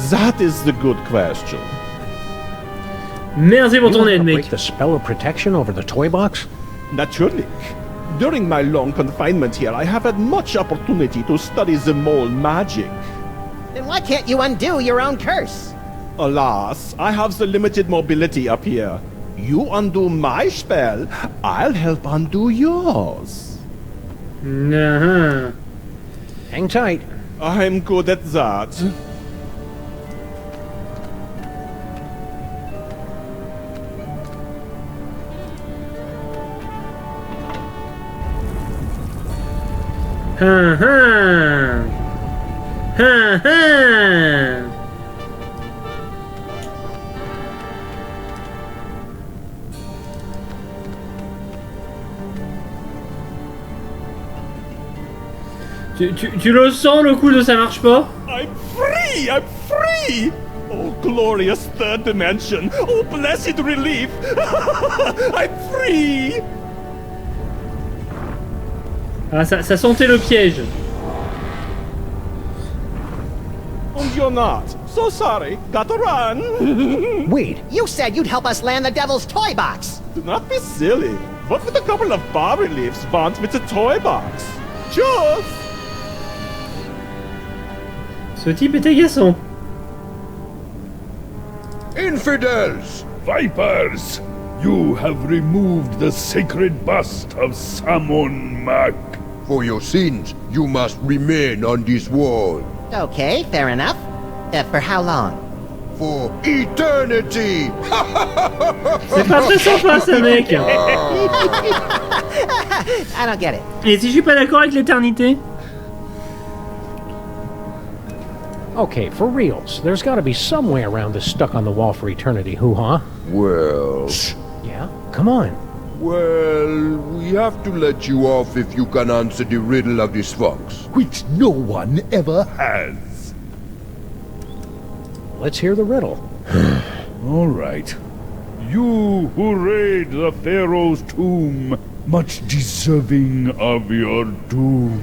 J: That is the good question.
A: Merci pour ton aide, mec.
D: Break the spell of protection over the toy box?
J: Natürlich. During my long confinement here, I have had much opportunity to study the mole magic.
C: Then why can't you undo your own curse?
J: Alas, I have the limited mobility up here. You undo my spell, I'll help undo yours.
D: Hang tight.
J: I'm good at that.
A: Tu le sens le coup de ça marche pas?
J: I'm free! I'm free! Oh, glorious third dimension! Oh, blessed relief! I'm free!
A: Ah, ça sentait le piège.
J: And you're not. So sorry. Gotta run.
D: Wait.
C: You said you'd help us land the devil's toy box.
J: Do not be silly. What would a couple of bas reliefs want with a toy box? Just...
A: Ce type est agaçant.
O: Infidels! Vipers! You have removed the sacred bust of Sammun-Mak.
B: For your sins, you must remain on this wall.
C: Okay, fair enough. For how long?
B: For eternity!
A: C'est pas très sympa, ce mec.
C: I don't get it.
A: Et si je suis pas d'accord avec l'éternité?
D: Okay, for reals, there's gotta be some way around this stuck on the wall for eternity hoo-ha.
B: Well...
D: Yeah? Come on.
B: Well, we have to let you off if you can answer the riddle of this fox.
O: Which no one ever has.
D: Let's hear the riddle.
O: All right. You who raid the Pharaoh's tomb, much deserving of your doom.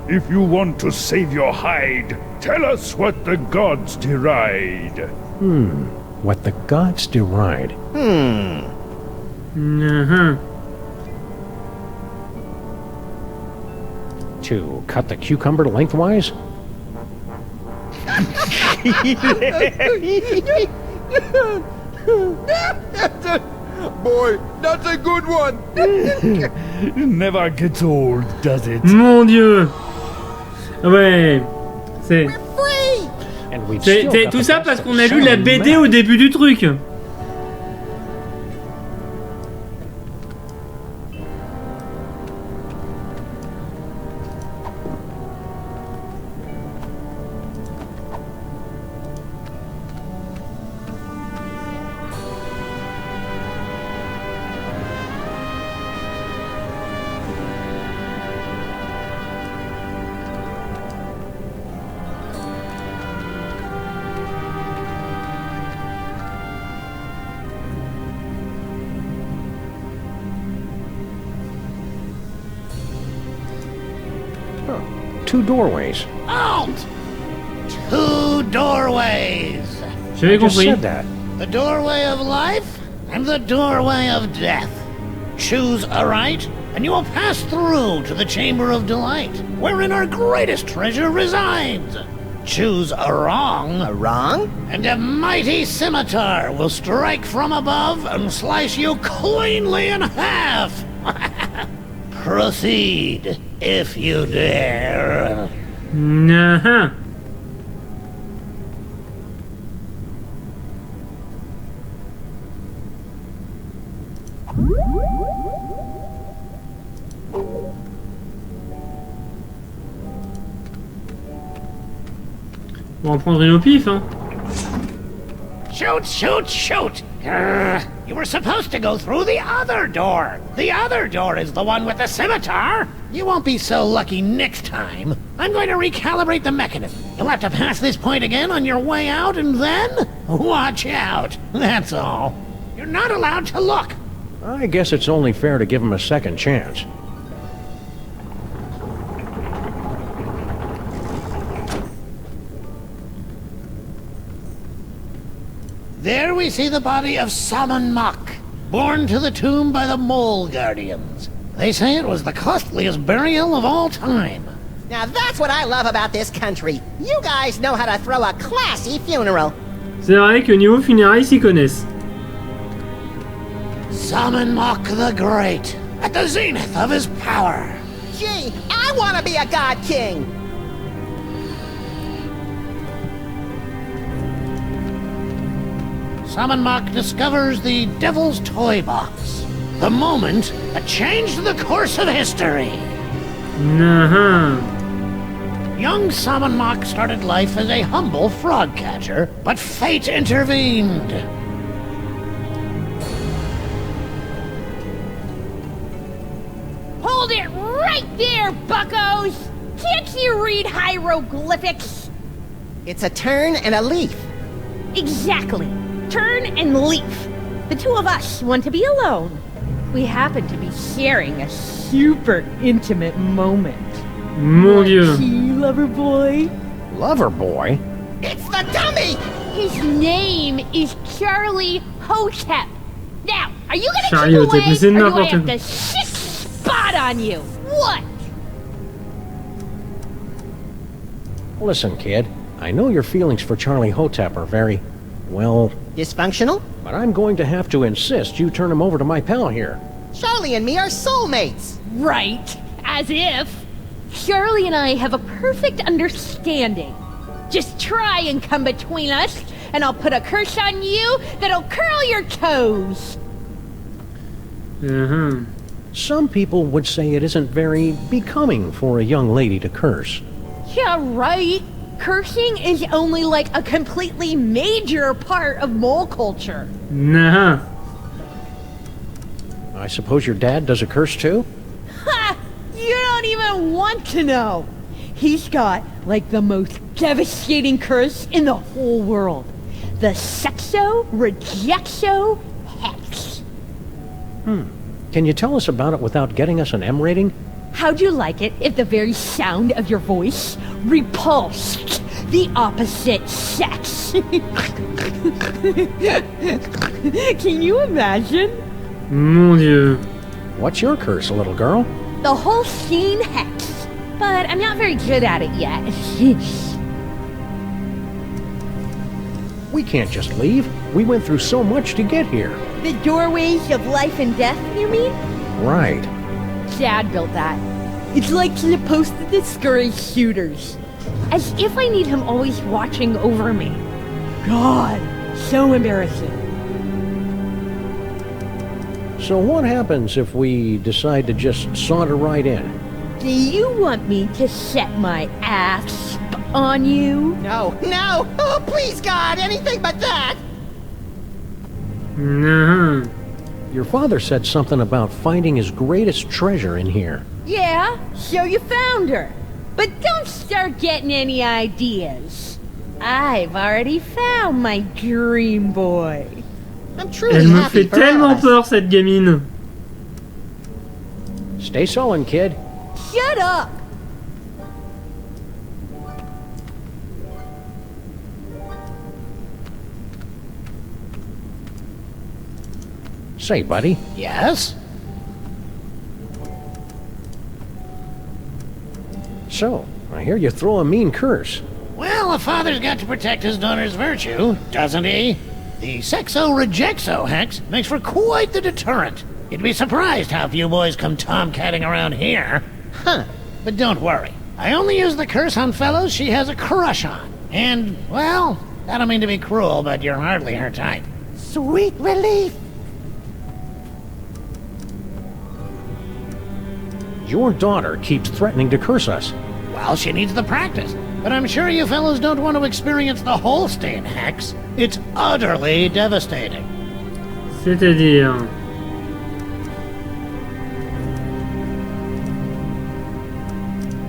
O: If you want to save your hide, tell us what the gods deride.
D: What the gods deride. To cut the cucumber lengthwise?
B: Boy, that's a good one!
O: Never gets old, does it?
A: Mon Dieu. Ouais. C'est tout ça parce qu'on a lu la BD au début du truc.
D: Two doorways.
E: Out! Two doorways.
A: J'avais compris.
D: Said that.
E: The doorway of life and the doorway of death. Choose aright, and you will pass through to the Chamber of Delight, wherein our greatest treasure resides. Choose a wrong.
C: A wrong?
E: And a mighty scimitar will strike from above and slice you cleanly in half. Proceed, if you dare.
A: On va en prendre une au pif, hein.
E: Shoot, shoot, shoot! You were supposed to go through the other door. The other door is the one with the scimitar. You won't be so lucky next time. I'm going to recalibrate the mechanism. You'll have to pass this point again on your way out, and then watch out. That's all. You're not allowed to look.
D: I guess it's only fair to give him a second chance.
E: There we see the body of Sammun-Mak, borne to the tomb by the Mole Guardians. They say it was the costliest burial of all time.
C: Now that's what I love about this country. You guys know how to throw a classy funeral.
A: C'est vrai que niveau funérailles, s'y connaissent.
E: Sammun-Mak the Great, at the zenith of his power.
C: Gee, I want to be a god king.
E: Sammun-Mak discovers the Devil's Toy Box. The moment that changed the course of history. Young Sammun-Mak started life as a humble frog catcher, but fate intervened.
L: Hold it right there, buckos! Can't you read hieroglyphics?
C: It's a turn and a leaf.
L: Exactly. Turn and leaf. The two of us want to be alone. We happen to be sharing a super intimate moment.
A: Mon Dieu.
L: Key, lover boy.
D: Lover boy?
C: It's the dummy!
L: His name is Charlie Hotep. Now, are you gonna
A: Charlie
L: keep away,
A: Hotep, c'est
L: or do I
A: n'importe
L: have
A: quoi.
L: the sick spot on you? What?
D: Listen, kid. I know your feelings for Charlie Hotep are very, well...
C: Dysfunctional?
D: But I'm going to have to insist you turn him over to my pal here.
C: Charlie and me are soulmates!
L: Right. As if. Charlie and I have a perfect understanding. Just try and come between us, and I'll put a curse on you that'll curl your toes.
D: Some people would say it isn't very becoming for a young lady to curse.
L: Yeah, right. Cursing is only like a completely major part of mole culture.
A: Nah.
D: I suppose your dad does a curse too?
L: Ha! You don't even want to know. He's got like the most devastating curse in the whole world. The Sexo Rejexo Hex.
D: Can you tell us about it without getting us an M rating?
L: How'd you like it if the very sound of your voice repulsed the opposite sex? Can you imagine?
A: Mon Dieu.
D: What's your curse, little girl?
L: The whole scene hex. But I'm not very good at it yet.
D: We can't just leave. We went through so much to get here.
L: The doorways of life and death, you mean?
D: Right.
L: Dad built that. It's like supposed to discourage shooters. As if I need him always watching over me. God, so embarrassing.
D: So what happens if we decide to just saunter right in?
L: Do you want me to set my ass on you?
C: No, no! Oh, please, God, anything but that!
A: Nah.
D: Your father said something about finding his greatest treasure in here.
L: Yeah, so you found her. But don't start getting any ideas. I've already found my dream boy.
C: I'm truly
A: Elle me
C: happy
A: fait
C: for
A: tellement
C: us.
A: peur, cette gamine.
D: Stay sullen, kid.
L: Shut up!
D: Say, buddy.
N: Yes?
D: So, I hear you throw a mean curse.
N: Well, a father's got to protect his daughter's virtue, doesn't he? The Sexo-Rejexo hex makes for quite the deterrent. You'd be surprised how few boys come tomcatting around here.
C: Huh.
N: But don't worry. I only use the curse on fellows she has a crush on. And, well, I don't mean to be cruel, but you're hardly her type.
C: Sweet relief.
D: Your daughter keeps threatening to curse us.
N: Well, she needs the practice. But I'm sure you fellows don't want to experience the Holstein hex. It's utterly devastating.
A: C'est-à-dire...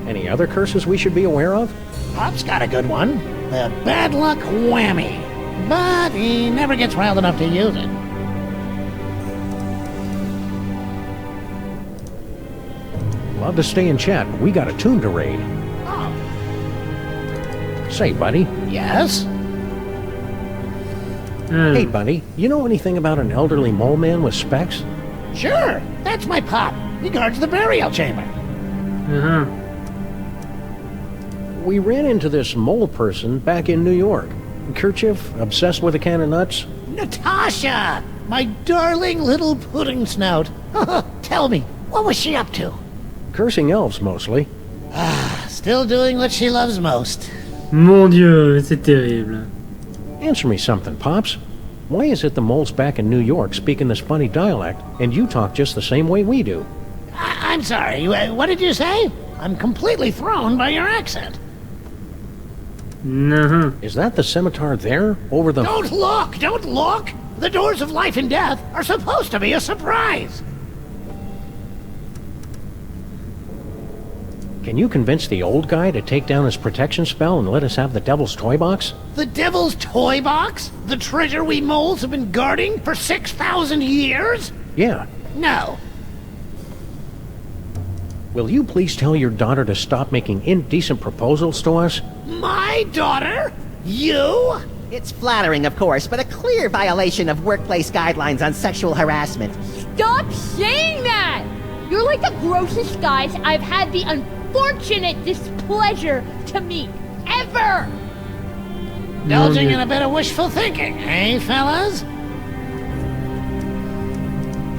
D: Any other curses we should be aware of?
N: Pop's got a good one. The bad luck whammy. But he never gets riled enough to use it.
D: Love to stay and chat, but we got a tomb to raid.
N: Oh.
D: Say, buddy.
N: Yes?
D: Hey, buddy, you know anything about an elderly mole man with specs?
N: Sure. That's my Pop. He guards the burial chamber.
D: We ran into this mole person back in New York. Kerchief, obsessed with a can of nuts.
N: Natasha! My darling little pudding snout. Tell me, what was she up to?
D: Cursing elves, mostly.
N: Still doing what she loves most.
A: Mon Dieu, c'est terrible.
D: Answer me something, Pops. Why is it the moles back in New York speaking this funny dialect, and you talk just the same way we do?
N: I'm sorry, what did you say? I'm completely thrown by your accent.
D: Is that the scimitar there, over the...
N: Don't look! Don't look! The doors of life and death are supposed to be a surprise!
D: Can you convince the old guy to take down his protection spell and let us have the devil's toy box?
N: The devil's toy box? The treasure we moles have been guarding for 6,000 years?
D: Yeah.
N: No.
D: Will you please tell your daughter to stop making indecent proposals to us?
N: My daughter? You?
C: It's flattering, of course, but a clear violation of workplace guidelines on sexual harassment.
L: Stop saying that! You're like the grossest guys I've had the unfortunate displeasure to meet, ever!
E: Indulging in a bit of wishful thinking, eh, fellas?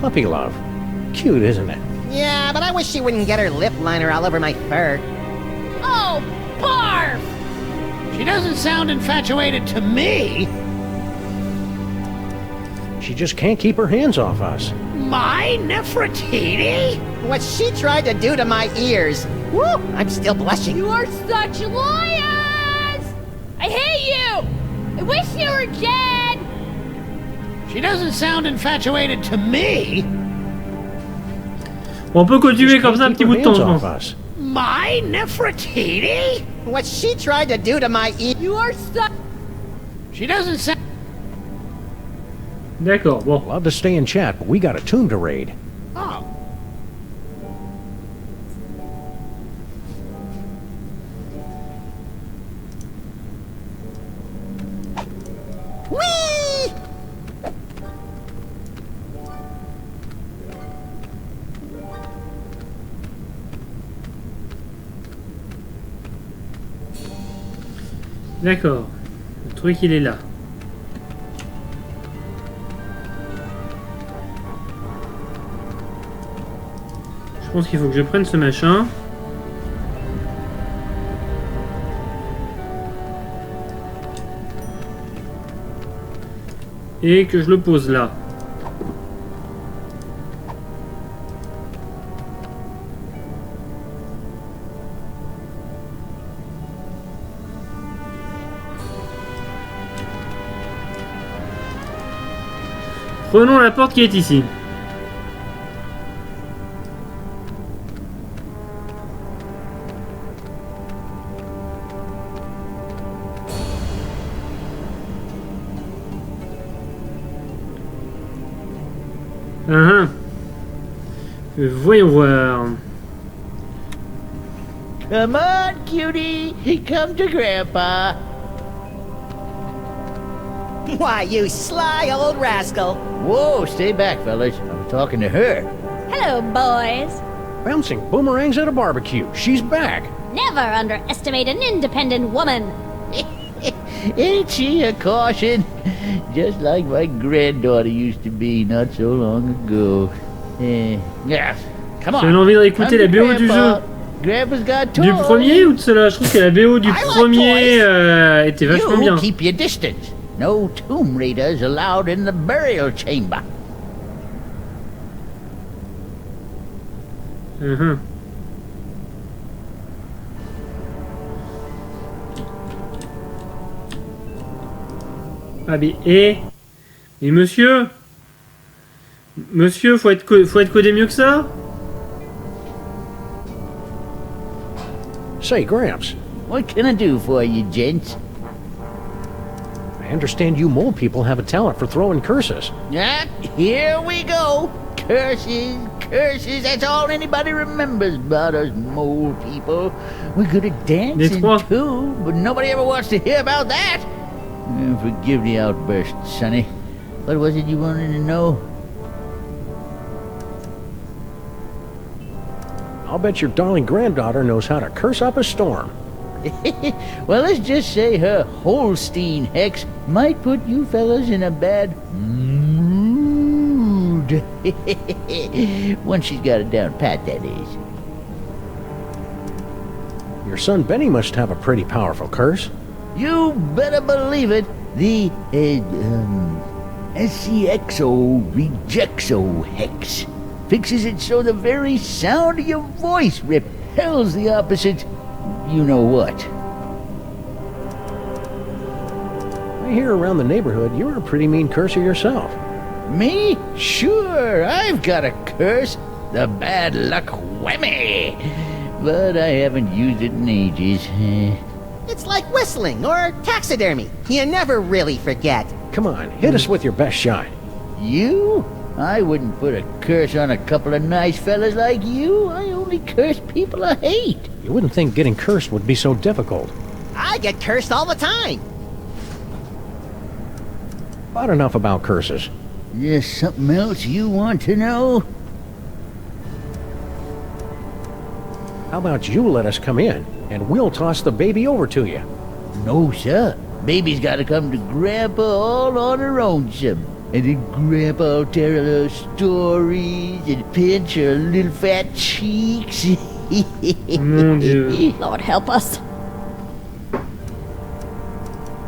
D: Puppy love. Cute, isn't it?
C: Yeah, but I wish she wouldn't get her lip liner all over my fur.
K: Oh, barf!
E: She doesn't sound infatuated to me.
D: She just can't keep her hands off us.
E: My Nefertiti?
C: What she tried to do to my ears. Woo! I'm still blushing.
K: You are such liars! I hate you! I wish you were dead!
E: She doesn't sound infatuated to me.
A: On peut continuer comme ça un petit bout de temps, je pense.
E: My Nefertiti?
C: What she tried to do to my ears.
K: You are such...
E: She doesn't sound...
A: D'accord, bon.
D: Love to stay and chat, but we got a tomb to raid.
E: Oh.
C: Whee!
A: D'accord. Le truc, il est là. Je pense qu'il faut que je prenne ce machin. Et que je le pose là. Prenons la porte qui est ici. Voyons voir.
N: Come on, cutie. Come to Grandpa.
C: Why, you sly old rascal.
N: Whoa, stay back, fellas. I'm talking to her.
K: Hello, boys.
D: Bouncing boomerangs at a barbecue. She's back.
K: Never underestimate an independent woman.
N: Ain't she a caution? Just like my granddaughter used to be not so long ago. Yeah. Come on.
A: J'ai envie d'écouter la BO du jeu. Du premier ou de cela? Je trouve que la BO du premier était vachement bien.
N: Keep your distance. No tomb raiders allowed in the burial chamber.
A: Ah mais monsieur, faut être codé mieux que ça.
D: Say, Gramps.
N: What can I do for you, gents?
D: I understand you mole people have a talent for throwing curses.
N: Ah, here we go. Curses, curses, that's all anybody remembers about us mole people. We're good at dancing too, but nobody ever wants to hear about that. Forgive the outburst, Sonny. What was it you wanted to know?
D: I'll bet your darling granddaughter knows how to curse up a storm.
N: Well, let's just say her Holstein hex might put you fellas in a bad mood. Once she's got it down pat, that is.
D: Your son Benny must have a pretty powerful curse.
N: You better believe it. The, SCXO Rejexo hex fixes it so the very sound of your voice repels the opposite you-know-what.
D: I hear around the neighborhood you're a pretty mean curser yourself.
N: Me? Sure, I've got a curse. The bad luck whammy. But I haven't used it in ages.
C: It's like whistling or taxidermy. You never really forget.
D: Come on, hit us with your best shot.
N: You? I wouldn't put a curse on a couple of nice fellas like you. I only curse people I hate.
D: You wouldn't think getting cursed would be so difficult.
C: I get cursed all the time.
D: About enough about curses.
N: There's something else you want to know?
D: How about you let us come in, and we'll toss the baby over to you?
N: No, sir. Baby's gotta come to Grandpa all on her own some. And then Grandpa'll tell her little stories and pinch her little fat cheeks.
A: Mon Dieu.
K: Lord help us.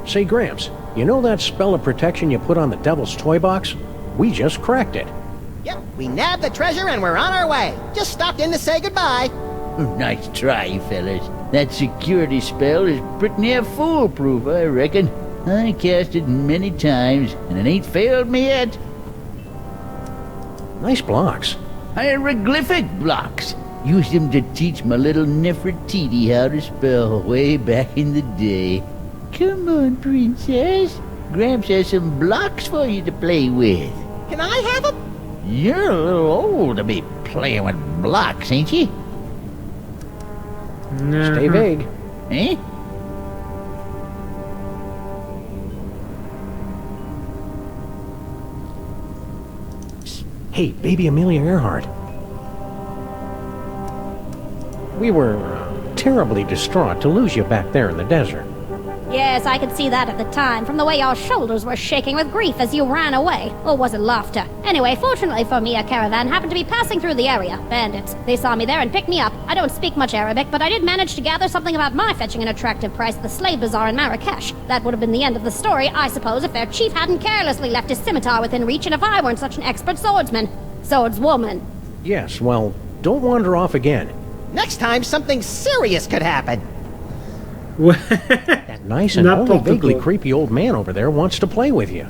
D: Say, Gramps, you know that spell of protection you put on the Devil's Toy Box? We just cracked it.
C: Yep, we nabbed the treasure and we're on our way. Just stopped in to say goodbye.
N: Nice try, fellas. That security spell is pretty near foolproof, I reckon. I cast it many times, and it ain't failed me yet.
D: Nice blocks.
N: Hieroglyphic blocks. Used them to teach my little Nefertiti how to spell way back in the day. Come on, princess. Gramps has some blocks for you to play with.
C: Can I have them?
N: You're a little old to be playing with blocks, ain't you?
D: Stay vague.
N: Eh?
D: Hey, baby Amelia Earhart. We were terribly distraught to lose you back there in the desert.
K: Yes, I could see that at the time, from the way your shoulders were shaking with grief as you ran away. Or was it laughter? Anyway, fortunately for me, a caravan happened to be passing through the area. Bandits. They saw me there and picked me up. I don't speak much Arabic, but I did manage to gather something about my fetching an attractive price at the slave bazaar in Marrakesh. That would have been the end of the story, I suppose, if their chief hadn't carelessly left his scimitar within reach and if I weren't such an expert swordsman. Swordswoman.
D: Yes, well, don't wander off again.
C: Next time, something serious could happen.
D: That nice and only vaguely creepy old man over there wants to play with you.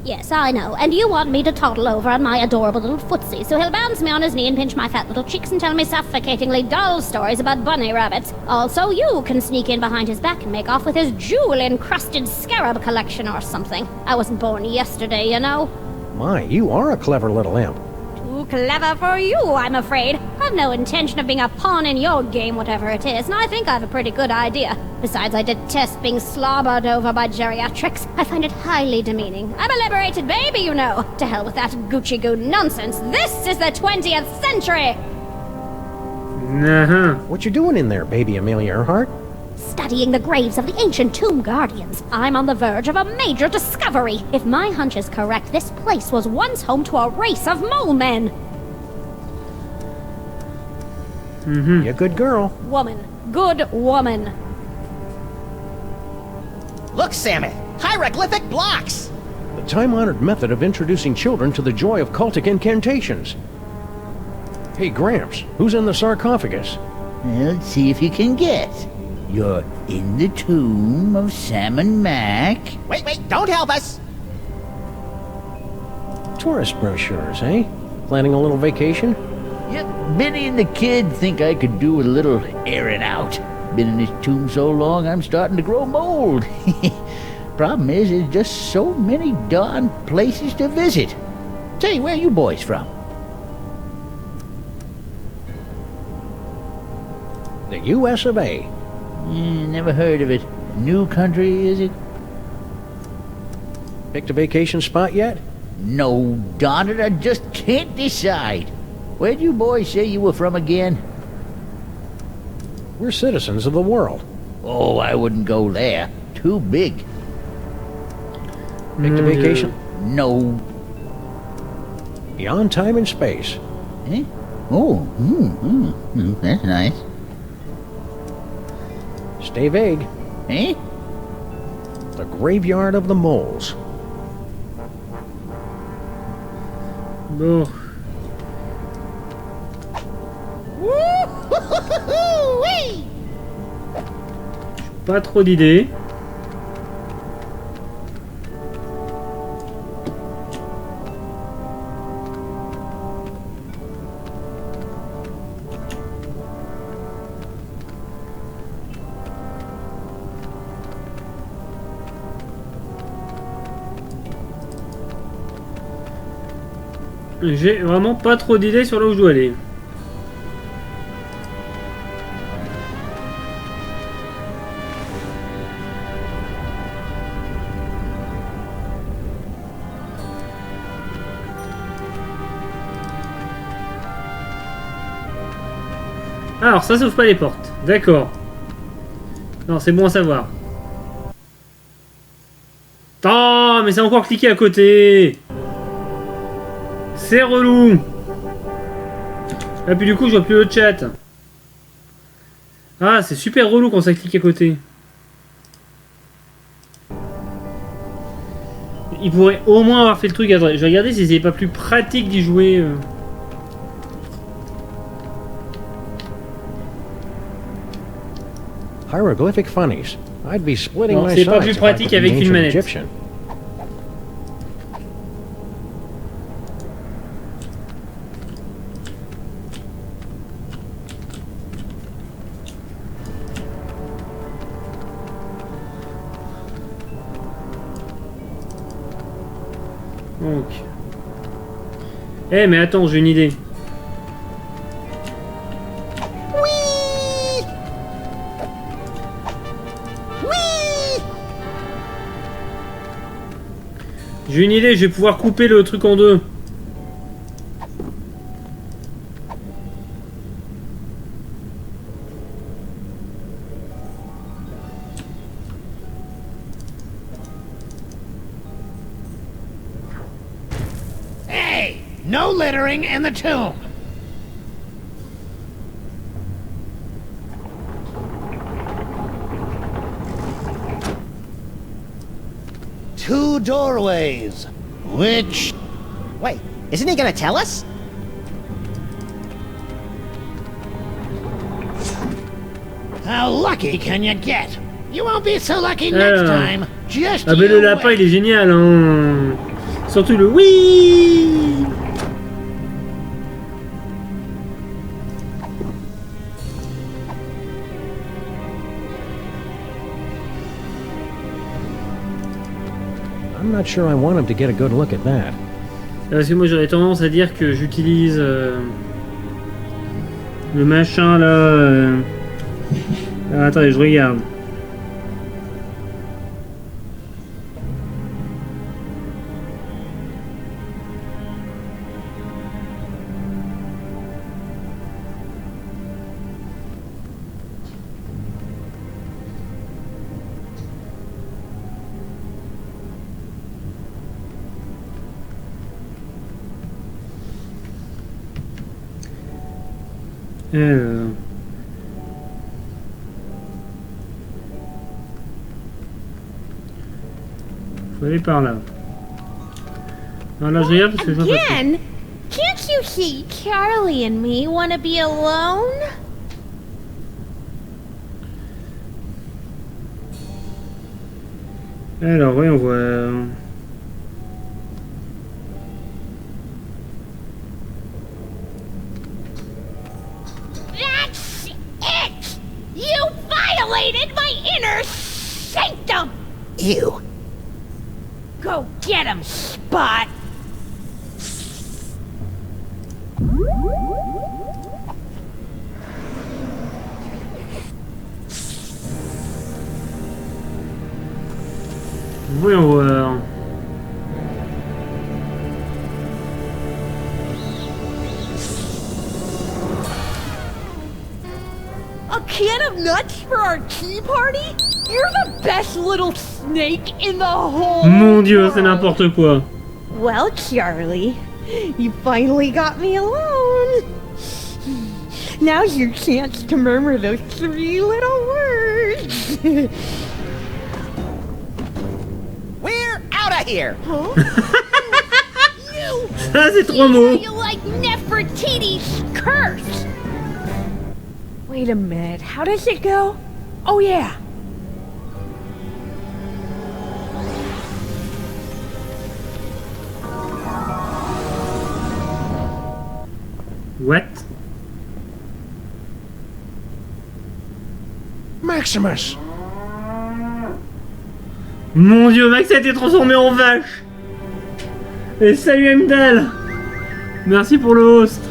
K: Yes, I know. And you want me to toddle over on my adorable little footsie, so he'll bounce me on his knee and pinch my fat little cheeks and tell me suffocatingly dull stories about bunny rabbits. Also, you can sneak in behind his back and make off with his jewel-encrusted scarab collection or something. I wasn't born yesterday, you know.
D: My, you are a clever little imp.
K: Too clever for you, I'm afraid. I've no intention of being a pawn in your game, whatever it is, and I think I have a pretty good idea. Besides, I detest being slobbered over by geriatrics. I find it highly demeaning. I'm a liberated baby, you know. To hell with that Gucci-goo nonsense. This is the 20th century!
D: What you doing in there, baby Amelia Earhart?
K: Studying the graves of the ancient tomb guardians. I'm on the verge of a major discovery. If my hunch is correct, this place was once home to a race of mole men.
D: You good girl.
K: Woman. Good woman.
C: Look, Sammy. Hieroglyphic blocks.
D: The time-honored method of introducing children to the joy of cultic incantations. Hey, Gramps, who's in the sarcophagus?
N: Well, let's see if you can guess. You're in the tomb of Sammun-Mak.
C: Wait, don't help us!
D: Tourist brochures, eh? Planning a little vacation?
N: Yep, Benny and the kid think I could do a little airing out. Been in this tomb so long, I'm starting to grow mold. Problem is, there's just so many darn places to visit. Say, where are you boys from?
D: The U.S. of A.
N: Never heard of it. New country, is it?
D: Picked a vacation spot yet?
N: No, darn it, I just can't decide. Where'd you boys say you were from again?
D: We're citizens of the world.
N: Oh, I wouldn't go there. Too big.
D: Picked a vacation?
N: No.
D: Beyond time and space.
N: Eh? Oh, that's nice.
D: Stay vague.
N: Eh?
D: The graveyard of the moles.
A: Bon. Pas trop d'idées. J'ai vraiment pas trop d'idées sur là où je dois aller. Alors ça s'ouvre pas les portes, d'accord. Non, c'est bon à savoir. Oh, mais c'est encore cliqué à côté. C'est relou. Ah, puis du coup, je vois plus le chat. Ah, c'est super relou quand ça clique à côté. Il pourrait au moins avoir fait le truc. Attends, je vais regarder si c'est pas plus pratique d'y jouer.
D: Hieroglyphic funnies. I'd be splitting my
A: C'est pas
D: sides
A: plus
D: if I
A: pratique
D: could be
A: avec une
D: ancient
A: manette.
D: Egyptian.
A: Donc. Eh, mais attends, j'ai une idée. J'ai une idée, je vais pouvoir couper le truc en deux.
E: Hey, no littering in the tomb.
C: Two doorways. Which... Wait, isn't he gonna tell us?
E: How lucky can you get? You won't be so lucky next time. Just
A: ah ben le lapin il est génial hein. Surtout le oui.
D: I'm not sure I want him to get a good look at that.
A: Parce que moi j'aurais tendance à dire que j'utilise le machin là. Ah, attendez, je regarde. Alors. Faut aller par là. Alors là, je regarde parce que je vois pas.
P: Again? Can't you see Charlie and me want to be alone?
A: Alors, voyons voir.
P: That's it! You violated my inner sanctum!
C: Ew.
P: Go get him, Spot!
A: Voyons voir.
L: A can of nuts for our tea party? You're the best little snake in the whole
A: Mon Dieu, c'est n'importe quoi.
L: Well, Charlie, you finally got me alone. Now's your chance to murmur those 3 little words.
C: We're out of here.
L: Huh?
A: Ça, c'est 3 mots.
P: You like Nefertiti's curse!
L: Wait a minute, how does it go? Oh yeah.
A: What?
D: Maximus!
A: Mon Dieu, Max a été transformé en vache. Et salut Amdal. Merci pour le host.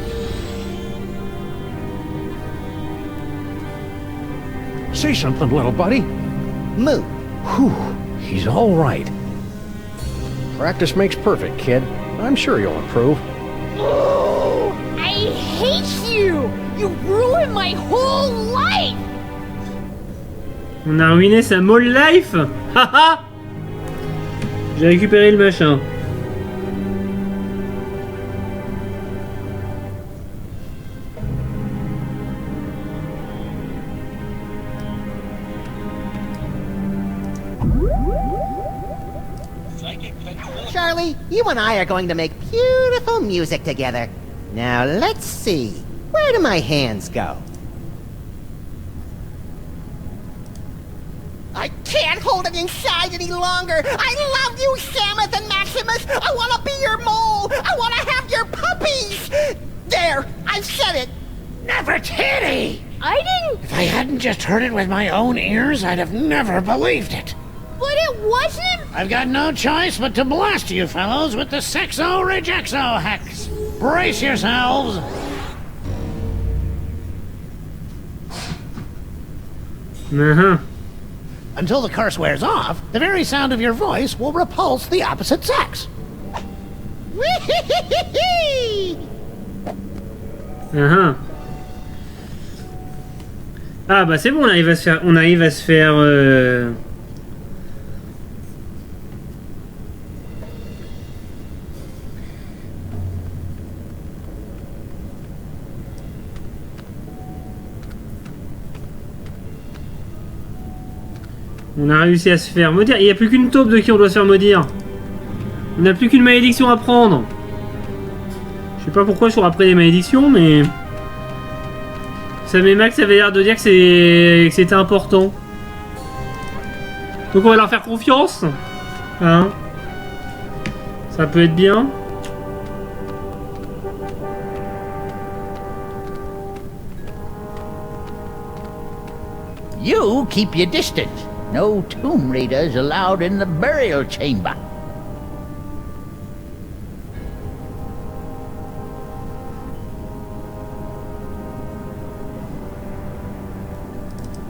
D: Say something, little buddy.
C: Moo.
D: Whew, he's all right. Practice makes perfect, kid. I'm sure you'll improve.
P: Oh, I hate you! You ruined my whole life!
A: On a ruiné sa molle life. Haha. J'ai récupéré le machin.
C: Charlie, you and I are going to make beautiful music together. Now let's see. Where do my hands go? I can't hold it inside any longer. I love you, Samus and Maximus. I want to be your mole. I want to have your puppies. There, I've said it.
E: Nefertiti!
K: I didn't...
E: If I hadn't just heard it with my own ears, I'd have never believed it.
K: But it wasn't...
E: I've got no choice but to blast you fellows with the Sexo-Rejexo hex. Brace yourselves. Until the curse wears off, the very sound of your voice will repulse the opposite sex.
A: Ah bah c'est bon, on arrive à se faire, On a réussi à se faire maudire. Il n'y a plus qu'une taupe de qui on doit se faire maudire. On n'a plus qu'une malédiction à prendre. Je sais pas pourquoi je cours après les malédictions, mais... Sam&Max avait l'air de dire que c'était important. Donc on va leur faire confiance. Hein? Ça peut être bien.
N: You keep your distance. No tomb raiders allowed in the burial chamber.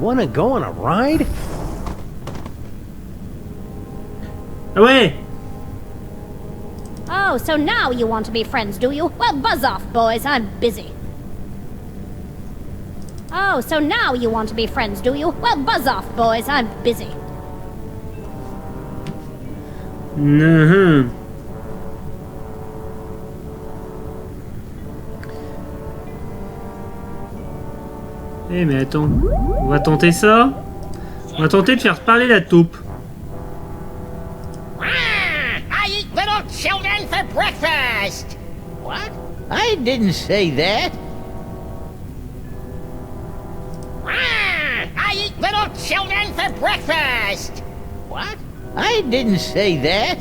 D: Wanna go on a ride?
A: Ah ouais!
K: Oh, so now you want to be friends, do you? Well, buzz off, boys. I'm busy. Oh, so now you want to be friends, do you? Well, buzz off, boys. I'm busy.
A: Eh mais attends, on va tenter ça. On va tenter de faire parler la taupe.
C: I eat little children for breakfast.
N: What? I didn't say that.
C: I eat little children for breakfast.
N: What? I didn't say that.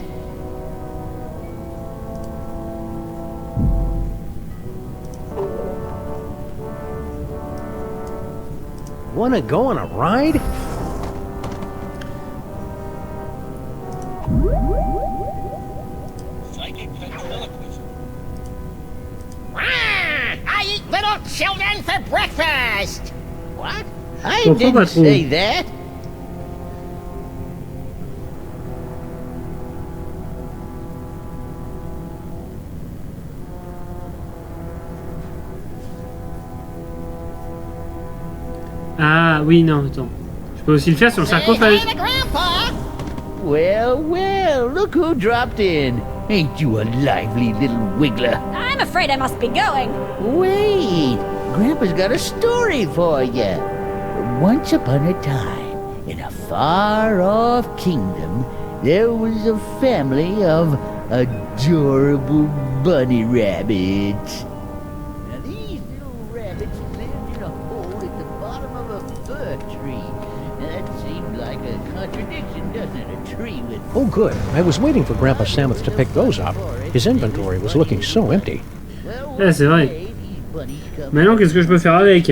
D: Wanna go on a ride?
C: I eat little children for breakfast.
N: What? I didn't say that.
A: Ah oui, non, attends. Je peux aussi le faire sur le sarcophage.
N: Well, well, look who dropped in. Ain't you a lively little wiggler?
K: I'm afraid I must be going.
N: Wait, Grandpa's got a story for you. Once upon a time, in a far-off kingdom, there was a family of adorable bunny rabbits. Now these little rabbits lived in a hole at the bottom of a fir tree. Now that seems like a contradiction, doesn't it? A tree with...
D: Oh good, I was waiting for Grandpa Samuth to pick those up. His inventory was looking so empty.
A: Ah c'est vrai. Maintenant qu'est-ce que je peux faire avec?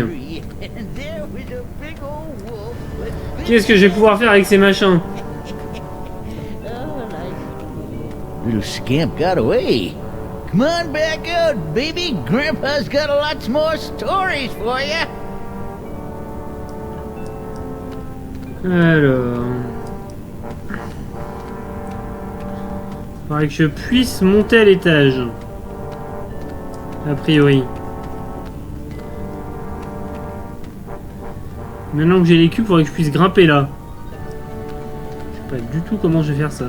A: Qu'est-ce que je vais pouvoir faire avec ces machins?
N: Little scamp got away. Come on back out, baby. Grandpa's got lots more stories for you.
A: Alors... Il faudrait que je puisse monter à l'étage. A priori. Maintenant que j'ai les cubes, il faudrait que je puisse grimper là. Je sais pas du tout comment je vais faire ça.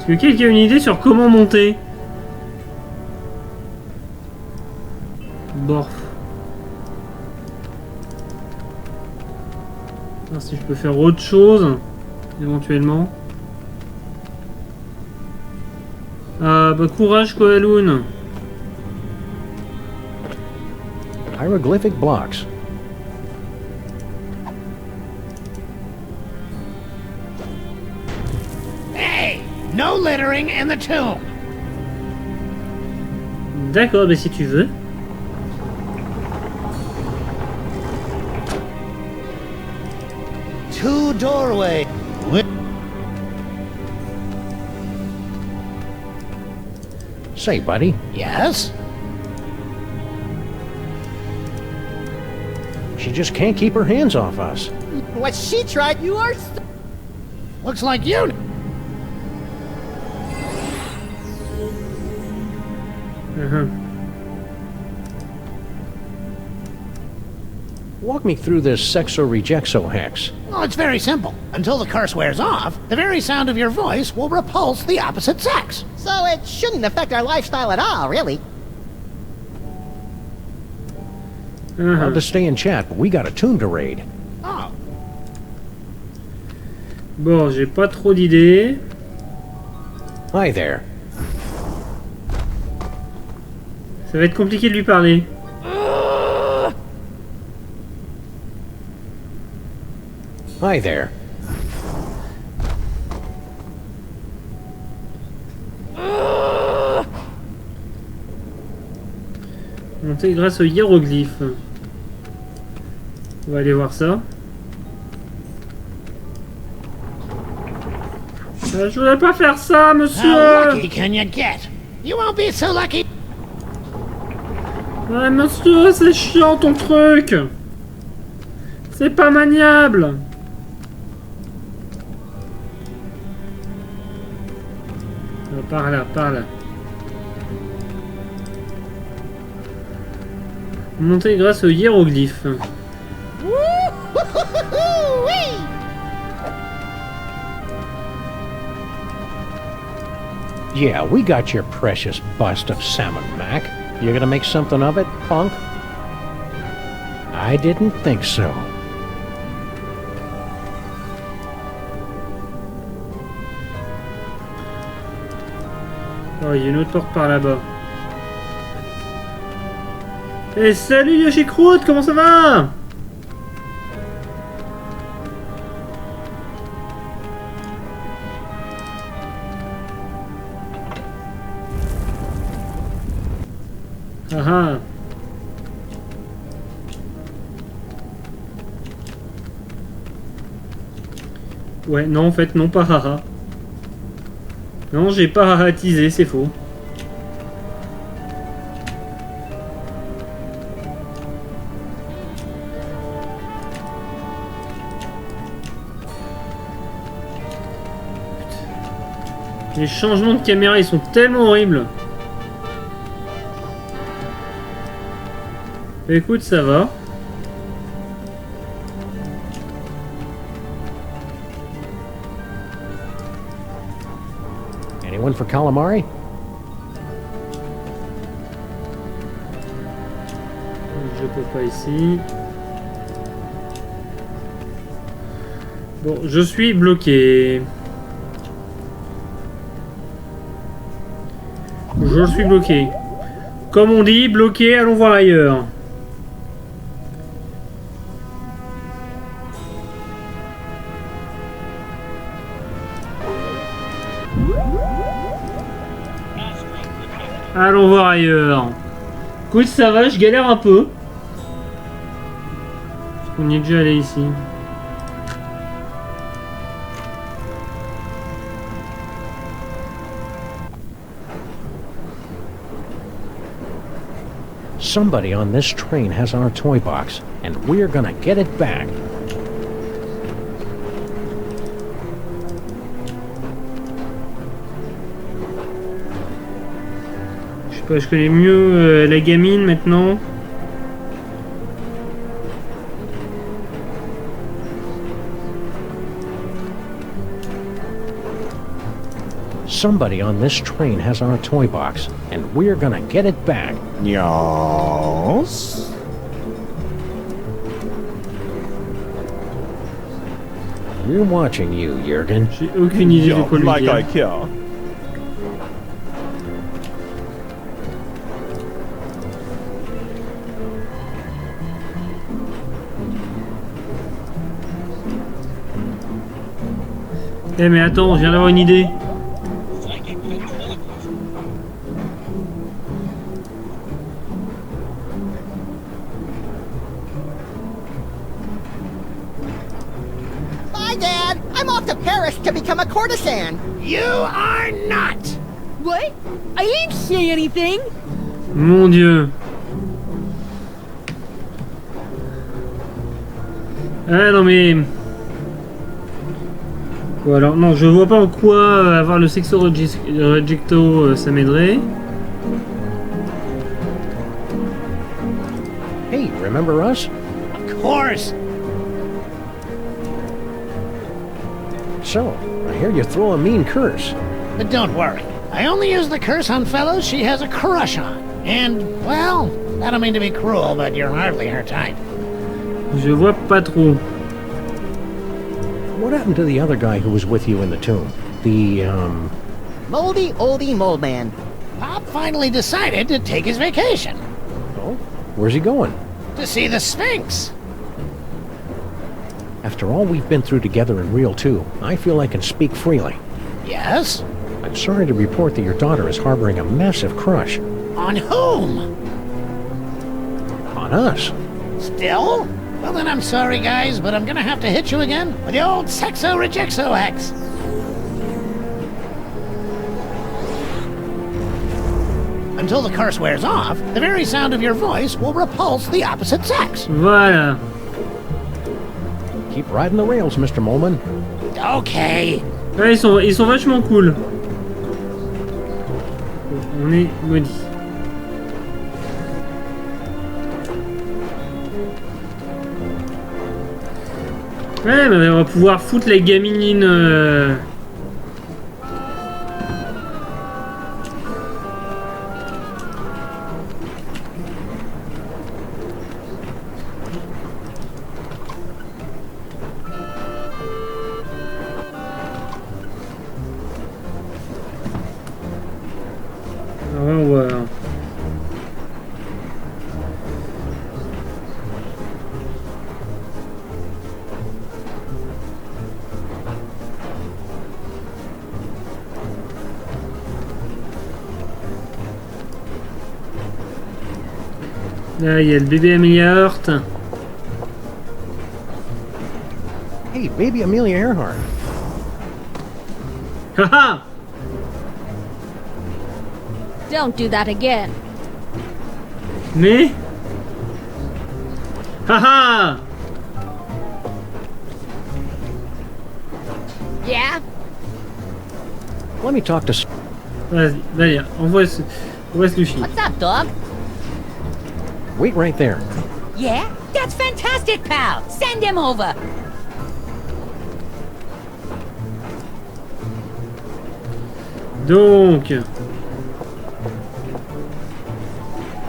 A: Est-ce que quelqu'un a une idée sur comment monter? Borf. Alors si je peux faire autre chose, éventuellement. Ah bah courage quoi, Loon.
D: Hieroglyphic blocks.
E: Hey, no littering in the tomb.
A: D'accord, bah si tu veux.
N: Two doorways.
D: Say, buddy.
N: Yes?
D: She just can't keep her hands off us.
C: What she tried, you are...
E: Looks like you...
D: Walk me through this sexo-rejexo hex.
E: Well, it's very simple. Until the curse wears off, the very sound of your voice will repulse the opposite sex.
C: So it shouldn't affect our lifestyle at all, really.
D: Hard to stay in chat, but we got a tomb to raid.
E: Oh.
A: Bon, j'ai pas trop d'idées.
D: Hi there.
A: Ça va être compliqué de lui parler.
D: Hi there.
A: Monter grâce au hiéroglyphe. On va aller voir ça. Je voulais pas faire ça, monsieur.
E: How lucky can you get? You won't be so lucky.
A: Ouais, monsieur, c'est chiant ton truc. C'est pas maniable. Par là, par là. Monter grâce au hiéroglyphe.
D: Yeah, we got your precious bust of Sammun-Mak. You gonna make something of it, punk? I didn't think so.
A: Oh, il y a une autre porte par là-bas. Eh, salut Yoshi Croûte, comment ça va? Ah ah. Ouais, non, en fait, non, pas haha. Non, j'ai pas hahatisé, c'est faux. Les changements de caméra, ils sont tellement horribles. Écoute, ça va.
D: Anyone for calamari?
A: Je peux pas ici. Bon, je suis bloqué. Je suis bloqué. Comme on dit, bloqué, allons voir ailleurs. Allons voir ailleurs. Écoute, ça va, je galère un peu. On y est déjà allé ici.
D: Somebody on this train has our toy box, and we're gonna get it back.
A: Je sais pas, je connais mieux la gamine maintenant.
D: Somebody on this train has our toy box, and we're gonna get it back.
J: Yes.
D: We're watching you, Jürgen.
A: J'ai aucune idée de quoi lui
J: like
A: dire.
J: I care.
A: Eh mais attends, je viens d'avoir une idée.
C: Bye, Dad. I'm off to Paris to become a courtesan.
E: You are not.
L: What? I ain't say anything.
A: Mon Dieu. Ah non mais... Bon, alors non, je vois pas en quoi avoir le sexo rejecto ça m'aiderait.
D: Hey, remember us?
E: Of course.
D: So, I hear you throw a mean curse.
E: But don't worry. I only use the curse on fellows she has a crush on. And, well, I don't mean to be cruel, but you're hardly her type.
A: Je vois pas trop.
D: What happened to the other guy who was with you in the tomb? The,
C: Moldy oldie mold man.
E: Pop finally decided to take his vacation.
D: Oh? Where's he going?
E: To see the Sphinx.
D: After all we've been through together in Real 2, I feel I can speak freely.
E: Yes?
D: I'm sorry to report that your daughter is harboring a massive crush.
E: On whom?
D: On us.
E: Still? Well then I'm sorry guys, but I'm gonna have to hit you again with the old sexo-rejexo X. Until the curse wears off, the very sound of your voice will repulse the opposite sex.
A: Voilà.
D: Keep riding the rails, Mr. Molman.
E: Okay.
A: Ouais, ils sont vachement cool. On est maudits. Ouais, mais on va pouvoir foutre la gamine. Ouais, on va... Là, il y a le bébé Amelia Earhart.
D: Hey, baby Amelia Earhart.
A: Haha!
K: Don't do that again.
A: Mais... Haha!
H: Yeah?
D: Let me talk to...
A: Vas-y, vas-y, envoie ce Luffy.
H: What's up, dog?
D: Wait right there.
H: Yeah? That's fantastic, pal! Send him over!
A: Donc...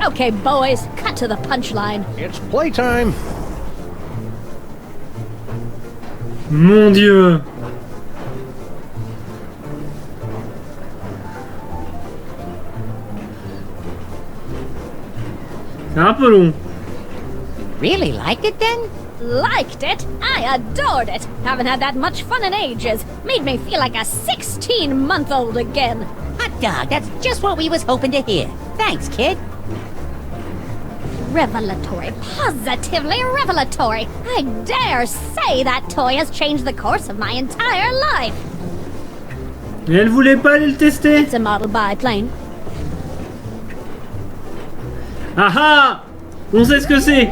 K: Okay, boys, cut to the punchline.
D: It's playtime!
A: Mon Dieu! C'est un peu long.
H: Really liked it then?
K: Liked it? I adored it. Haven't had that much fun in ages. Made me feel like a 16-month-old again.
H: Hot dog, that's just what we was hoping to hear. Thanks, kid.
K: Revelatory. Positively revelatory. I dare say that toy has changed the course of my entire life.
A: Et elle voulait pas aller le tester?
K: It's a model biplane.
A: Ah ah! On sait ce que c'est!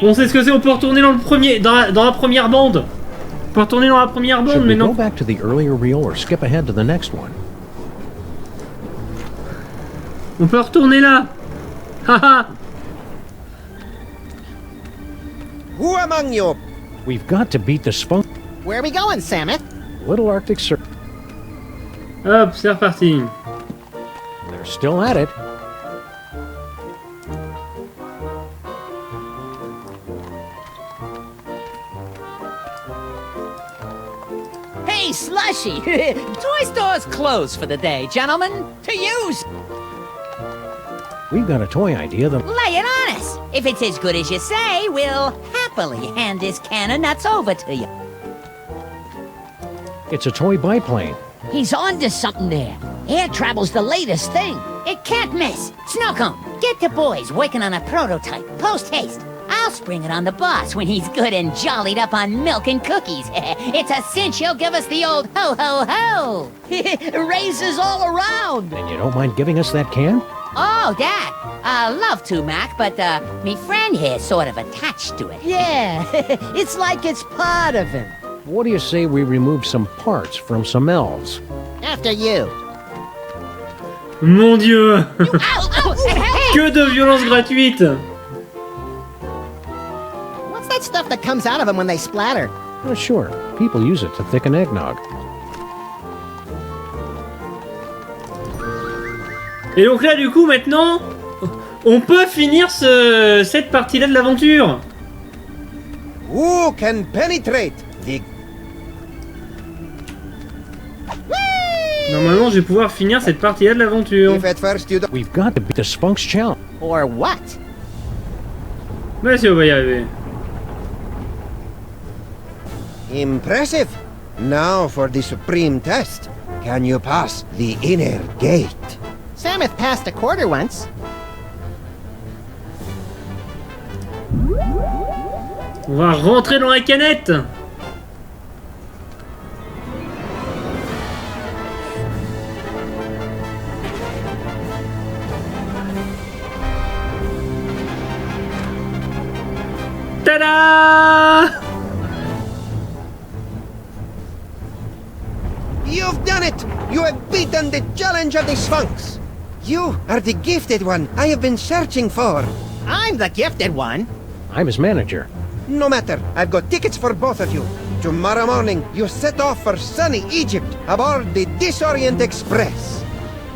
A: On sait ce que c'est, on peut retourner dans le premier, dans la première bande. On peut retourner dans la première bande, mais non.
D: Go back to the earlier reel or skip ahead to the next one.
A: On peut retourner là. Haha.
C: Who among you?
D: We've got to beat the Spunk.
C: Where are we going, Samus?
D: Little Arctic Circle.
A: Hop, c'est reparti.
D: They're still at it.
H: Hey, Slushy! Toy store's closed for the day, gentlemen. To use!
D: We've got a toy idea that...
H: Lay it on us! If it's as good as you say, we'll happily hand this can of nuts over to you.
D: It's a toy biplane.
E: He's onto something there. Air travel's the latest thing.
H: It can't miss. Snowcone, get the boys working on a prototype, post-haste. I'll spring it on the boss when he's good and jollied up on milk and cookies. It's a cinch he'll give us the old ho-ho-ho.
E: Raises all around.
D: And you don't mind giving us that can?
H: Oh, that. Love to, Mac, but, me friend here's sort of attached to it.
I: Yeah, it's like it's part of him.
D: What do you say we remove some parts from some elves?
C: After you.
A: Mon Dieu. Que de violence gratuite.
C: What's that stuff that comes out of them when they splatter?
D: Oh, sure. People use it to thicken eggnog.
A: Et donc là, du coup, maintenant, on peut finir cette partie-là de l'aventure.
B: Who can penetrate the...
A: Normalement, je vais pouvoir finir cette partie-là de l'aventure.
B: If at first you don't...
D: We've got to beat the Sphinx challenge.
C: Or what?
A: Mais si, on va y arriver.
B: Impressive. Now for the supreme test. Can you pass the inner gate?
C: Samuth passed a quarter once.
A: On va rentrer dans la canette. Ta-da!
B: You've done it! You have beaten the challenge of the Sphinx! You are the gifted one I have been searching for!
C: I'm the gifted one!
D: I'm his manager.
B: No matter, I've got tickets for both of you. Tomorrow morning, you set off for sunny Egypt aboard the Disorient Express.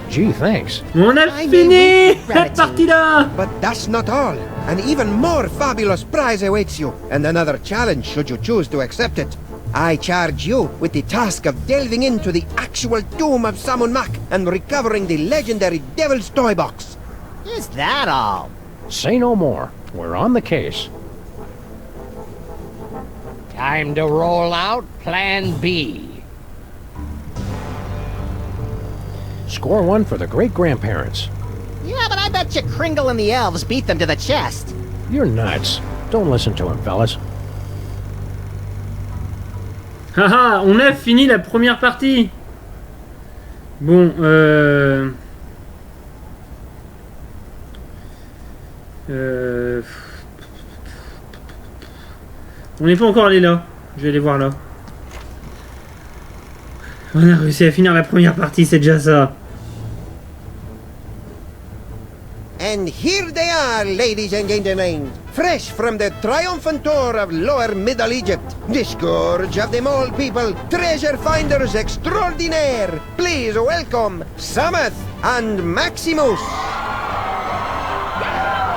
D: Gee, thanks.
A: On a fini la partie là!
B: But that's not all. An even more fabulous prize awaits you, and another challenge should you choose to accept it. I charge you with the task of delving into the actual tomb of Sammun-Mak and recovering the legendary Devil's Toy Box.
C: Is that all?
D: Say no more. We're on the case.
E: Time to roll out Plan B.
D: Score one for the great-grandparents.
C: Yeah, but I bet you Kringle and the elves beat them to the chest.
D: You're nuts. Don't listen to him, fellas.
A: Haha, on a fini la première partie. Bon, on n'est pas encore allé là. Je vais aller voir là. On a réussi à finir la première partie, c'est déjà ça.
B: And here they are, ladies and gentlemen, fresh from the triumphant tour of Lower Middle Egypt, the scourge of the mole people, treasure finders extraordinaire. Please welcome Sammuth and Maximus.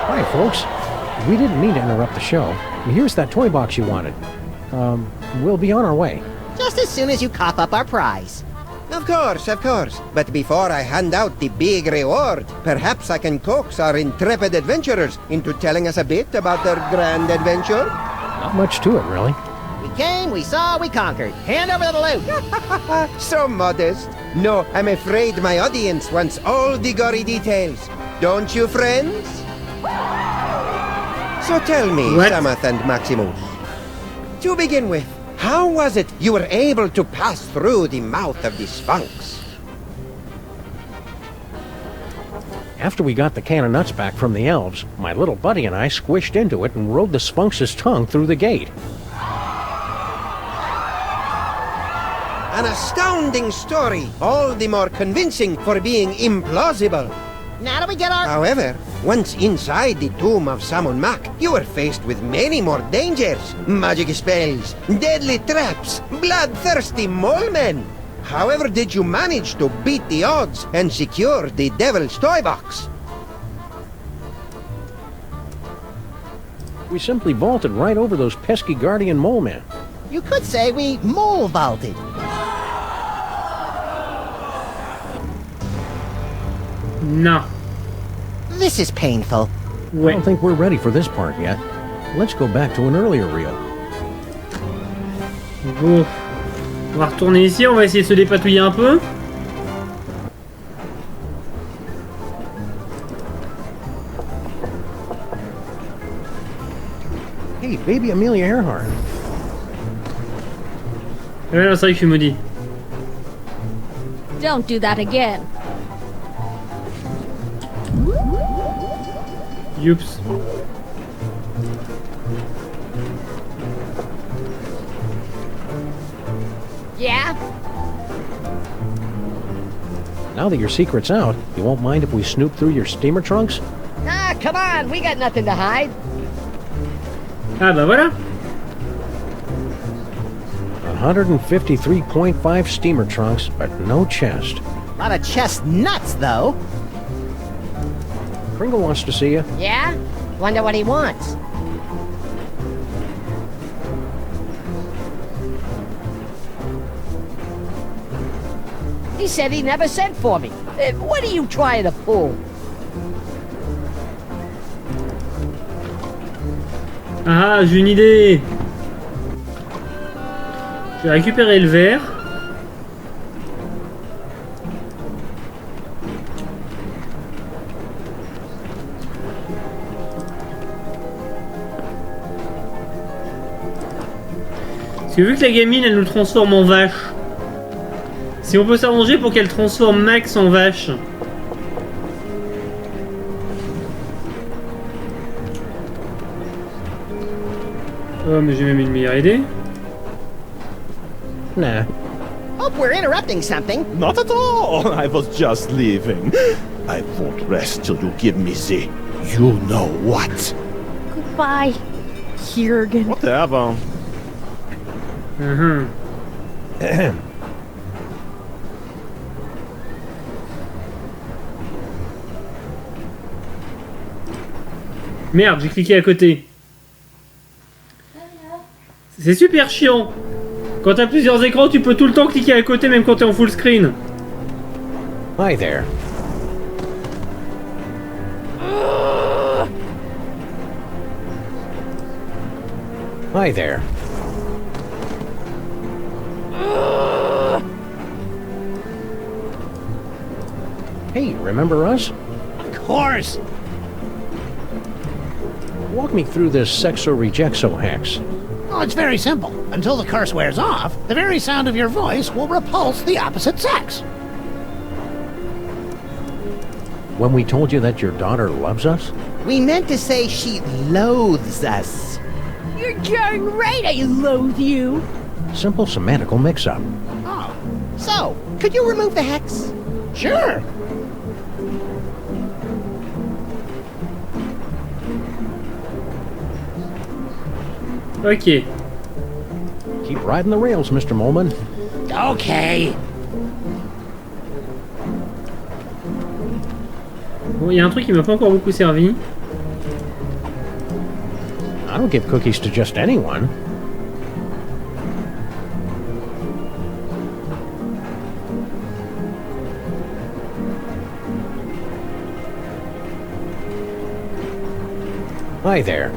D: Hi, folks. We didn't mean to interrupt the show. Here's that toy box you wanted. We'll be on our way.
C: Just as soon as you cough up our prize.
B: Of course, of course. But before I hand out the big reward, perhaps I can coax our intrepid adventurers into telling us a bit about their grand adventure.
D: Not much to it, really.
C: We came, we saw, we conquered. Hand over the loot.
B: So modest. No, I'm afraid my audience wants all the gory details. Don't you, friends? So tell me, Sammuth and Maximus. To begin with, how was it you were able to pass through the mouth of the Sphinx?
D: After we got the can of nuts back from the elves, my little buddy and I squished into it and rode the Sphinx's tongue through the gate.
B: An astounding story, all the more convincing for being implausible.
C: Now do we get our...
B: However, once inside the tomb of Sammun-Mak, you were faced with many more dangers. Magic spells, deadly traps, bloodthirsty mole men. However did you manage to beat the odds and secure the Devil's Toy Box?
D: We simply vaulted right over those pesky guardian mole men.
C: You could say we mole vaulted.
A: No.
C: This is painful.
D: I don't think we're ready for this part yet. Let's go back to an earlier reel.
A: Bon. On va retourner ici, on va essayer de se dépatouiller un peu.
D: Hey, baby Amelia Earhart.
A: Ouais, c'est vrai que je suis maudit.
K: Don't do that again.
A: Youps.
H: Yeah?
D: Now that your secret's out, you won't mind if we snoop through your steamer trunks?
H: Ah, come on, we got nothing to hide.
A: Ah bah voilà.
D: 153.5 steamer trunks, but no chest.
C: A lot of chest nuts, though.
D: Kringle wants to see you.
H: Yeah? Wonder what he wants. He said he never sent for me. What are you trying to pull?
A: Ah, j'ai une idée. Je vais récupérer le verre. Parce que vu que la gamine elle nous transforme en vache, si on peut s'arranger pour qu'elle transforme Max en vache. Oh mais j'ai même une meilleure idée.
D: Nah.
C: Hope we're interrupting something.
J: Not at all. I was just leaving. I won't rest till you give me the you know what.
L: Goodbye, Jürgen.
J: Whatever.
A: Merde, j'ai cliqué à côté. C'est super chiant. Quand t'as plusieurs écrans, tu peux tout le temps cliquer à côté, même quand t'es en full screen.
D: Hi there. Hi there. Hey, remember us?
N: Of course.
D: Walk me through this sexo-rejexo hex.
N: Oh, it's very simple. Until the curse wears off, the very sound of your voice will repulse the opposite sex.
D: When we told you that your daughter loves us?
C: We meant to say she loathes us.
L: You're darn right I loathe you.
D: Simple semantical mix-up.
C: Oh. So, could you remove the hex?
N: Sure.
A: Ok.
D: Keep riding the rails, Mr. Molman.
N: Okay.
A: Bon, il y a un truc qui m'a pas encore beaucoup servi.
D: I don't give cookies to just anyone. Hi there.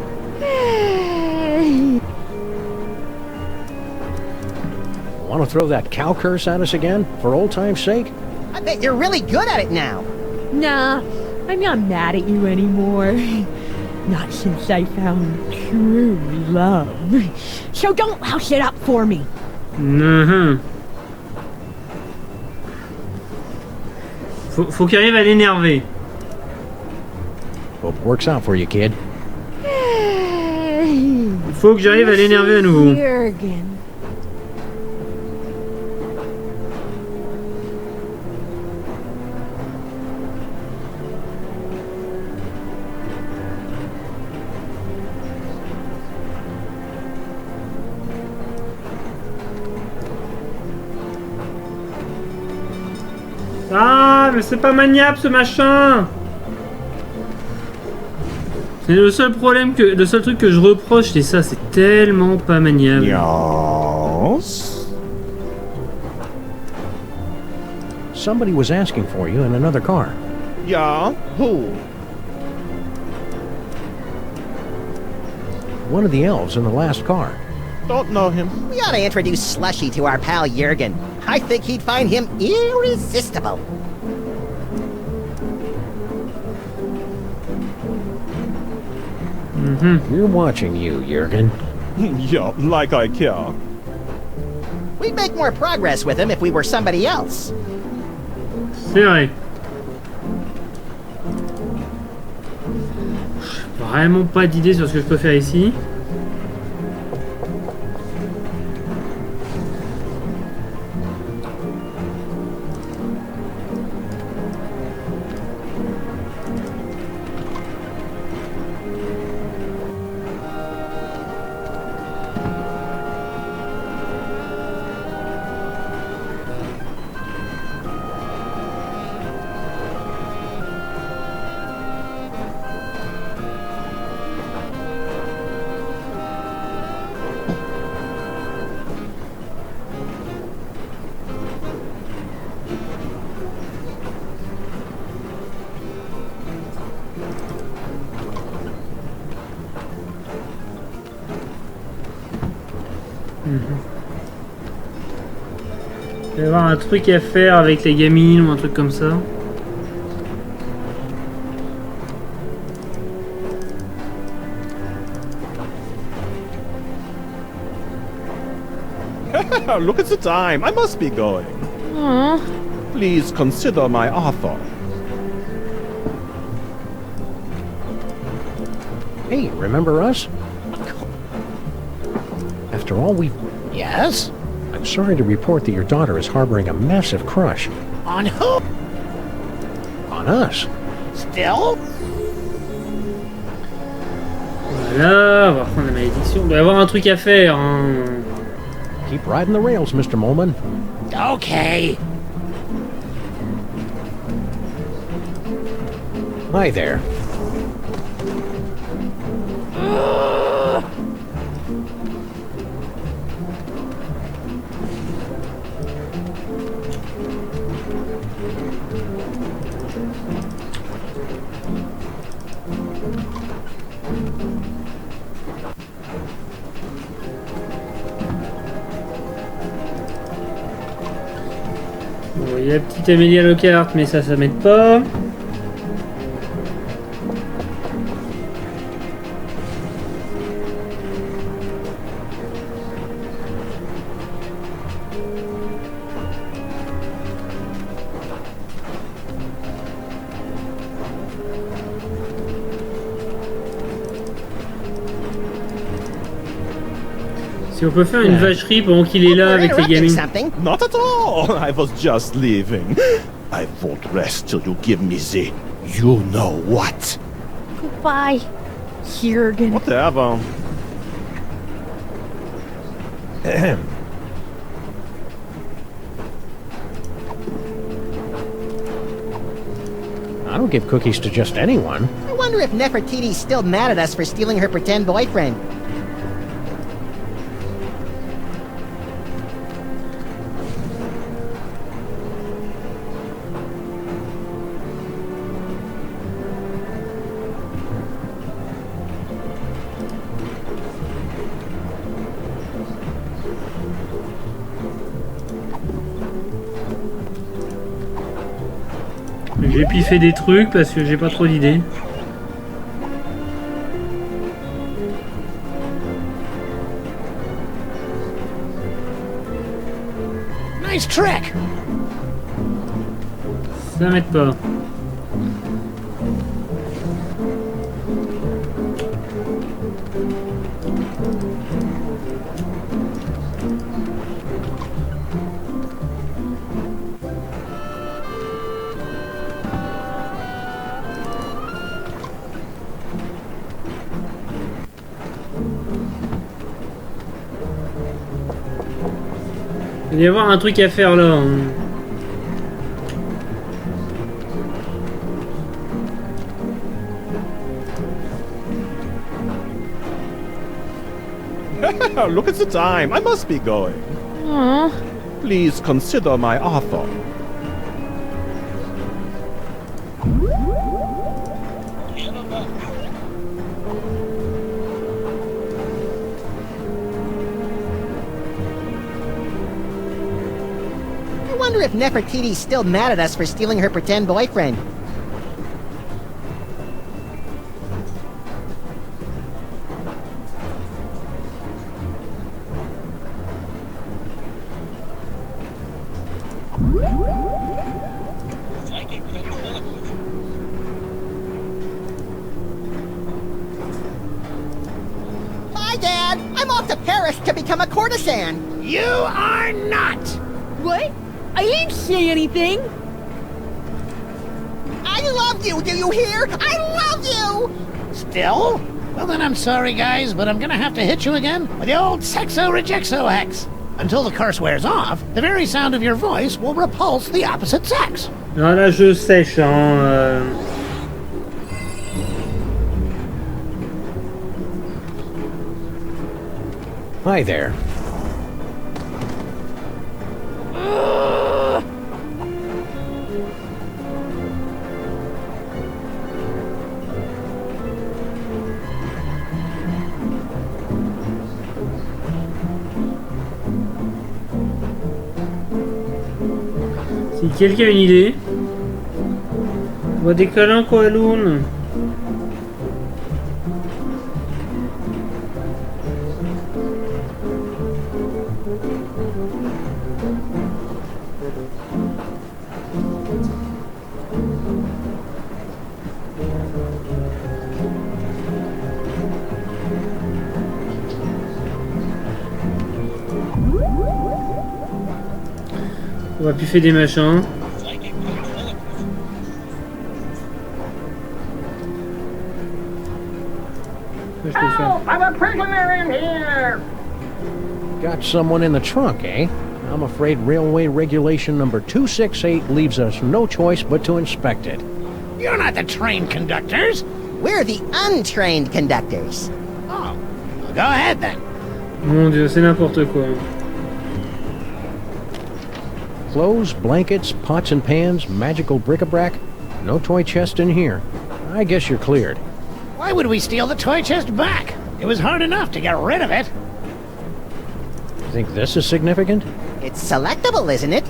D: Want to throw that cow curse at us again, for old time's sake?
C: I bet you're really good at it now.
L: Nah, I'm not mad at you anymore. Not since I found true love. So don't louse it up for me.
A: Faut qu'il arrive à l'énerver.
D: Hope it works out for you, kid.
A: Faut que j'arrive à l'énerver à nouveau.
L: Jürgen.
A: mais c'est pas maniable ce machin. C'est le seul problème que... Le seul truc que je reproche, c'est ça, c'est tellement pas maniable.
J: Yes.
D: Somebody was asking for you in another car.
J: Yeah? Who?
D: One of the elves in the last car.
J: Don't know him.
C: We ought to introduce Slushy to our pal Jurgen. I think he'd find him irresistible.
D: We're watching you, Jurgen.
J: Yeah, like I care.
C: We'd make more progress with him if we were somebody else.
A: C'est vrai. Vraiment pas d'idée sur ce que je peux faire ici. Il va y avoir un truc à faire avec les gamines ou un truc comme ça.
J: Look at the time. I must be going.
L: Aww.
J: Please consider my offer.
D: Hey, remember us? After all we've...
E: Yes?
D: I'm sorry to report that your daughter is harboring a massive crush.
E: On who?
D: On us.
E: Still?
A: Voilà, on va reprendre la malédiction. Il doit y avoir un truc à faire. Hein.
D: Keep riding the rails, Mr. Molman.
E: Okay.
D: Hi there.
A: Bon, il y a la petite Amélie à Lockhart, mais ça m'aide pas. Si on peut faire une vacherie pendant qu'il est là avec les gamins.
J: Not at all. I was just leaving. I won't rest till you give me the you know what.
L: Goodbye, Jurgen.
J: Whatever.
D: I don't give cookies to just anyone.
C: I wonder if Nefertiti's still mad at us for stealing her pretend boyfriend.
A: J'ai piffé des trucs parce que j'ai pas trop d'idées.
E: Nice trick.
A: Ça m'aide pas. Il va y avoir un truc à faire là. Hein.
J: Look at the time. I must be going. Please consider my offer.
C: I wonder if Nefertiti's still mad at us for stealing her pretend boyfriend. Bye, Dad! I'm off to Paris to become a courtesan!
E: You are not!
L: What? I didn't say anything!
C: I love you, do you hear? I love you!
E: Still? Well then I'm sorry guys, but I'm gonna have to hit you again with the old sexo-rejexo hex. Until the curse wears off, the very sound of your voice will repulse the opposite sex.
A: Ah là je sèche hein.
D: Hi there.
A: Si quelqu'un a une idée, on va décoller en Kowloon. On va puffer des machins.
M: Help! I'm a prisoner in here!
D: Got someone in the trunk, eh? I'm afraid railway regulation number 268 leaves us no choice but to inspect it.
E: You're not the trained conductors.
C: We're the untrained conductors.
E: Oh, well, go ahead then.
A: Mon Dieu, c'est n'importe quoi.
D: Clothes, blankets, pots and pans, magical bric-a-brac. No toy chest in here. I guess you're cleared.
E: Why would we steal the toy chest back? It was hard enough to get rid of it.
D: Think this is significant?
C: It's selectable, isn't it?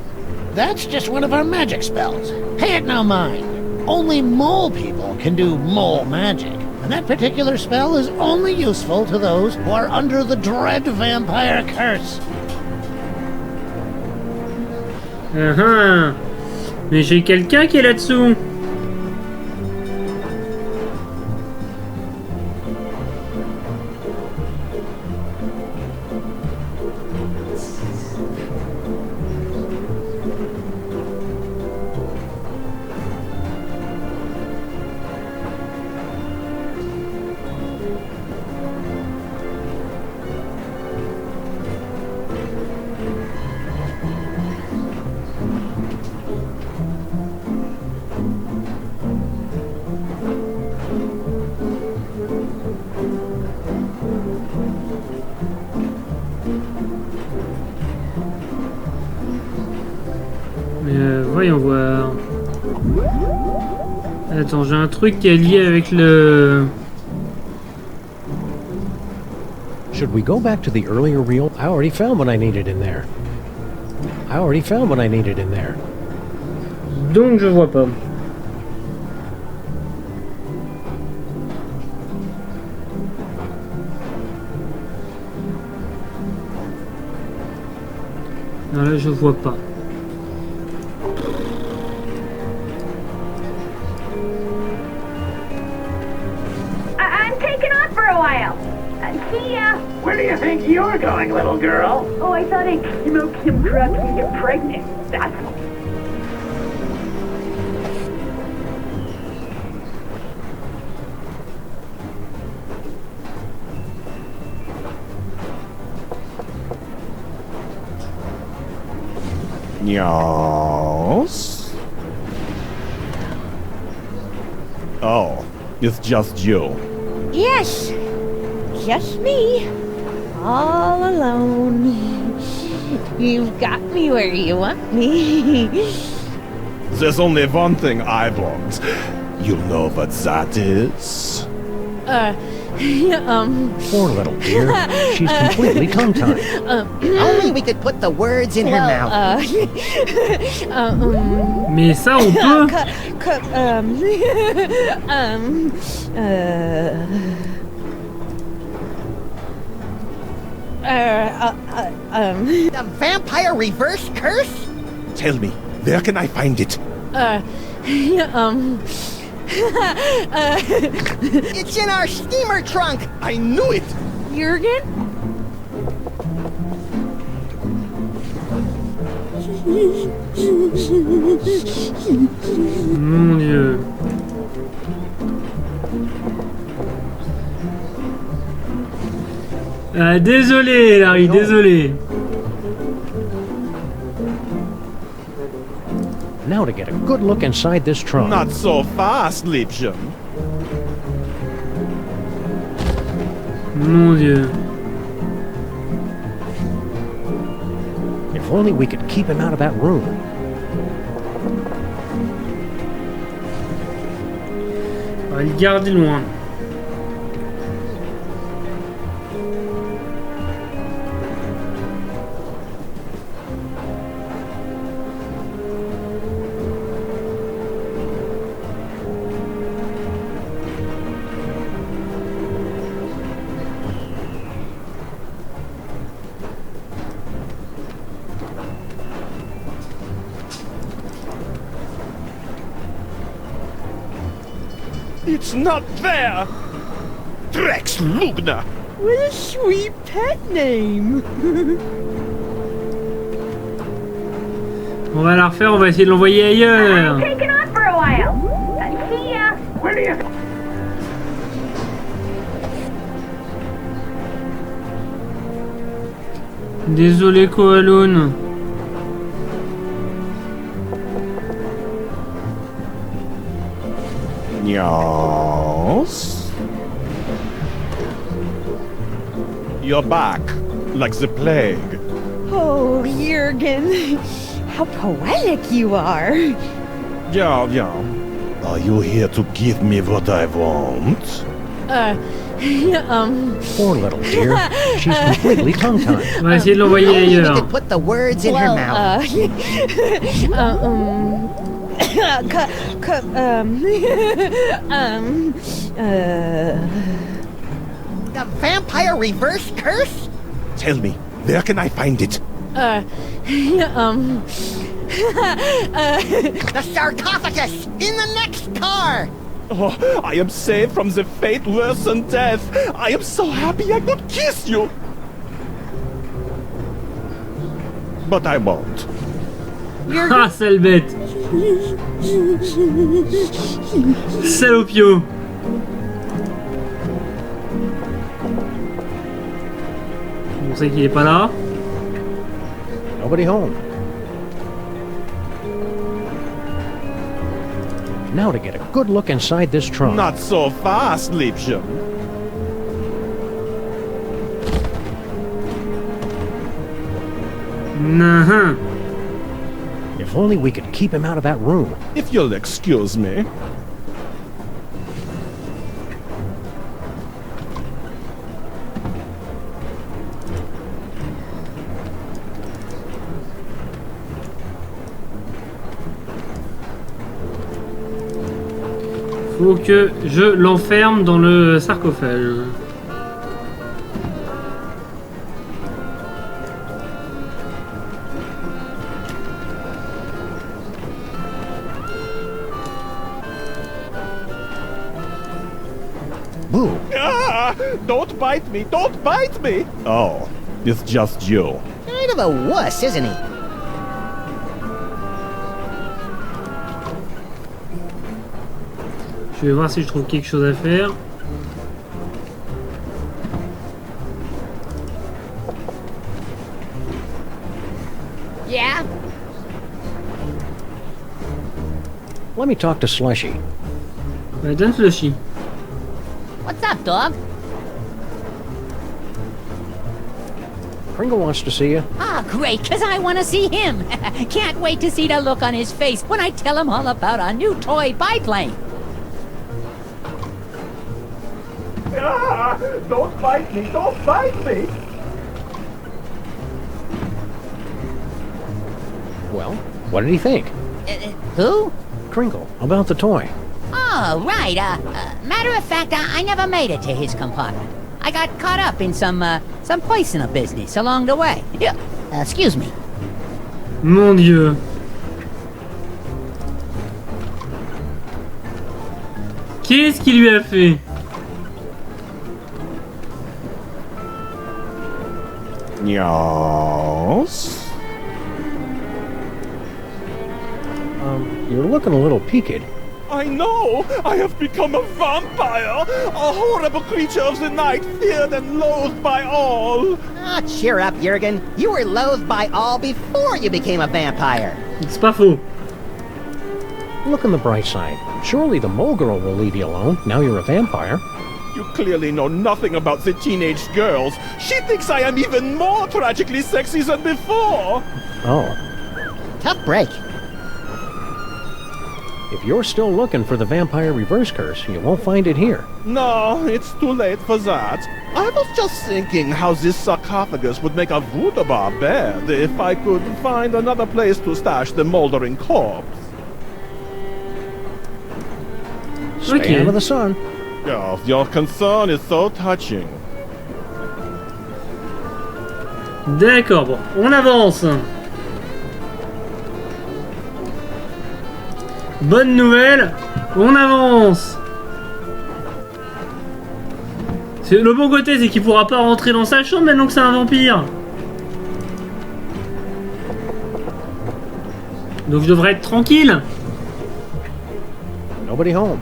E: That's just one of our magic spells. Pay it no mind. Only mole people can do mole magic. And that particular spell is only useful to those who are under the dread vampire curse.
A: Mais j'ai quelqu'un qui est là-dessous. Voyons voir. Attends, j'ai un truc qui est lié avec le...
D: Should we go back to the earlier reel? I already found what I needed in there.
A: Donc je vois pas. Non, là je vois pas.
M: I'm taking off for a while. See ya.
E: Where do you think you're going, little girl?
M: Oh, I thought I'd smoke some drugs and get pregnant. That's all.
J: Yes? Oh, it's just you.
L: Yes, just me. all alone. You've got me where you want me.
J: There's only one thing I want. You know what that is?
D: Poor little dear. She's completely tongue-tied.
C: Only we could put the words in her mouth.
A: Mais ça, on peut.
C: The vampire reverse curse?
J: Tell me, where can I find it?
C: It's in our steamer trunk.
J: I knew it.
L: Jürgen?
A: Mon Dieu. Ah, désolé, Larry, désolé.
D: Now to get a good look inside this trunk.
J: Not so fast, Liebchen.
A: Mon Dieu.
D: If only we could keep him out of that room.
A: On va le garder loin.
J: It's not there! Drex Lugner!
L: What a sweet pet name!
A: On va la refaire, on va essayer de l'envoyer ailleurs.
M: Taking off for a while. See ya. Where do you...
A: Désolé, Koaloun.
J: Yes? You're back, like the plague.
L: Oh, Jürgen, how poetic you are.
J: Yeah. Are you here to give me what I want?
D: Poor little dear. She's completely tongue-tied.
A: On va essayer de l'envoyer
C: Only we
A: ailleurs.
C: could put the words in her mouth. The vampire reverse curse?
J: Tell me, where can I find it?
C: The sarcophagus in the next car.
J: Oh, I am saved from the fate worse than death. I am so happy I could kiss you. But I won't.
A: Ah, sale bête. Salopio. On sait qu'il est pas là.
D: Nobody home. Now to get a good look inside this trunk.
J: Not so fast, Liebchen.
A: Nah.
D: If only we could keep him out of that room.
J: If you'll excuse me.
A: Faut que je l'enferme dans le sarcophage.
D: Boo!
J: Ah, don't bite me! Don't bite me! Oh, it's just you.
C: Kind of a wuss, isn't he?
A: Je vais voir si je trouve quelque chose à faire.
H: Yeah?
D: Let me talk to Slushy.
A: Bah, donne Slushy.
H: What's up, dog?
D: Kringle wants to see you.
H: Ah, great, because I want to see him. Can't wait to see the look on his face when I tell him all about our new toy biplane.
J: Ah, don't bite me! Don't bite me!
D: Well, what did he think?
H: Who?
D: Kringle, about the toy.
H: Oh, right. Matter of fact, I never made it to his compartment. I got caught up in some personal business along the way. Yeah, excuse me.
A: Mon Dieu. Qu'est-ce qu'il lui a fait?
J: Yes?
D: You're looking a little peaked.
J: I know! I have become a vampire! A horrible creature of the night, feared and loathed by all!
C: Ah, cheer up, Jurgen. You were loathed by all before you became a vampire.
A: C'est pas faux.
D: Look on the bright side. Surely the mole girl will leave you alone, now you're a vampire.
J: You clearly know nothing about the teenage girls. She thinks I am even more tragically sexy than before!
D: Oh.
C: Tough break.
D: If you're still looking for the vampire reverse curse, you won't find it here.
J: No, it's too late for that. I was just thinking how this sarcophagus would make a wunderbar bed if I could find another place to stash the moldering corpse.
D: Stay out of the sun.
J: Oh, your concern is so touching.
A: D'accord, bon, on avance. Bonne nouvelle, on avance. Le bon côté, c'est qu'il pourra pas rentrer dans sa chambre maintenant que c'est un vampire. Donc je devrais être tranquille.
D: Nobody home.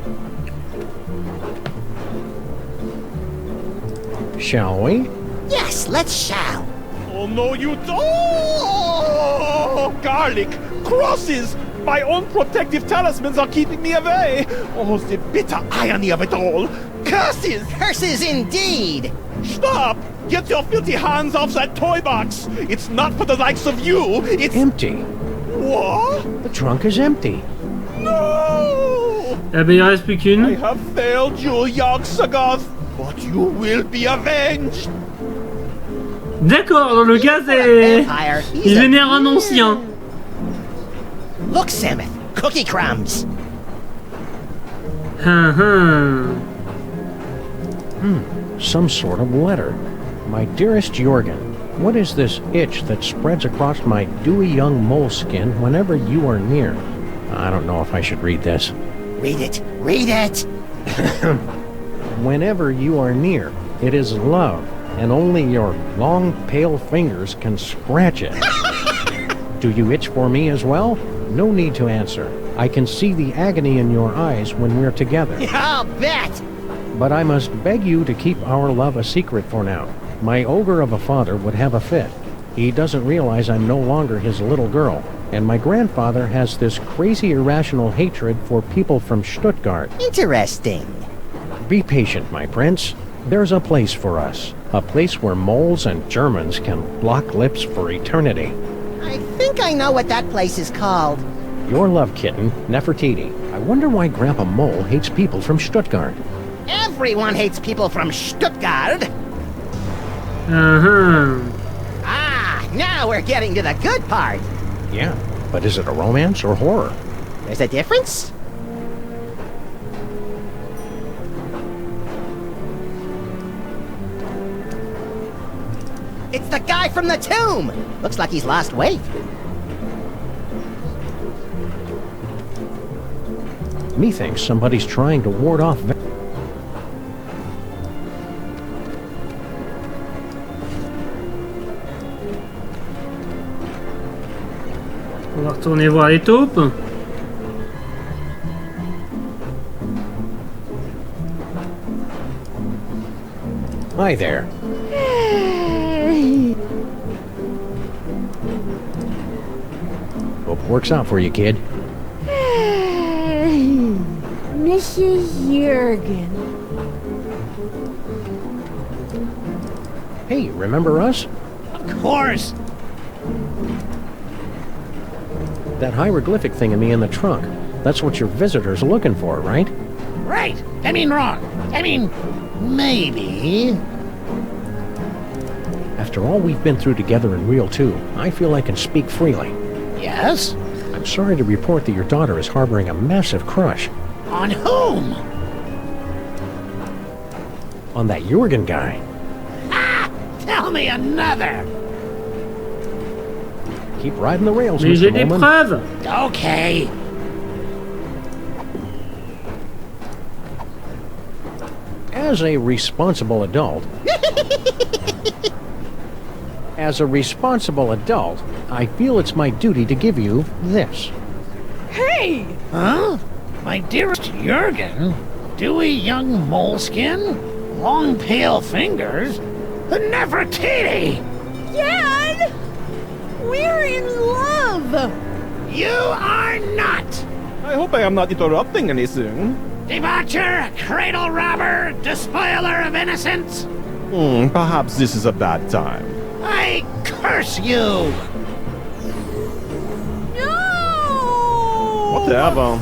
D: Shall we?
C: Yes, let's shall.
J: Oh no, you don't! Oh, garlic! Crosses! My own protective talismans are keeping me away! Oh, the bitter irony of it all! Curses!
C: Curses indeed!
J: Stop! Get your filthy hands off that toy box! It's not for the likes of you! It's...
D: empty.
J: What?
D: The trunk is empty.
J: No!
A: Eh ben, il reste plus qu'une.
J: I have failed you, Yogg-Sothoth, but you will be avenged!
A: D'accord, le gars c'est... Il vénère un ancien.
C: Look, Samith, cookie crumbs.
D: Some sort of letter. My dearest Jorgen, what is this itch that spreads across my dewy young mole skin whenever you are near? I don't know if I should read this.
C: Read it. Read it.
D: Whenever you are near, it is love, and only your long, pale fingers can scratch it. Do you itch for me as well? No need to answer. I can see the agony in your eyes when we're together.
C: I'll bet!
D: But I must beg you to keep our love a secret for now. My ogre of a father would have a fit. He doesn't realize I'm no longer his little girl. And my grandfather has this crazy irrational hatred for people from Stuttgart.
C: Interesting.
D: Be patient, my prince. There's a place for us. A place where moles and Germans can lock lips for eternity.
C: I think I know what that place is called.
D: Your love kitten, Nefertiti. I wonder why Grandpa Mole hates people from Stuttgart.
C: Everyone hates people from Stuttgart. Ah, now we're getting to the good part.
D: Yeah, but is it a romance or horror?
C: There's a difference? It's the guy from the tomb! Looks like he's lost weight.
D: Methinks somebody's trying to ward off...
A: On va retourner voir les taupes.
D: Hi there. Hope it works out for you, kid.
L: Mrs. Jurgen.
D: Hey, remember us?
E: course.
D: That hieroglyphic thingy in the trunk. That's what your visitor's looking for, right?
E: Right. I mean wrong. I mean, maybe.
D: After all we've been through together in Reel 2, I feel I can speak freely.
E: Yes?
D: I'm sorry to report that your daughter is harboring a massive crush.
E: On whom?
D: On that Jurgen guy.
E: Ah! Tell me another!
D: Keep riding the rails,
A: Mais j'ai
D: Mr.
A: des
D: Molman.
A: preuves.
E: Okay.
D: As a responsible adult... I feel it's my duty to give you this.
L: Hey!
E: Huh? My dearest Jurgen? Dewy young moleskin? Long pale fingers? Nefertiti!
L: Dad! We're in love!
E: You are not!
J: I hope I am not interrupting anything.
E: Debaucher, cradle robber, despoiler of innocence!
J: Perhaps this is a bad time.
E: I curse you!
L: No!
J: Whatever.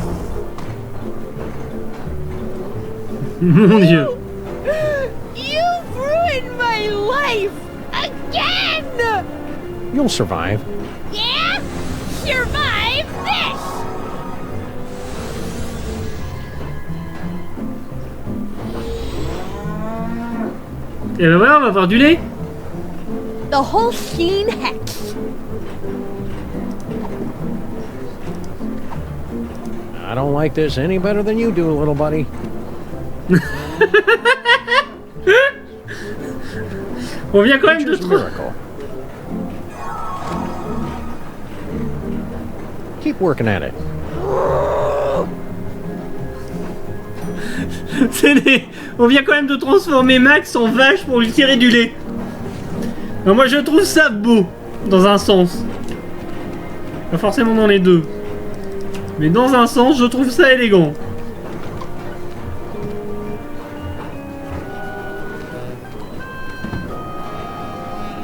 A: Mon Dieu.
L: You've ruined my life! Again!
D: You'll survive.
L: Yeah? Survive this!
A: Et ben voilà, on va avoir du lait.
L: The Holstein Hex.
D: I don't like this any better than you do, little buddy.
A: On vient quand même de
D: miracle. Keep working at it.
A: On vient quand même de transformer Max en vache pour lui tirer du lait. Alors moi je trouve ça beau, dans un sens. Pas forcément dans les deux. Mais dans un sens, je trouve ça élégant.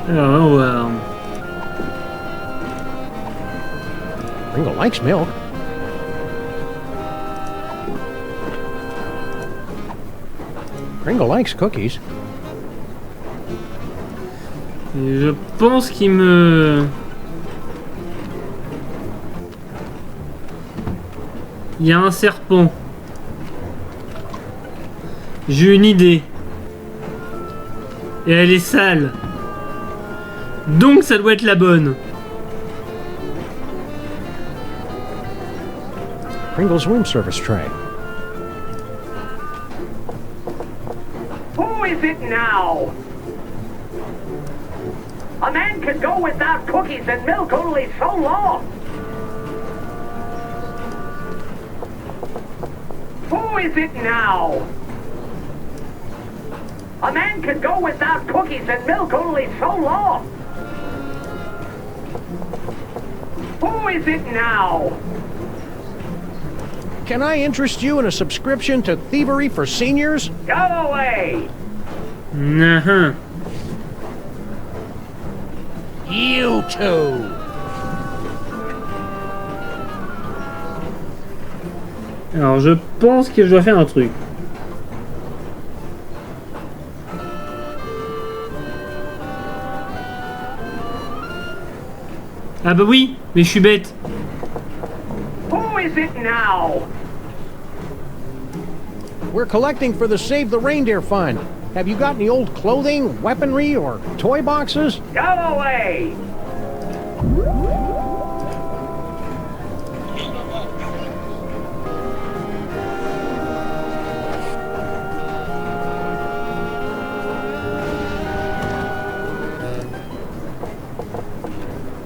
A: Alors, on va...
D: Pringle likes milk. Pringle likes cookies.
A: Et je pense qu'il me... Il y a un serpent. J'ai une idée. Et elle est sale. Donc ça doit être la bonne.
D: Pringle's room service tray.
Q: Who is it now? A man could go without cookies and milk only so long. Who is it now? A man could go without cookies and milk only so long. Who is it now?
D: Can I interest you in a subscription to Thievery for Seniors?
Q: Go away!
A: Uh-huh.
E: You too!
A: Alors je pense que je dois faire un truc. Ah bah oui, mais je suis bête.
Q: Who is it now?
D: We're collecting for the Save the Reindeer Fund. Have you got any old clothing, weaponry, or toy boxes?
Q: Go away!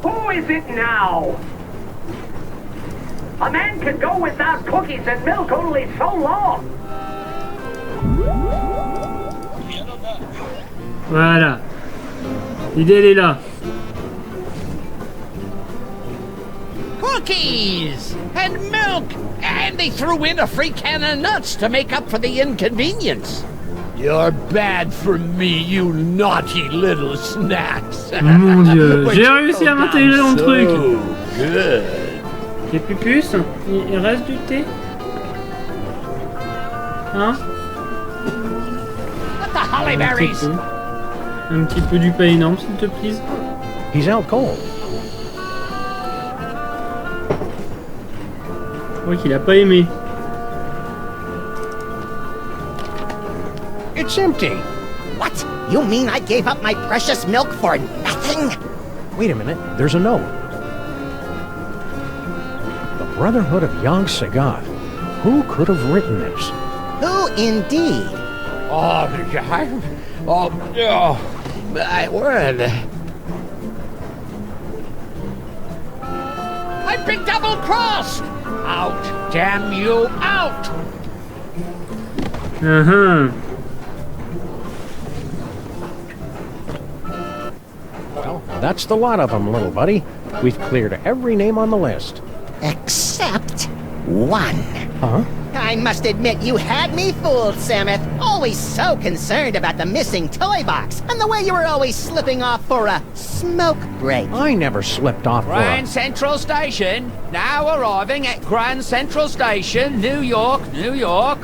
Q: Who is it now? A man can go without cookies and milk only so long.
A: Voilà. L'idée elle est là.
E: Cookies! And milk! And they threw in a free can of nuts to make up for the inconvenience. You're bad for me, you naughty little snacks.
A: Mon Dieu, j'ai réussi à m'intégrer dans le truc.
E: Good.
A: Les pupus, il reste du thé? Hein?
E: What the holly berries?
A: Un petit peu du pain énorme, s'il te plaît.
D: He's out cold.
A: Je crois qu'il a pas aimé.
D: It's empty.
C: What? You mean I gave up my precious milk for nothing?
D: Wait a minute, there's a note. The Brotherhood of Yog Sagoth. Who could have written this?
C: Who indeed?
E: My word. I've been double-crossed! Out, damn you, out!
D: Well, that's the lot of them, little buddy. We've cleared every name on the list.
C: Except one.
D: Huh?
C: I must admit you had me fooled, Samuth. Always so concerned about the missing toy box, and the way you were always slipping off for a smoke break.
D: I never slipped off for
E: Grand Central Station, now arriving at Grand Central Station, New York, New York.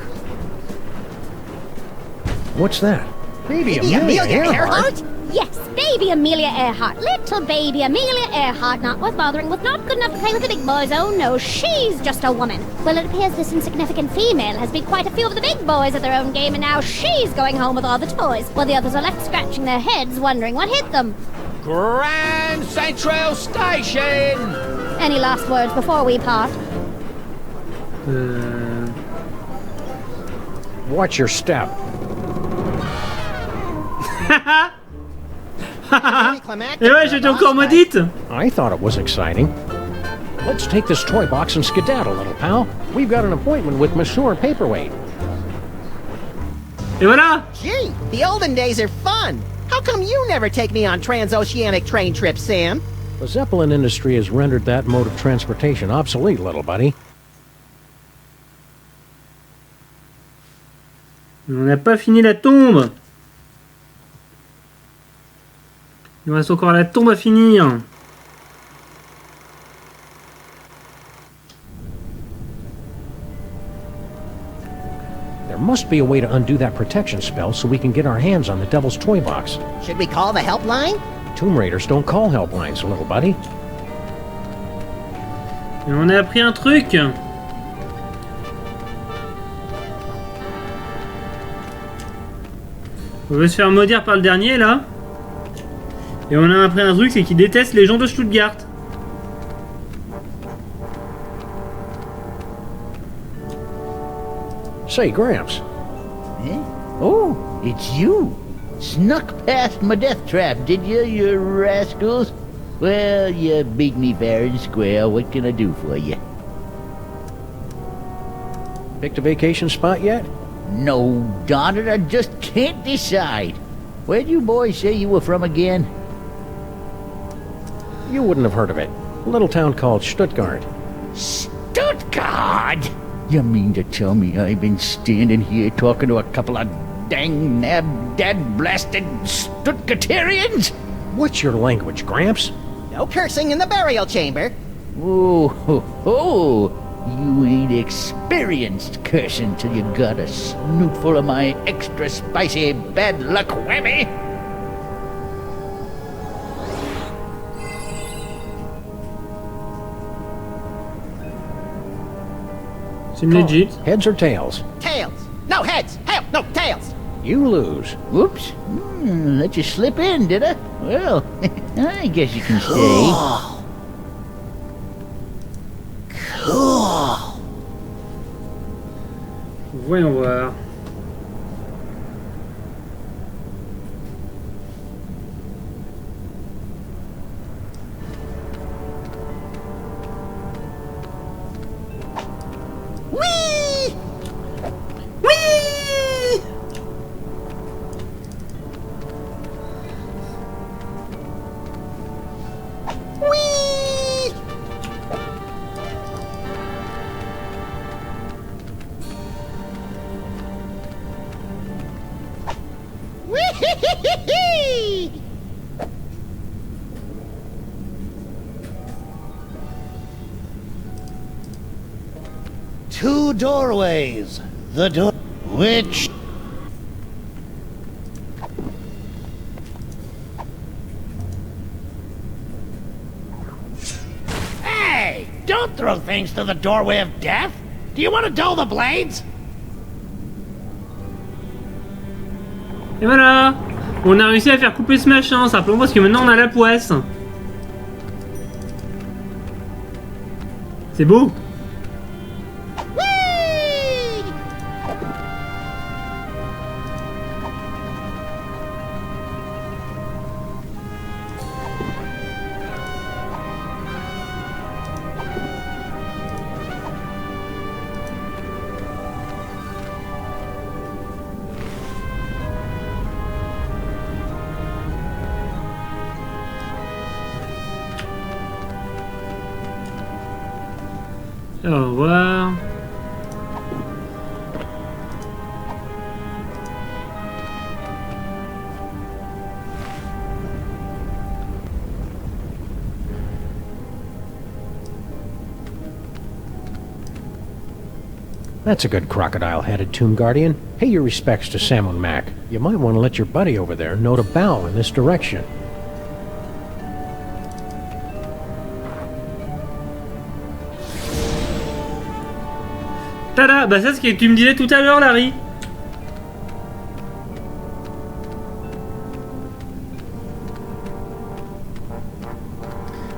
D: What's that? Baby Amelia Earhart?
K: Yes, baby Amelia Earhart. Little baby Amelia Earhart, not worth bothering with, not good enough to play with the big boys. Oh no, she's just a woman. Well, it appears this insignificant female has beat quite a few of the big boys at their own game, and now she's going home with all the toys, while the others are left scratching their heads, wondering what hit them.
E: Grand Central Station!
K: Any last words before we part?
D: Watch your step.
A: Et ouais, j'étais encore maudite.
D: I thought it was exciting. Let's take this toy box and skedaddle, little pal. We've got an appointment with Monsieur Paperweight.
A: Et voilà.
C: Gee, the olden days are fun. How come you never take me on transoceanic train trips, Sam?
D: The Zeppelin industry has rendered that mode of transportation obsolete, little buddy.
A: On n'a pas fini la tombe. Il reste encore la tombe à finir.
D: There must be a way to undo that protection spell so we can get our hands on the Devil's Toy Box.
C: Should we call the helpline?
D: Tomb Raiders don't call helplines, little buddy.
A: Et on a appris un truc. On veut se faire maudire par le dernier là. Et on a appris un truc, c'est qu'il déteste les gens de Stuttgart.
D: Say, Gramps.
N: Eh? Oh, it's you. Snuck past my death trap, did you rascals? Well, you beat me fair and square. What can I do for you?
D: Picked a vacation spot yet?
N: No, darn it, I just can't decide. Where'd you boys say you were from again?
D: You wouldn't have heard of it. A little town called Stuttgart.
N: Stuttgart? You mean to tell me I've been standing here talking to a couple of dang nab-dad-blasted Stuttgarterians?
D: What's your language, Gramps?
C: No cursing in the burial chamber.
N: Oh, ho, ho. You ain't experienced cursing till you got a snootful of my extra spicy bad luck whammy.
A: Seem legit.
D: Heads or tails?
C: Tails. No heads. Hell, no tails.
D: You lose.
N: Whoops. Let you slip in, did I? Well, I guess you can stay.
C: Cool.
A: Voyons voir.
C: Whee! Whee! Whee!
N: Two doorways. The door... Which...
E: Hey! Don't throw things to the doorway of death! Do you want to dull the blades?
A: Et voilà! On a réussi à faire couper ce machin, simplement parce que maintenant on a la poisse. C'est beau! Au revoir.
D: That's a good crocodile-headed tomb guardian. Pay your respects to Sammun-Mak. You might want to let your buddy over there know to bow in this direction.
A: Tada! Bah ça, c'est ce que tu me disais tout à l'heure, Larry.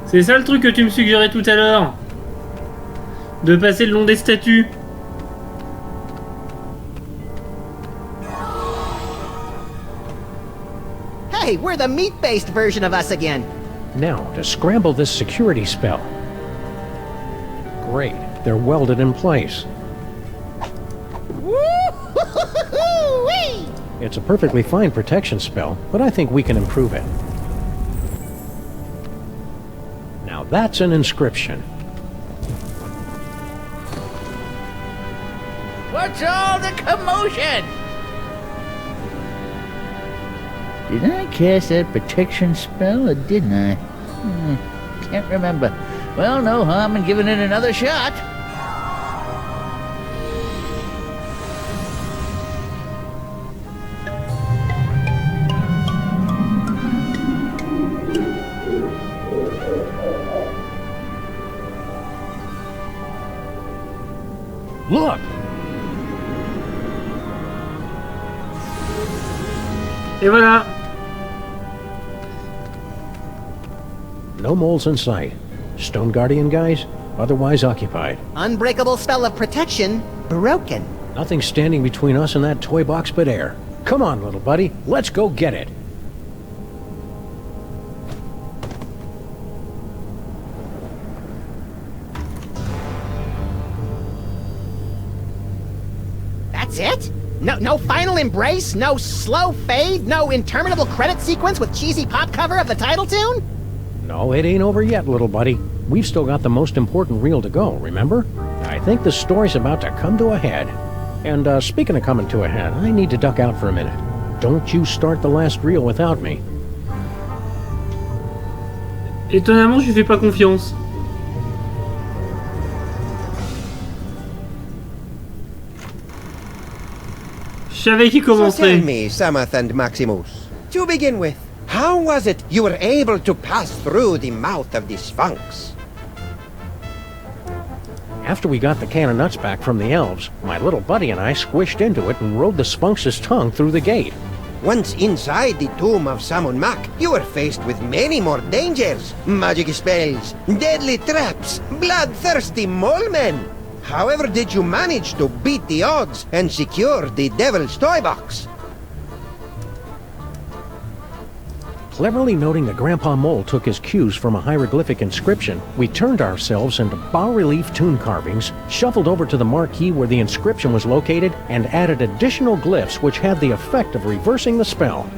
A: C'est ça le truc que tu me suggérais tout à l'heure. De passer le long des statues.
C: Hey, we're the meat-based version of us again.
D: Now, to scramble this security spell. Great, they're welded in place. It's a perfectly fine protection spell, but I think we can improve it. Now that's an inscription.
N: What's all the commotion? Did I cast that protection spell, or didn't I? Can't remember. Well, no harm in giving it another shot.
D: Look!
A: Et voilà!
D: No moles in sight. Stone Guardian guys, otherwise occupied.
C: Unbreakable spell of protection, broken.
D: Nothing standing between us and that toy box but air. Come on, little buddy, let's go get it.
C: That's it? No final embrace? No slow fade? No interminable credit sequence with cheesy pop cover of the title tune?
D: No, it ain't over yet, little buddy. We've still got the most important reel to go, remember? I think the story's about to come to a head. And, speaking of coming to a head, I need to duck out for a minute. Don't you start the last reel without me.
A: Étonnamment, je lui fais pas confiance. Je savais qu'il commencerait.
B: So tell me, Sameth and Maximus, to begin with, how was it you were able to pass through the mouth of the Sphinx?
D: After we got the can of nuts back from the elves, my little buddy and I squished into it and rode the Sphinx's tongue through the gate.
B: Once inside the tomb of Sammun-Mak, you were faced with many more dangers. Magic spells, deadly traps, bloodthirsty mole men. However did you manage to beat the odds and secure the Devil's Toy Box?
D: Cleverly noting that Grandpa Mole took his cues from a hieroglyphic inscription, we turned ourselves into bas-relief tomb carvings, shuffled over to the marquee where the inscription was located, and added additional glyphs which had the effect of reversing the spell.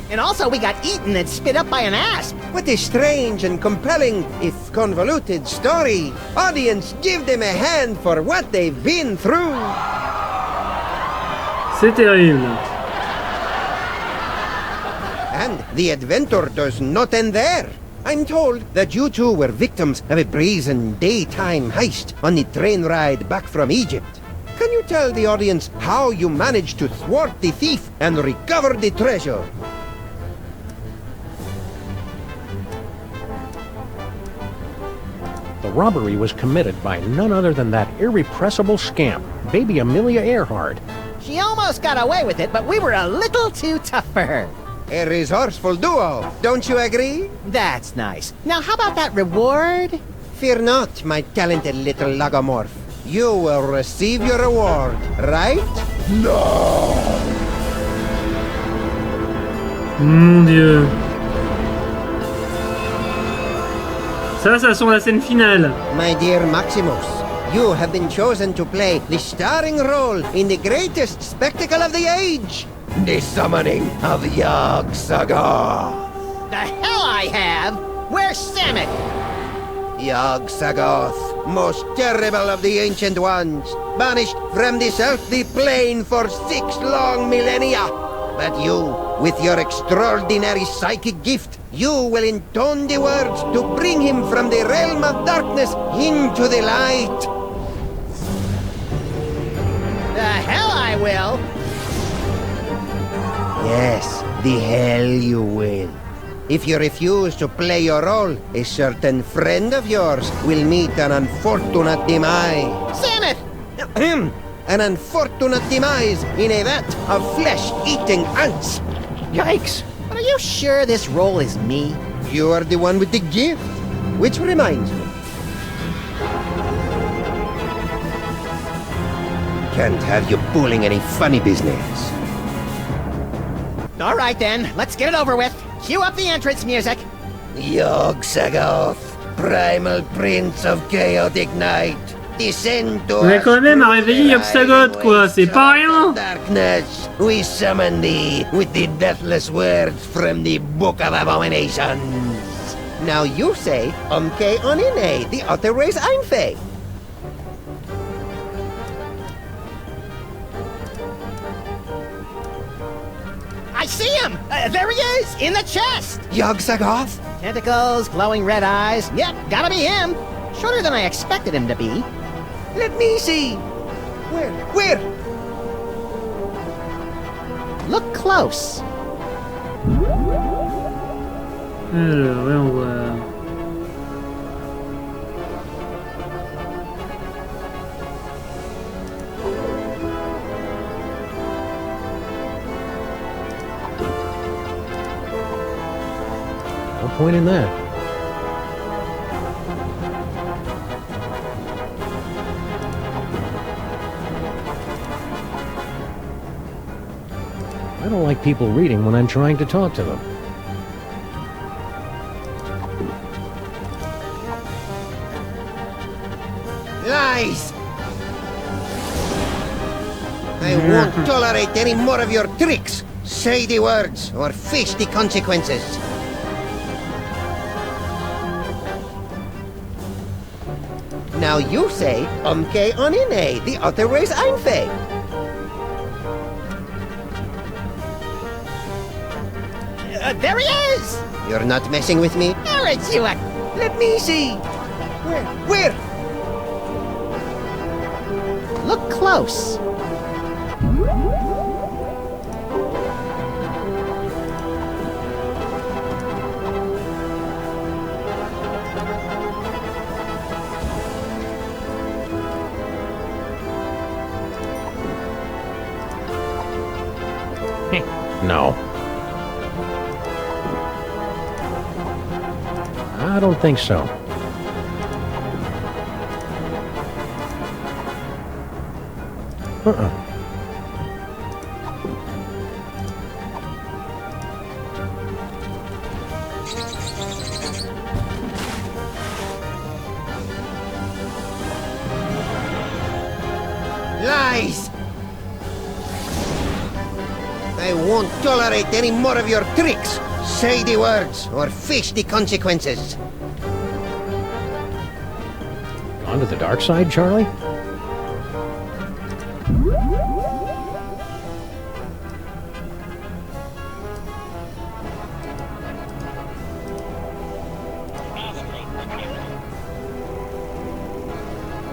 C: And also we got eaten and spit up by an asp.
B: What a strange and compelling, if convoluted, story. Audience, give them a hand for what they've been through.
A: C'est terrible.
B: And the adventure does not end there. I'm told that you two were victims of a brazen daytime heist on the train ride back from Egypt. Can you tell the audience how you managed to thwart the thief and recover the treasure?
D: The robbery was committed by none other than that irrepressible scamp, baby Amelia Earhart.
C: She almost got away with it, but we were a little too tough for her.
B: A resourceful duo, don't you agree?
C: That's nice. Now how about that reward?
B: Fear not, my talented little logomorph. You will receive your reward, right? No!
A: Mon Dieu. Ça sent la scène finale.
B: My dear Maximus, you have been chosen to play the starring role in the greatest spectacle of the age. The summoning of Yog-Sagoth.
C: The hell I have! Where's Sam&Mak?
B: Yog-Sagoth, most terrible of the ancient ones, banished from this earthly plane for 6 long millennia. But you, with your extraordinary psychic gift, you will intone the words to bring him from the realm of darkness into the light.
C: The hell I will!
B: Yes, the hell you will. If you refuse to play your role, a certain friend of yours will meet an unfortunate demise.
C: Sam&Mak!
B: An unfortunate demise in a vat of flesh-eating ants.
C: Yikes! But are you sure this role is me?
B: You are the one with the gift. Which reminds me. Can't have you pulling any funny business.
C: All right then, let's get it over with. Cue up the entrance music.
B: Yog-Sagoth, primal prince of chaotic night.
A: On a quand même à réveiller Yog-Sagoth, quoi, c'est pas rien.
B: Darkness, we summon thee with the deathless words from the Book of Abominations. Now you say, Umke Onine, the utter race Einfei.
C: I see him! There he is, in the chest!
B: Yog-Sagoth?
C: Tentacles, glowing red eyes. Yep, gotta be him. Shorter than I expected him to be.
B: Let me see. Where?
C: Look close.
A: Alors, ouais, on voit.
D: No point in that. I don't like people reading when I'm trying to talk to them.
B: Lies! I won't tolerate any more of your tricks. Say the words, or face the consequences. Now you say, Umke Onine, the utter race Einfei.
C: There he is!
B: You're not messing with me?
C: Aren't you a...
B: Let me see. Where?
C: Look close.
D: No. I don't think so.
B: Lies! I won't tolerate any more of your tricks. Say the words, or face the consequences.
D: On to the dark side, Charlie?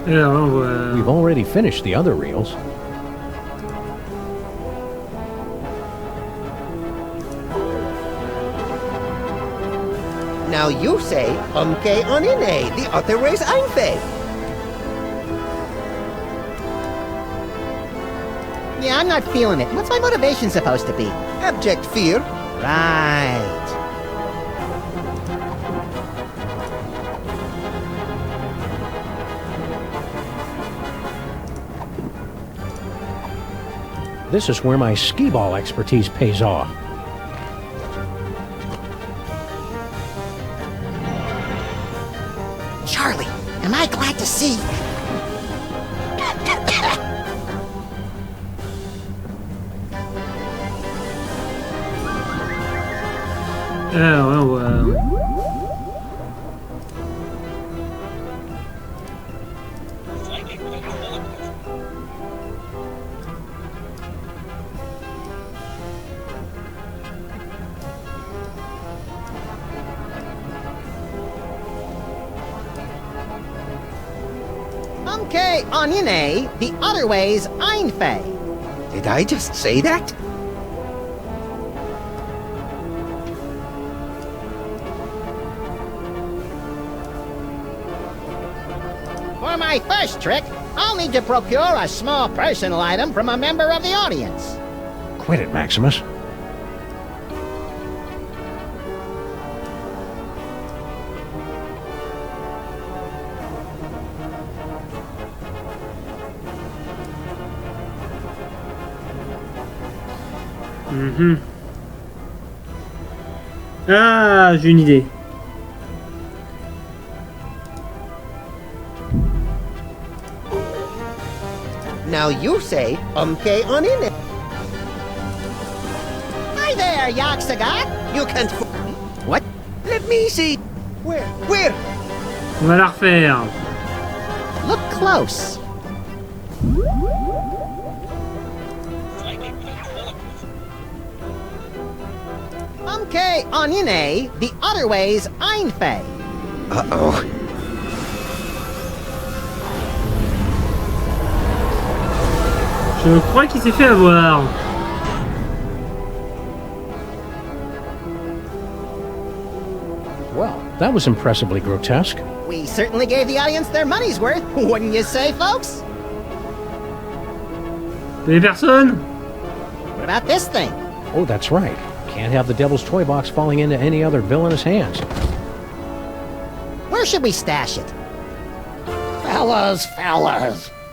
D: We've already finished the other reels.
C: Now you say, umke onine, the other way's einfe. Yeah, I'm not feeling it. What's my motivation supposed to be? Abject fear. Right.
D: This is where my skee-ball expertise pays off.
C: Charlie, am I glad to see? Okay, onione, the other way's einfe. Did I just say that? For my first trick, I'll need to procure a small personal item from a member of the audience.
D: Quit it, Maximus.
A: Ah, j'ai une idée.
C: Now you say, umke onine. Hi there, Yaksagat. You can't... What? Let me see. Where?
A: On va la refaire.
C: Look close. Okay, onione, the other way's einfe. Uh-oh.
A: Je crois qu'il s'est fait avoir.
D: Well, that was impressively grotesque.
C: We certainly gave the audience their money's worth, wouldn't you say, folks?
A: Les personnes?
C: What about this thing?
D: Oh, that's right. Can't have the Devil's Toy Box falling into any other villainous hands.
C: Where should we stash it?
E: Fellas.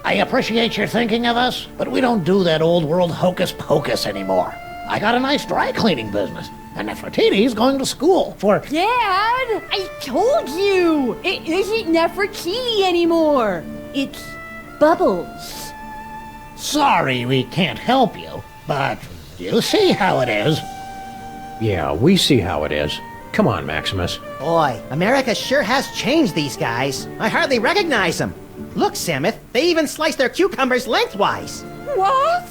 E: I appreciate your thinking of us, but we don't do that old world hocus pocus anymore. I got a nice dry cleaning business, and Nefertiti's going to school for...
L: Dad, I told you! It isn't Nefertiti anymore. It's Bubbles.
E: Sorry we can't help you, but you see how it is.
D: Yeah, we see how it is. Come on, Maximus.
C: Boy, America sure has changed these guys. I hardly recognize them. Look, Samuth, they even slice their cucumbers lengthwise.
G: What?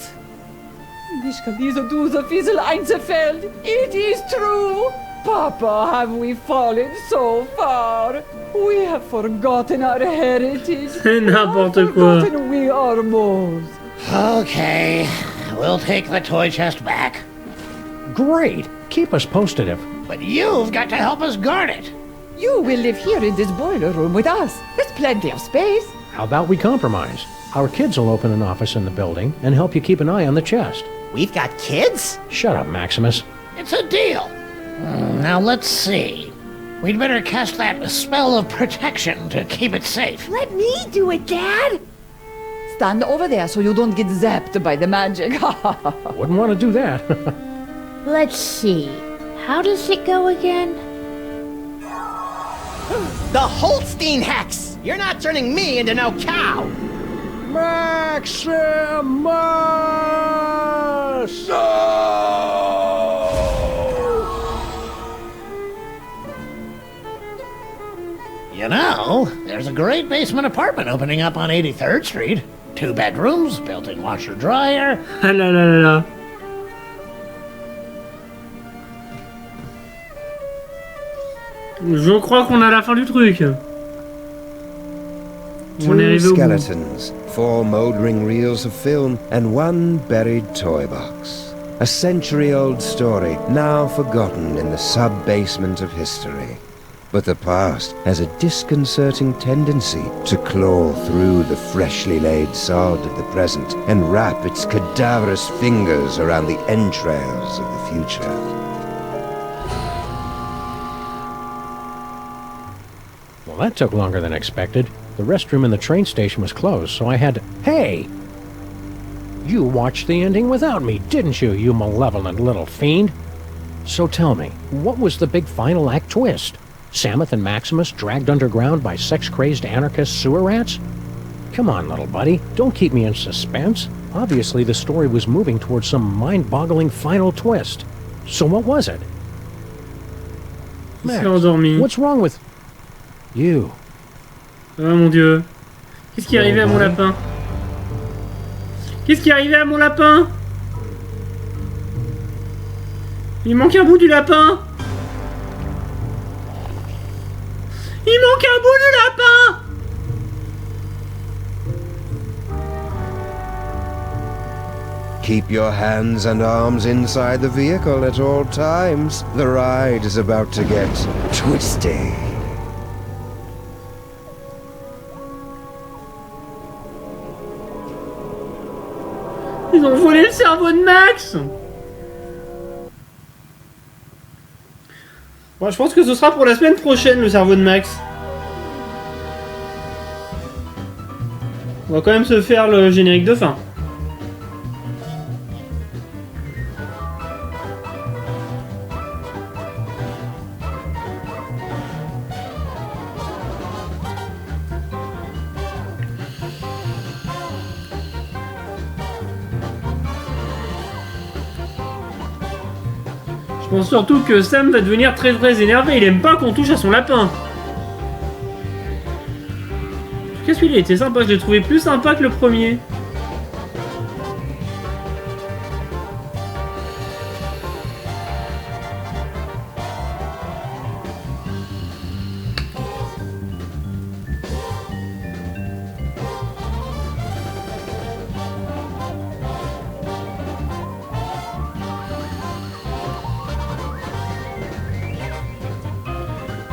G: Nicht kann diese Duse Fiesel einzufällt. It is true. Papa, have we fallen so far? We have forgotten our heritage.
A: C'est n'importe quoi.
G: Forgotten we are moles.
E: Okay, we'll take the toy chest back.
D: Great. Keep us posted if...
E: But you've got to help us guard it.
G: You will live here in this boiler room with us. There's plenty of space.
D: How about we compromise? Our kids will open an office in the building and help you keep an eye on the chest.
C: We've got kids?
D: Shut up, Maximus.
E: It's a deal. Now let's see. We'd better cast that spell of protection to keep it safe.
L: Let me do it, Dad.
G: Stand over there so you don't get zapped by the magic.
D: Wouldn't want to do that.
K: Let's see. How does it go again?
C: The Holstein Hex! You're not turning me into no cow!
D: Maximus!
E: You know, there's a great basement apartment opening up on 83rd Street. 2 bedrooms, built-in washer-dryer.
A: Ah là là là là. Je crois qu'on a la fin du truc.
B: 2 skeletons, 4 mouldering reels of film, and 1 buried toy box. A century-old story, now forgotten in the sub-basement of history. But the past has a disconcerting tendency to claw through the freshly laid sod of the present and wrap its cadaverous fingers around the entrails of the future.
D: Well, that took longer than expected. The restroom in the train station was closed, so I had to... Hey! You watched the ending without me, didn't you, you malevolent little fiend? So tell me, what was the big final act twist? Samuth and Maximus dragged underground by sex-crazed anarchist sewer rats? Come on, little buddy, don't keep me in suspense. Obviously, the story was moving towards some mind-boggling final twist. So what was it? Max, what's wrong with you?
A: Oh mon dieu. Qu'est-ce qui est arrivé à mon lapin? Qu'est-ce qui est arrivé à mon lapin? Il manque un bout du lapin. Il manque un bout du lapin.
B: Keep your hands and arms inside the vehicle at all times. The ride is about to get twisty.
A: Ils ont volé le cerveau de Max. Bon, je pense que ce sera pour la semaine prochaine, le cerveau de Max. On va quand même se faire le générique de fin. Je pense surtout que Sam va devenir très énervé, il aime pas qu'on touche à son lapin. Qu'est-ce qu'il était sympa, je l'ai trouvé plus sympa que le premier.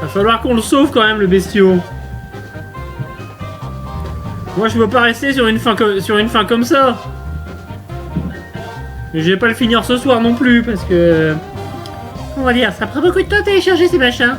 A: Va falloir qu'on le sauve quand même, le bestiau. Moi je veux pas rester sur une fin comme ça. Mais je vais pas le finir ce soir non plus parce que... On va dire, ça prend beaucoup de temps à télécharger ces machins.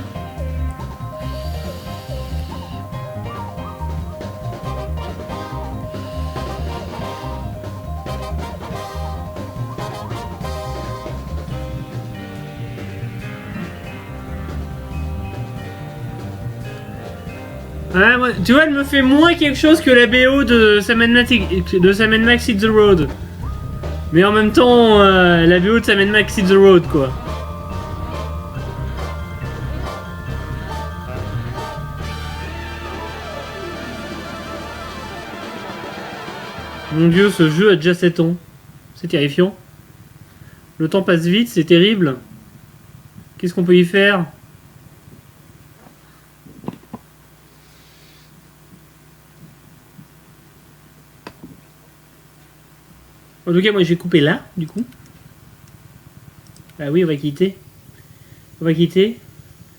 A: Ouais, moi, tu vois, elle me fait moins quelque chose que la BO de Sam&Max Hit the Road. Mais en même temps, la BO de Sam&Max Hit the Road, quoi. Mon dieu, ce jeu a déjà 7 ans. C'est terrifiant. Le temps passe vite, c'est terrible. Qu'est-ce qu'on peut y faire ? En tout cas, moi j'ai coupé là, du coup. Ah oui, on va quitter. On va quitter.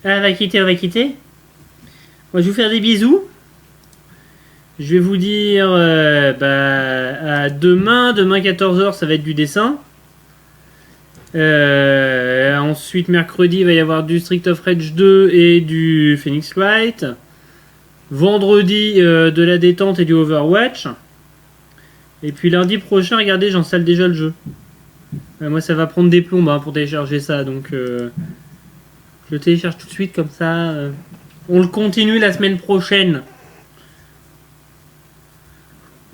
A: Ah, on va quitter. Moi, je vais vous faire des bisous. Je vais vous dire à demain 14h, ça va être du dessin. Ensuite, mercredi, il va y avoir du Street of Rage 2 et du Phoenix Wright. Vendredi, de la détente et du Overwatch. Et puis lundi prochain, regardez, j'installe déjà le jeu. Moi, ça va prendre des plombes pour télécharger ça, donc je le télécharge tout de suite comme ça. On le continue la semaine prochaine.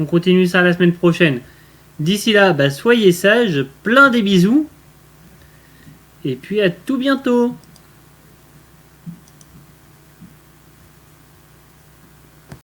A: On continue ça la semaine prochaine. D'ici là, soyez sages, plein des bisous. Et puis à tout bientôt.